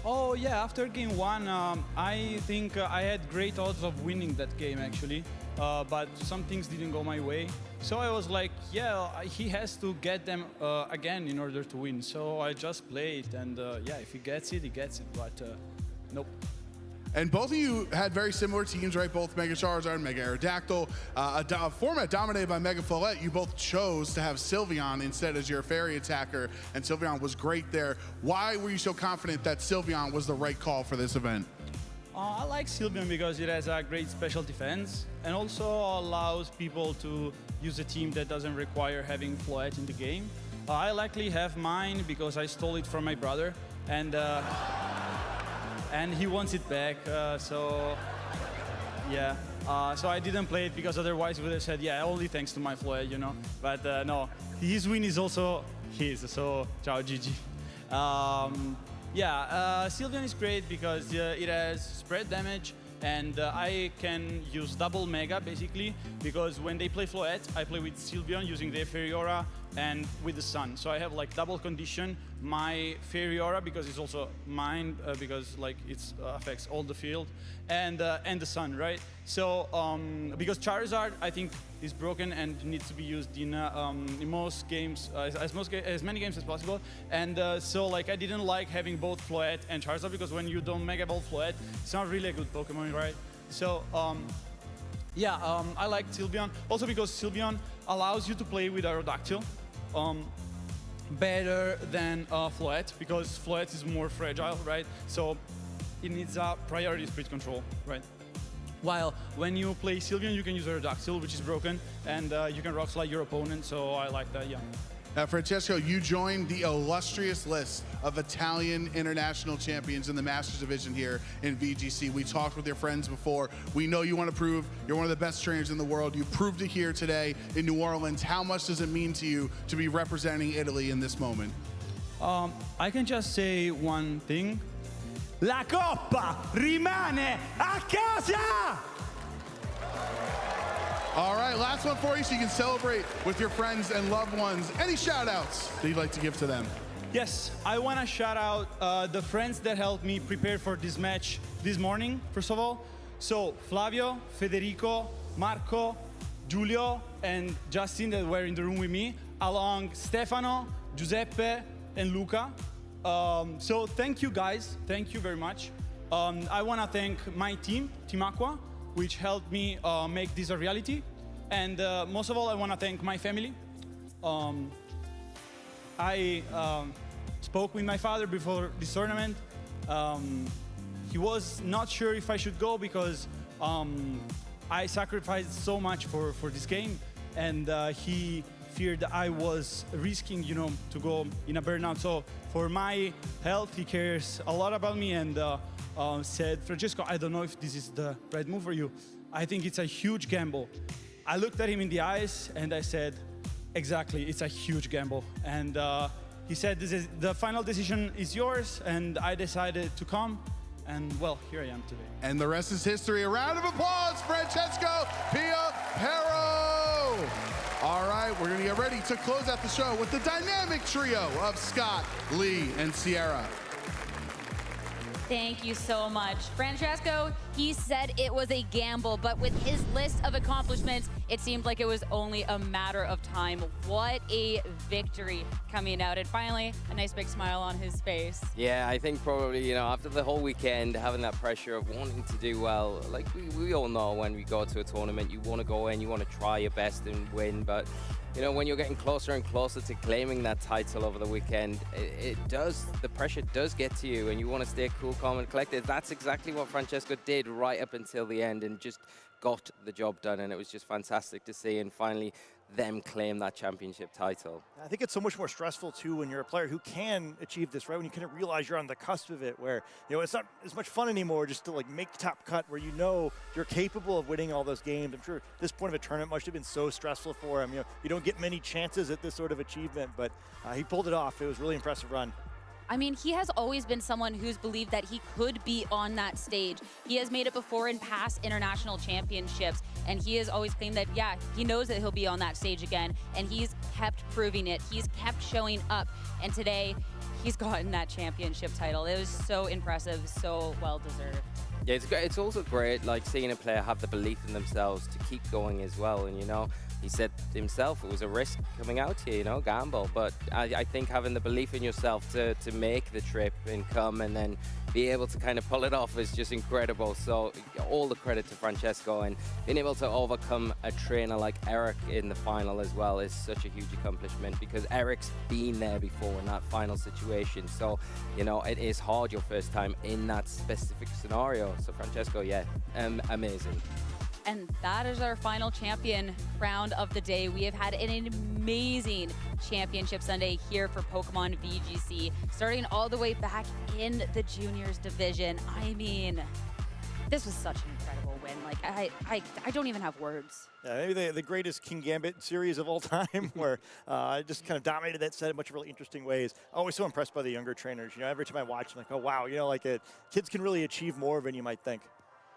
L: Oh yeah, after game 1, I think I had great odds of winning that game actually, but some things didn't go my way. So I was like, yeah, he has to get them again in order to win. So I just played, and yeah, if he gets it, but nope.
A: And both of you had very similar teams, right? Both Mega Charizard and Mega Aerodactyl. A format dominated by Mega Follette. You both chose to have Sylveon instead as your fairy attacker, and Sylveon was great there. Why were you so confident that Sylveon was the right call for this event?
L: I like Sylveon because it has a great special defense and also allows people to use a team that doesn't require having Floette in the game. I likely have mine because I stole it from my brother, and he wants it back. So Yeah. So I didn't play it because otherwise we would have said, yeah, only thanks to my Floed, you know. But no, his win is also his. So ciao, GG. Sylveon is great because it has spread damage, and I can use double Mega, basically, because when they play Floette, I play with Sylveon using the Fairy Aura and with the Sun. So I have like double condition my Fairy Aura, because it's also mine, because like it affects all the field, and the Sun, right? So because Charizard, I think, is broken and needs to be used in most games, as many games as possible. And so like I didn't like having both Floette and Charizard, because when you don't Mega Ball Floette, it's not really a good Pokemon, right? So I like Sylveon also because Sylveon allows you to play with Aerodactyl better than Floette, because Floette is more fragile, right? So it needs a priority speed control, right? While when you play Sylveon, you can use Aerodactyl, which is broken, and you can Rock Slide your opponent, so I like that, yeah.
A: Now, Francesco, you joined the illustrious list of Italian international champions in the Masters Division here in VGC. We talked with your friends before. We know you want to prove you're one of the best trainers in the world. You proved it here today in New Orleans. How much does it mean to you to be representing Italy in this moment?
L: I can just say one thing. La Coppa rimane a casa!
A: All right, last one for you so you can celebrate with your friends and loved ones. Any shout outs that you'd like to give to them?
L: Yes, I want to shout out the friends that helped me prepare for this match this morning, first of all. So Flavio, Federico, Marco, Giulio, and Justin that were in the room with me, along Stefano, Giuseppe, and Luca. So thank you guys, thank you very much. I want to thank my team, Team Aqua, which helped me make this a reality. And most of all, I want to thank my family. I spoke with my father before this tournament. He was not sure if I should go because I sacrificed so much for this game, and he feared I was risking, you know, to go in a burnout. So for my health, he cares a lot about me, and said, Francesco, I don't know if this is the right move for you. I think it's a huge gamble. I looked at him in the eyes and I said, exactly, it's a huge gamble. And he said, the final decision is yours, and I decided to come. And well, here I am today.
A: And the rest is history. A round of applause, Francesco Piapero. All right, we're gonna get ready to close out the show with the dynamic trio of Scott, Lee, and Sierra.
D: Thank you so much. Francesco, he said it was a gamble, but with his list of accomplishments, it seemed like it was only a matter of time. What a victory coming out, and finally, a nice big smile on his face.
N: Yeah, I think probably, you know, after the whole weekend, having that pressure of wanting to do well, like we all know when we go to a tournament, you want to go in, you want to try your best and win, but you know, when you're getting closer and closer to claiming that title over the weekend, the pressure does get to you, and you want to stay cool, calm, and collected. That's exactly what Francesco did right up until the end, and just got the job done, and it was just fantastic to see, and finally them claim that championship title.
E: I think it's so much more stressful too when you're a player who can achieve this, right? When you kind of realize you're on the cusp of it, where, you know, it's not as much fun anymore just to like make top cut, where you know you're capable of winning all those games. I'm sure this point of a tournament must have been so stressful for him. You know, you don't get many chances at this sort of achievement, but he pulled it off. It was a really impressive run.
D: I mean, he has always been someone who's believed that he could be on that stage. He has made it before in past international championships, and he has always claimed that, yeah, he knows that he'll be on that stage again, and he's kept proving it. He's kept showing up, and today he's gotten that championship title. It was so impressive, so well-deserved.
N: Yeah, it's also great, like, seeing a player have the belief in themselves to keep going as well, and, you know, he said himself it was a risk coming out here, you know, gamble. But I think having the belief in yourself to make the trip and come and then be able to kind of pull it off is just incredible. So all the credit to Francesco, and being able to overcome a trainer like Eric in the final as well is such a huge accomplishment, because Eric's been there before in that final situation. So, you know, it is hard your first time in that specific scenario. So Francesco, yeah, amazing.
D: And that is our final champion round of the day. We have had an amazing championship Sunday here for Pokemon VGC, starting all the way back in the juniors division. I mean, this was such an incredible win. Like, I don't even have words.
E: Yeah, maybe the greatest King Gambit series of all time, where I just kind of dominated that set in a bunch of really interesting ways. Always so impressed by the younger trainers. You know, every time I watch, I'm like, oh wow, you know, like kids can really achieve more than you might think.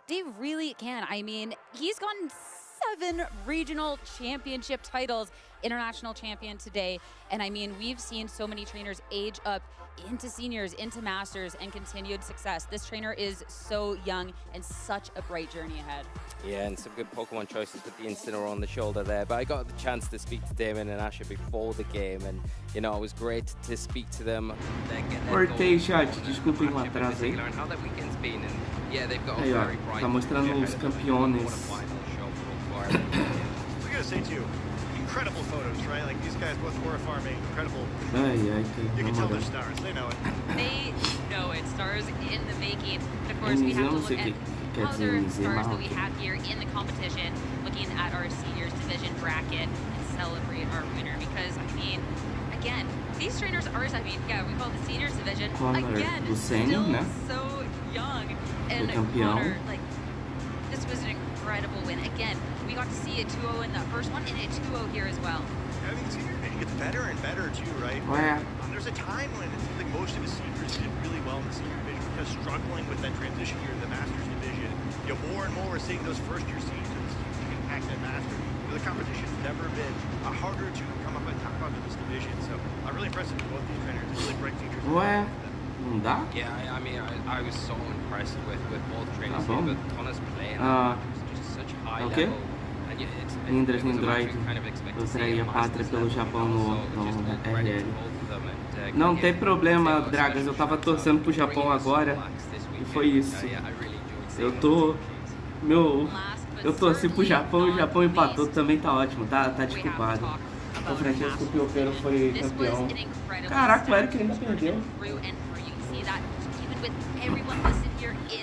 D: They really can. I mean, he's gotten 7 regional championship titles, international champion today. And I mean, we've seen so many trainers age up into seniors, into masters, and continued success. This trainer is so young and such a bright journey ahead.
N: Yeah, and some good Pokemon choices with the Incineroar on the shoulder there. But I got the chance to speak to Damon and Asher before the game, and you know, it was great to speak to them.
Q: Cortei, chat, desculpem o atraso aí. Aí, ó, tá mostrando os campeões.
E: We gotta say too, incredible photos, right? Like these guys both were farming, incredible. You can tell they're stars. They know it.
D: They know it. Stars in the making. And of course, we have to look at other stars that we have here in the competition, looking at our seniors division bracket and celebrate our winner. Because I mean, again, these trainers are, I mean, yeah, we call it the seniors division. Again, still so young. And Connor, like, this was an incredible win. Again, we got to see a 2-0 in the first one and a 2-0 here as well.
E: I mean, the senior division gets better and better too, right? There's a time when it seems like most of the seniors did really well in the senior division because struggling with that transition here in the Masters division. You know, more and more we're seeing those first-year seasons impact that Masters. You know, the competition's never been harder to come up and top out of this division. So I'm really impressed with both these trainers. It's really bright futures.
Q: Não dá?
N: Yeah, I mean, I was so impressed with both trainers here, but Connor's playing just such high level.
Q: Indras Nindroid, eu traí a pátria pelo Japão no RL. Não tem problema, Dragas, eu tava torcendo pro Japão agora e foi isso. Eu torci pro Japão e o Japão empatou, também tá ótimo, tá desculpado. O Francesco Piopero foi campeão. Caraca, o Eric ainda perdeu.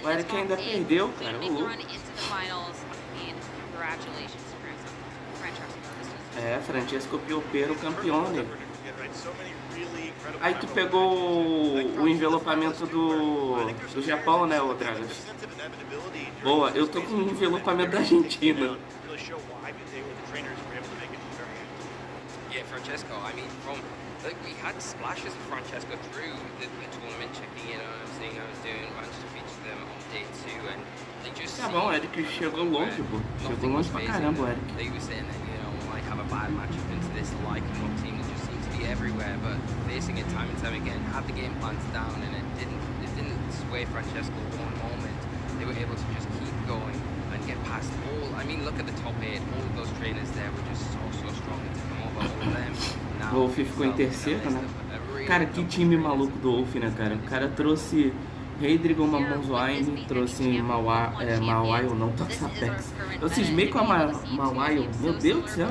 Q: O Eric ainda perdeu, cara, o louco. É, Francesco Piopero campeão, né? Aí tu pegou o envelopamento do Japão, né, ô Dragas? Boa, eu tô com o envelopamento da Argentina.
N: Yeah, Francesco, I mean, we had splashes of Francesco through the tournament, checking in on everything I was doing, managed to feature them on day 2, and they just
Q: tá bom, o Eric chegou longe, pô. Chegou longe pra caramba, o Eric.
N: They were saying that, you know, we might have a bad matchup into this like one team that just seems to be everywhere, but facing it time and time again, had the game plans down, and it didn't sway Francesco one moment. They were able to just keep going and get past all, I mean, look at the top 8, all of those trainers there were just so strong to come over all of them.
Q: O Wolf ficou em terceiro, né? Cara, que time maluco do Wolf, né, cara? O cara trouxe Reidrigon, Mamonzwine, trouxe Mawai ou não, Toxapex. Eu cismei com a Mawai, meu Deus do céu.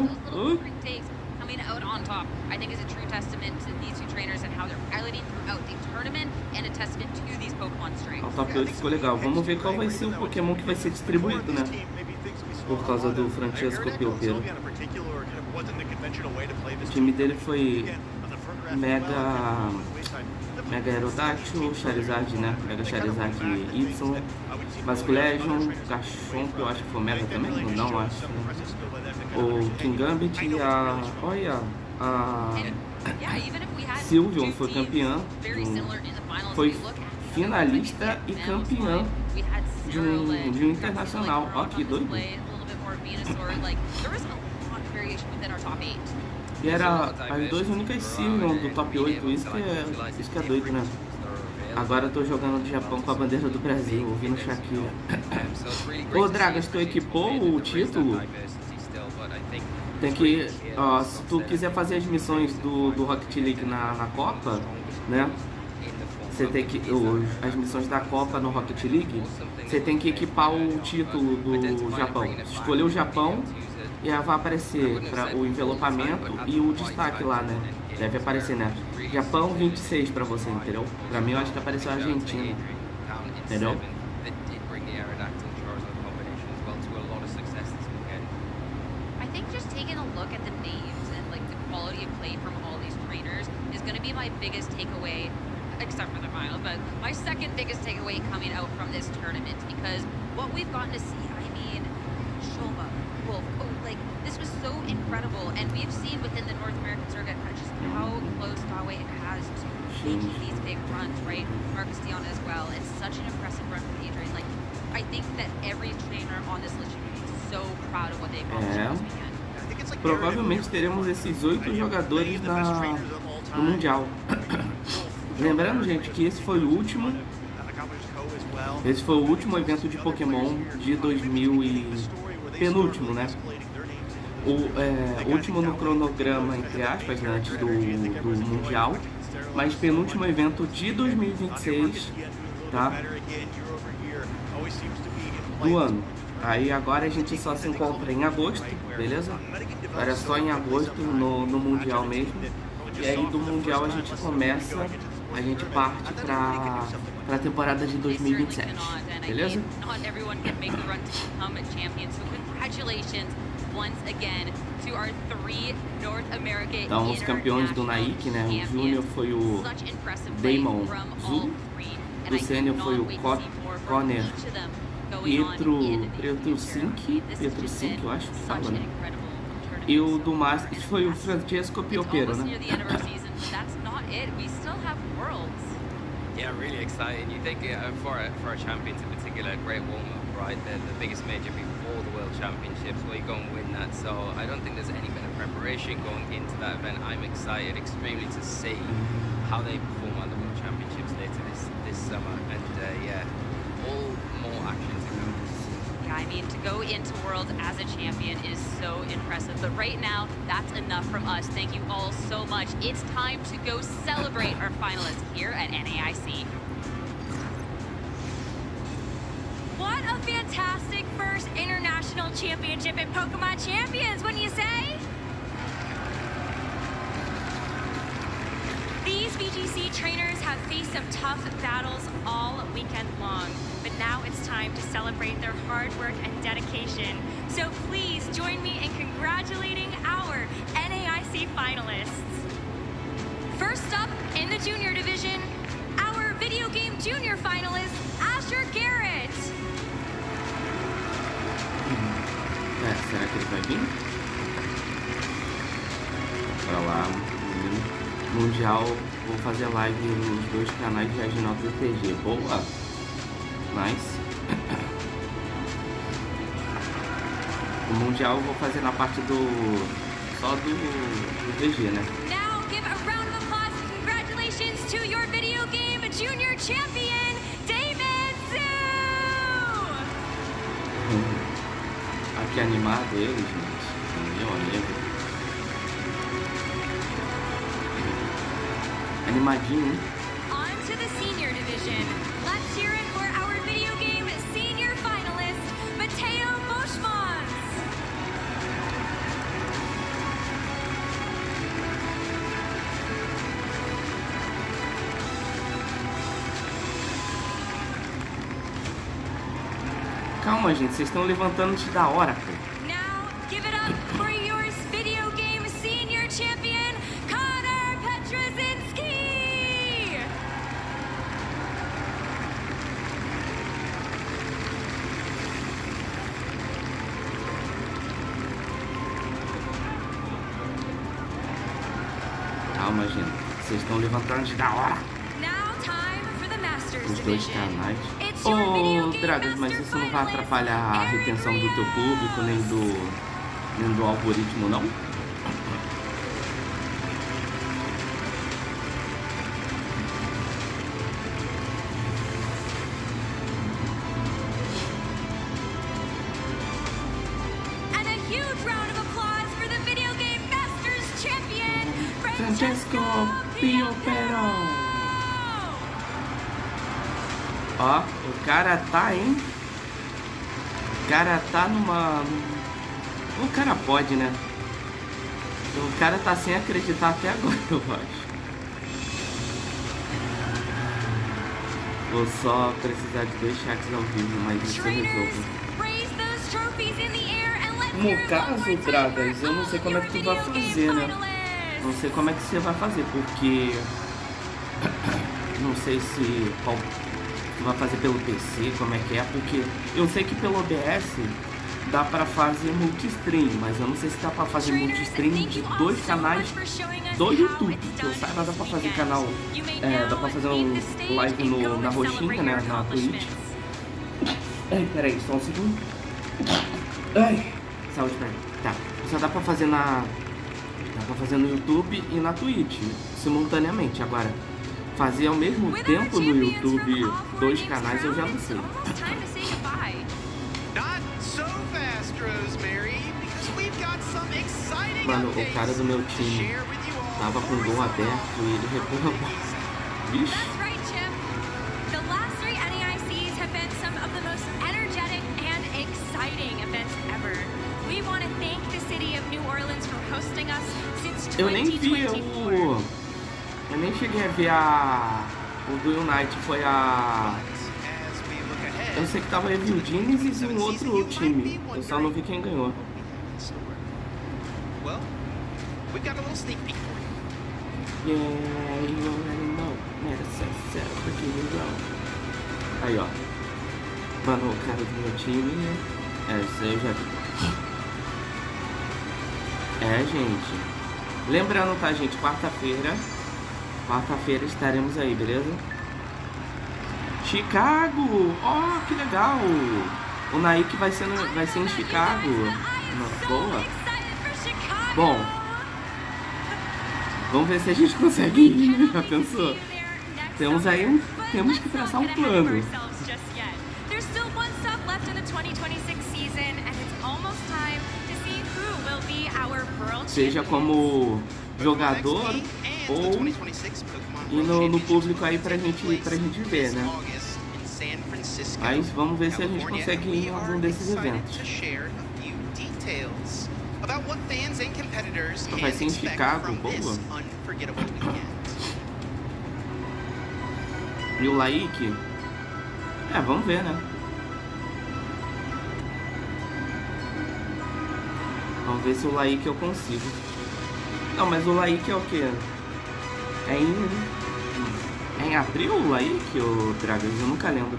D: Coming out on top, I think, is a true testament to these two trainers and how they're piloting throughout the tournament and a testament to these Pokemon strengths.
Q: O top 8 ficou legal. Vamos ver qual vai ser o Pokémon que vai ser distribuído, né? Por causa do Francesco Piopero. O time dele foi Mega Aerodactyl, Charizard, né? Mega Charizard Y, Basic Legion, Garchomp, eu acho que foi Mega também, não acho, né? O King Gambit e a Sylveon foi campeã, foi finalista e campeã de um internacional. Ó, que doido. E era as duas únicas Sylveon do top 8, isso que é doido, né? Agora eu tô jogando de Japão com a bandeira do Brasil, ouvindo Shakira. Ô Dragas, tu equipou o título? Tem que, ó, se tu quiser fazer as missões do Rocket League na Copa, né? Você tem que, as missões da Copa no Rocket League, você tem que equipar o título do Japão. Escolher o Japão e aí vai aparecer o envelopamento e o destaque lá, né? Deve aparecer, né? Japão 26 pra você, entendeu? Pra mim eu acho que apareceu a Argentina, entendeu?
D: I think just taking a look at the names and like the quality of play from all these trainers is going to be my biggest takeaway except for the final, but my second biggest takeaway coming out from this tournament, because what we've gotten to see, I mean, Shoma, Wolf, like, this was so incredible, and we've seen within the North American circuit just how close Dawei has to making these big runs, right? Marcus Dion as well. It's such an impressive run from Adrian. Like, I think that every trainer on this list should be so proud of what they've accomplished this weekend.
Q: Provavelmente teremos esses 8 jogadores no Mundial. Lembrando, gente, que esse foi o último. Esse foi o último evento de Pokémon de 2000 e penúltimo, né? O último no cronograma, entre aspas, né, antes do Mundial, mas penúltimo evento de 2026, tá? Do ano. Aí agora a gente só se encontra em agosto, beleza? Agora é só em agosto no Mundial mesmo. E aí do Mundial a gente começa, a gente parte pra temporada de 2027, beleza? Então os campeões do Naik, né? O Júnior foi o Damon Zhu, o Sênior foi o Conner Pietro Sink, eu acho que fala, né? E o do Master foi o Francesco Piopero, né?
N: Yeah, really exciting. You think for our champions in particular, a great warm-up, right? The biggest major before the World Championships, where you go and win that. So I don't think there's any better preparation going into that event. I'm excited extremely to see how they perform at the World Championships later this summer. And yeah, all more action to come.
D: Yeah, I mean, to go into Worlds as a champion is so impressive. But right now, that's enough from us. Thank you all so much. It's time to go celebrate our finalists here at NAIC.
H: What a fantastic first international championship in Pokemon Champions, wouldn't you say? These VGC trainers have faced some tough battles all weekend long, but now it's time to celebrate their hard work and dedication. So please join me in congratulating our NAIC finalists. First up in the junior division, our video game junior finalist, Asher Garrett.
Q: Será que ele vai vir? Pra lá, Mundial, vou fazer live nos 2 canais de Reagindo TG. Boa! Nice! O Mundial eu vou fazer na parte só do VG, né?
H: Now give a round of applause and congratulations to your video game junior champion, Damon Zhu!
Q: Que animado ele, gente. Meu amigo. Animadinho, hein?
H: On to the senior division. Let's hear it for our video game senior finalist, Mateo Boschmans.
Q: Calma, gente, vocês estão levantando antes da hora, pô.
H: Now, give it up for your video game senior champion, Connor Petrozinski!
Q: Calma, gente, vocês estão levantando antes da hora.
H: Now, time for the Masters
Q: Os 2
H: division.
Q: canais. Ô, Dragas, mas isso não vai atrapalhar a retenção do teu público, nem do algoritmo, não?
H: And a huge round of applause for the video game Masters champion,
Q: Francesco Piopero. Ó, o cara tá, hein? O cara tá numa... O cara pode, né? O cara tá sem acreditar até agora, eu acho. Vou só precisar de 2 chats ao vivo, mas isso eu resolvo. No caso, Dragas, eu não sei como é que tu vai fazer, né? Não sei como é que você vai fazer, porque... Não sei se vai fazer pelo PC, como é que é, porque eu sei que pelo OBS dá pra fazer multistream, mas eu não sei se dá pra fazer multistream de 2 canais do YouTube. Que eu saiba, dá pra fazer canal, dá pra fazer um live na roxinha, né, na Twitch. Ai, peraí, só um segundo. Ai, saúde pra mim. Tá, só dá pra fazer dá pra fazer no YouTube e na Twitch, simultaneamente. Agora, fazer ao mesmo tempo no YouTube 2 canais eu já não sei. Mano, o cara do meu time tava com o gol aberto e ele recuou a bola. Vixe. Eu nem vi eu nem cheguei a ver o do Unite, foi eu sei que tava o Genesis e um outro time, eu só não vi quem ganhou. Aí, ó. Mano, o cara do meu time, isso aí eu já vi. Gente. Lembrando, tá, gente? Quarta-feira estaremos aí, beleza? Chicago! Oh, que legal! O Nike vai ser em Chicago. Boa. Bom, vamos ver se a gente consegue ir. Já pensou? Temos que traçar um plano. Seja como jogador ou ir no público aí pra gente ver, né? Mas vamos ver se a gente consegue ir em algum desses eventos. Vai ser em Chicago, boa. E o Laik? Vamos ver, né? Vamos ver se o Laik eu consigo. Não, mas o Laik é o quê? É em abril o Laik, ô Dragas? Eu nunca lembro.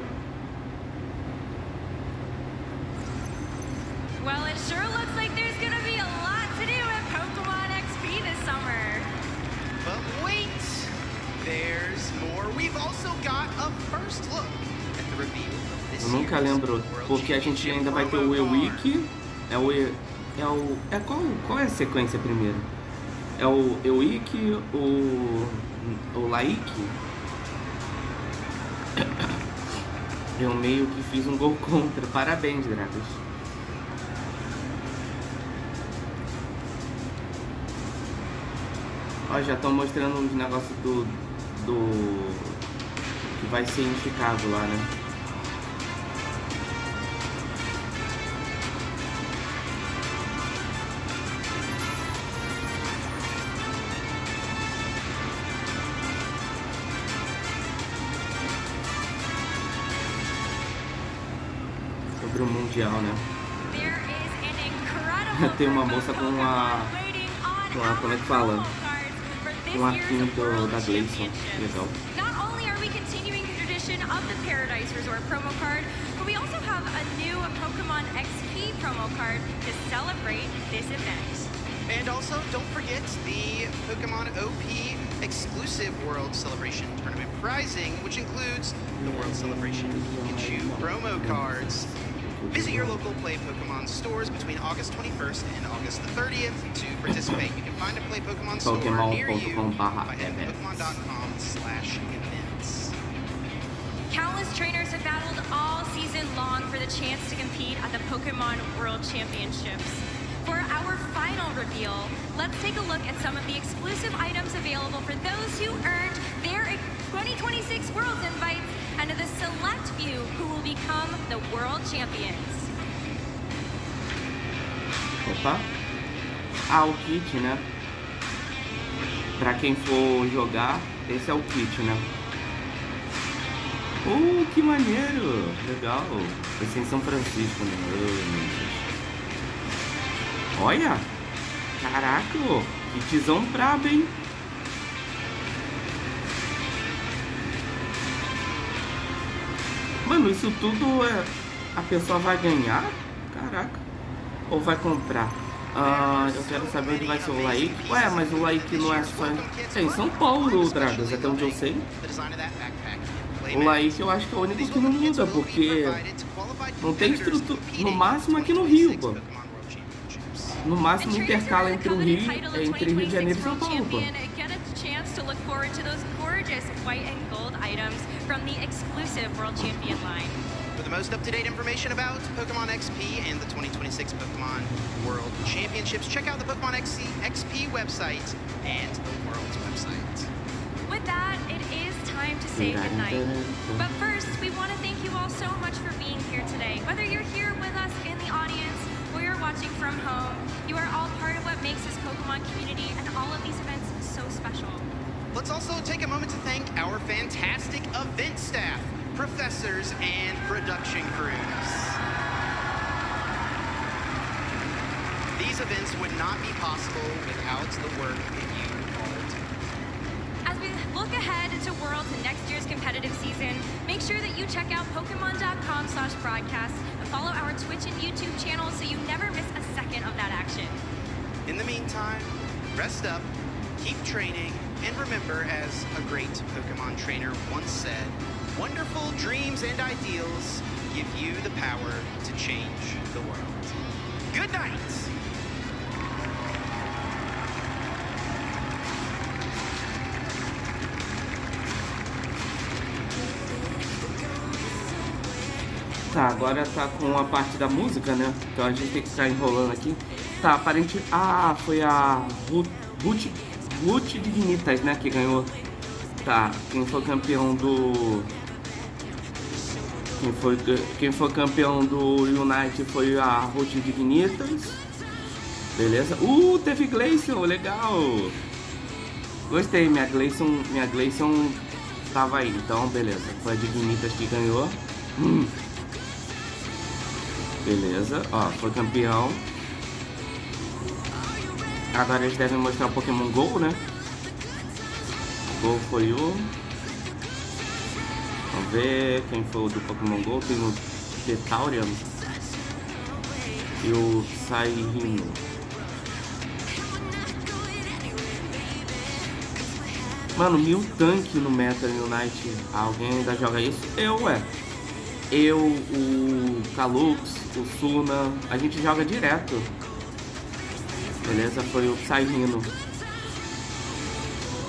R: Well, it sure looks like there's gonna be a lot to do at Pokemon XP this summer.
S: But wait, there's more. We've also got a first look at the reveal of this.
Q: Eu nunca lembro, porque a gente ainda vai ter o E-Week. Qual é a sequência primeiro? É o E-Week, o Laik. Eu meio que fiz um gol contra. Parabéns, Dragas. Ó, já estão mostrando uns negócios do que vai ser em Chicago lá, né? Sobre o Mundial, né? Tem uma moça com como é que fala? Um arquinho da Gleison. Legal.
R: Not only are we continuing the tradition of the Paradise Resort promo card, but we also have a new Pokemon XP promo card to celebrate this event.
S: And also, don't forget the Pokemon OP exclusive World Celebration Tournament prizing, which includes the World Celebration Pikachu promo cards. Visit your local Play Pokemon stores between August 21st and August the 30th to participate. You can find a Play Pokemon store near you by heading to Pokemon.com/events.
R: Countless trainers have battled all season long for the chance to compete at the Pokemon World Championships. For our final reveal, let's take a look at some of the exclusive items available for those who earned their 2026 Worlds invites and to the select few who will become the World Champions.
Q: Opa. O kit, né? Pra quem for jogar, esse é o kit, né? Que maneiro! Legal! Esse é em São Francisco, né? Olha! Caraca! Kitzão brabo, hein? Mano, isso tudo a pessoa vai ganhar? Caraca. Ou vai comprar? Eu quero saber onde vai ser o Laik. Ué, mas o Laik não é só... É em São Paulo, Dragas, até onde eu sei. O Laik eu acho que é o único que não muda, porque não tem estrutura. No máximo aqui no Rio, pô. No máximo intercala entre o Rio, entre Rio de Janeiro e São Paulo, pô.
R: To look forward to those gorgeous white and gold items from the exclusive World Champion line.
S: For the most up-to-date information about Pokemon XP and the 2026 Pokemon World Championships, check out the Pokemon XP website and the World's website.
R: With that, it is time to say goodnight. But first, we want to thank you all so much for being here today. Whether you're here with us in the audience or you're watching from home, you are all part of what makes this Pokemon community and all of these events so special.
S: Let's also take a moment to thank our fantastic event staff, professors, and production crews. These events would not be possible without the work that you all do.
R: As we look ahead to Worlds and next year's competitive season, make sure that you check out Pokemon.com/broadcast and follow our Twitch and YouTube channels so you never miss a second of that action.
S: In the meantime, rest up, keep training, and remember, as a great Pokemon trainer once said, wonderful dreams and ideals give you the power to change the world. Good night!
Q: Tá, agora tá com a parte da música, né? Então a gente tem que ficar enrolando aqui. Tá, aparente... Ah, foi a Ruth Dignitas, né, que ganhou. Tá, quem foi campeão do... Quem foi campeão do Unite foi a Ruth Dignitas. Beleza. Teve Gleison, legal. Gostei, minha Gleison tava aí, então beleza. Foi a Dignitas que ganhou. Beleza, ó, foi campeão. Agora eles devem mostrar o Pokémon GO, né? O GO foi o... Vamos ver quem foi o do Pokémon GO. Tem o Tetaurian e o Psyrino. Mano, 1000 tanque no Meta Unite. Alguém ainda joga isso? Eu, o Calux, o Suna, a gente joga direto. Beleza, foi o Psyrino. O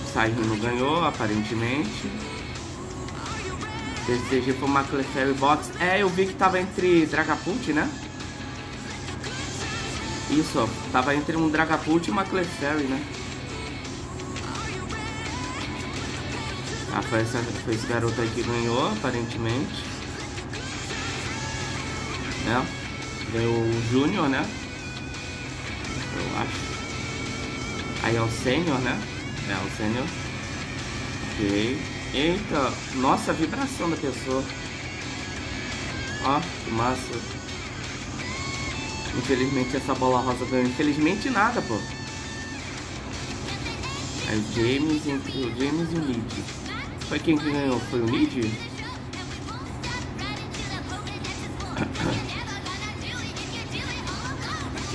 Q: Psyrino ganhou, aparentemente. DCG foi uma Clefairy Box. Eu vi que tava entre Dragapult, né? Isso, ó, tava entre um Dragapult e uma Clefairy, né? Foi esse garoto aí que ganhou, aparentemente. Né? Ganhou o Júnior, né? Eu acho. Aí é o Sênior, né? É o Sênior. Ok. Eita, nossa, a vibração da pessoa. Ó, que massa. Infelizmente essa bola rosa ganhou. Infelizmente nada, pô. Aí o James, entre o James e o Nid. Foi quem que ganhou? Foi o Nid?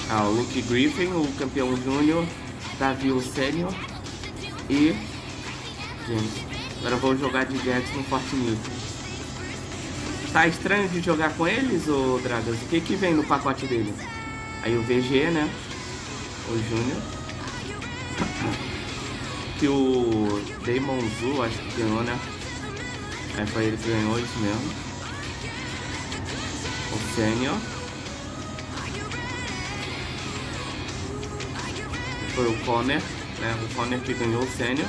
Q: O Luke Griffin, o campeão júnior, Davi, o sênior e James. Agora eu vou jogar de Jax no Fortnite. Tá estranho de jogar com eles, ô Dragas? O que que vem no pacote dele? Aí o VG, né? O júnior. Que o Damon Zu, acho que ganhou, né? Aí foi ele que ganhou, isso mesmo. O sênior. Foi o Conner, né? O Conner que ganhou o sênior.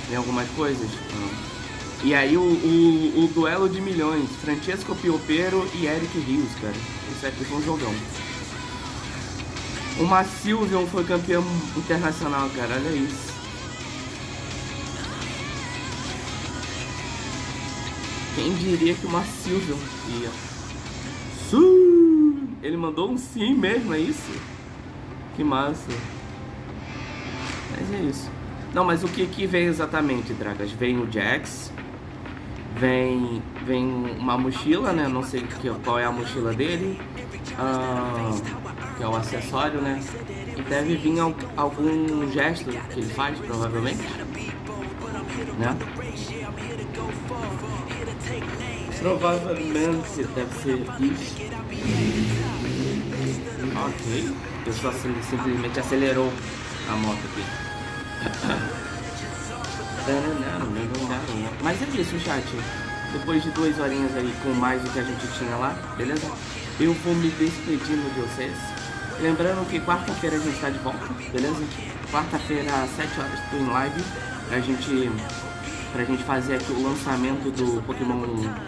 Q: Tem algumas coisas? Não. E aí o duelo de milhões, Francesco Piopero e Eric Rios, cara. Isso aqui foi um jogão. Uma Sylveon foi campeão internacional, cara, olha isso. Quem diria que uma Sylveon ia? Ele mandou um sim mesmo, é isso? Que massa. Mas é isso. Não, mas o que que vem exatamente, Dragas? Vem o Jax, Vem uma mochila, né? Não sei qual é a mochila dele, que é o acessório, né? E deve vir algum gesto que ele faz, provavelmente, né? Provavelmente deve ser isso. Ok. Eu só simplesmente acelerou a moto aqui. Mas é isso, chat. Depois de 2 horinhas aí com mais do que a gente tinha lá, beleza? Eu vou me despedindo de vocês. Lembrando que quarta-feira a gente tá de volta, beleza? Quarta-feira às 7 horas tô em live pra gente fazer aqui o lançamento do Pokémon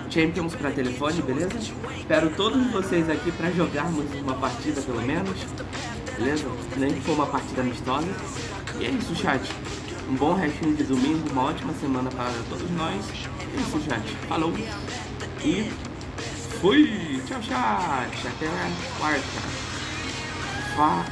Q: Champions pra telefone, beleza? Espero todos vocês aqui pra jogarmos uma partida pelo menos, beleza? Nem que for uma partida amistosa. E é isso, chat. Um bom restinho de domingo, uma ótima semana para todos nós. É isso, chat. Falou e fui! Tchau, chat! Até a quarta. Falou!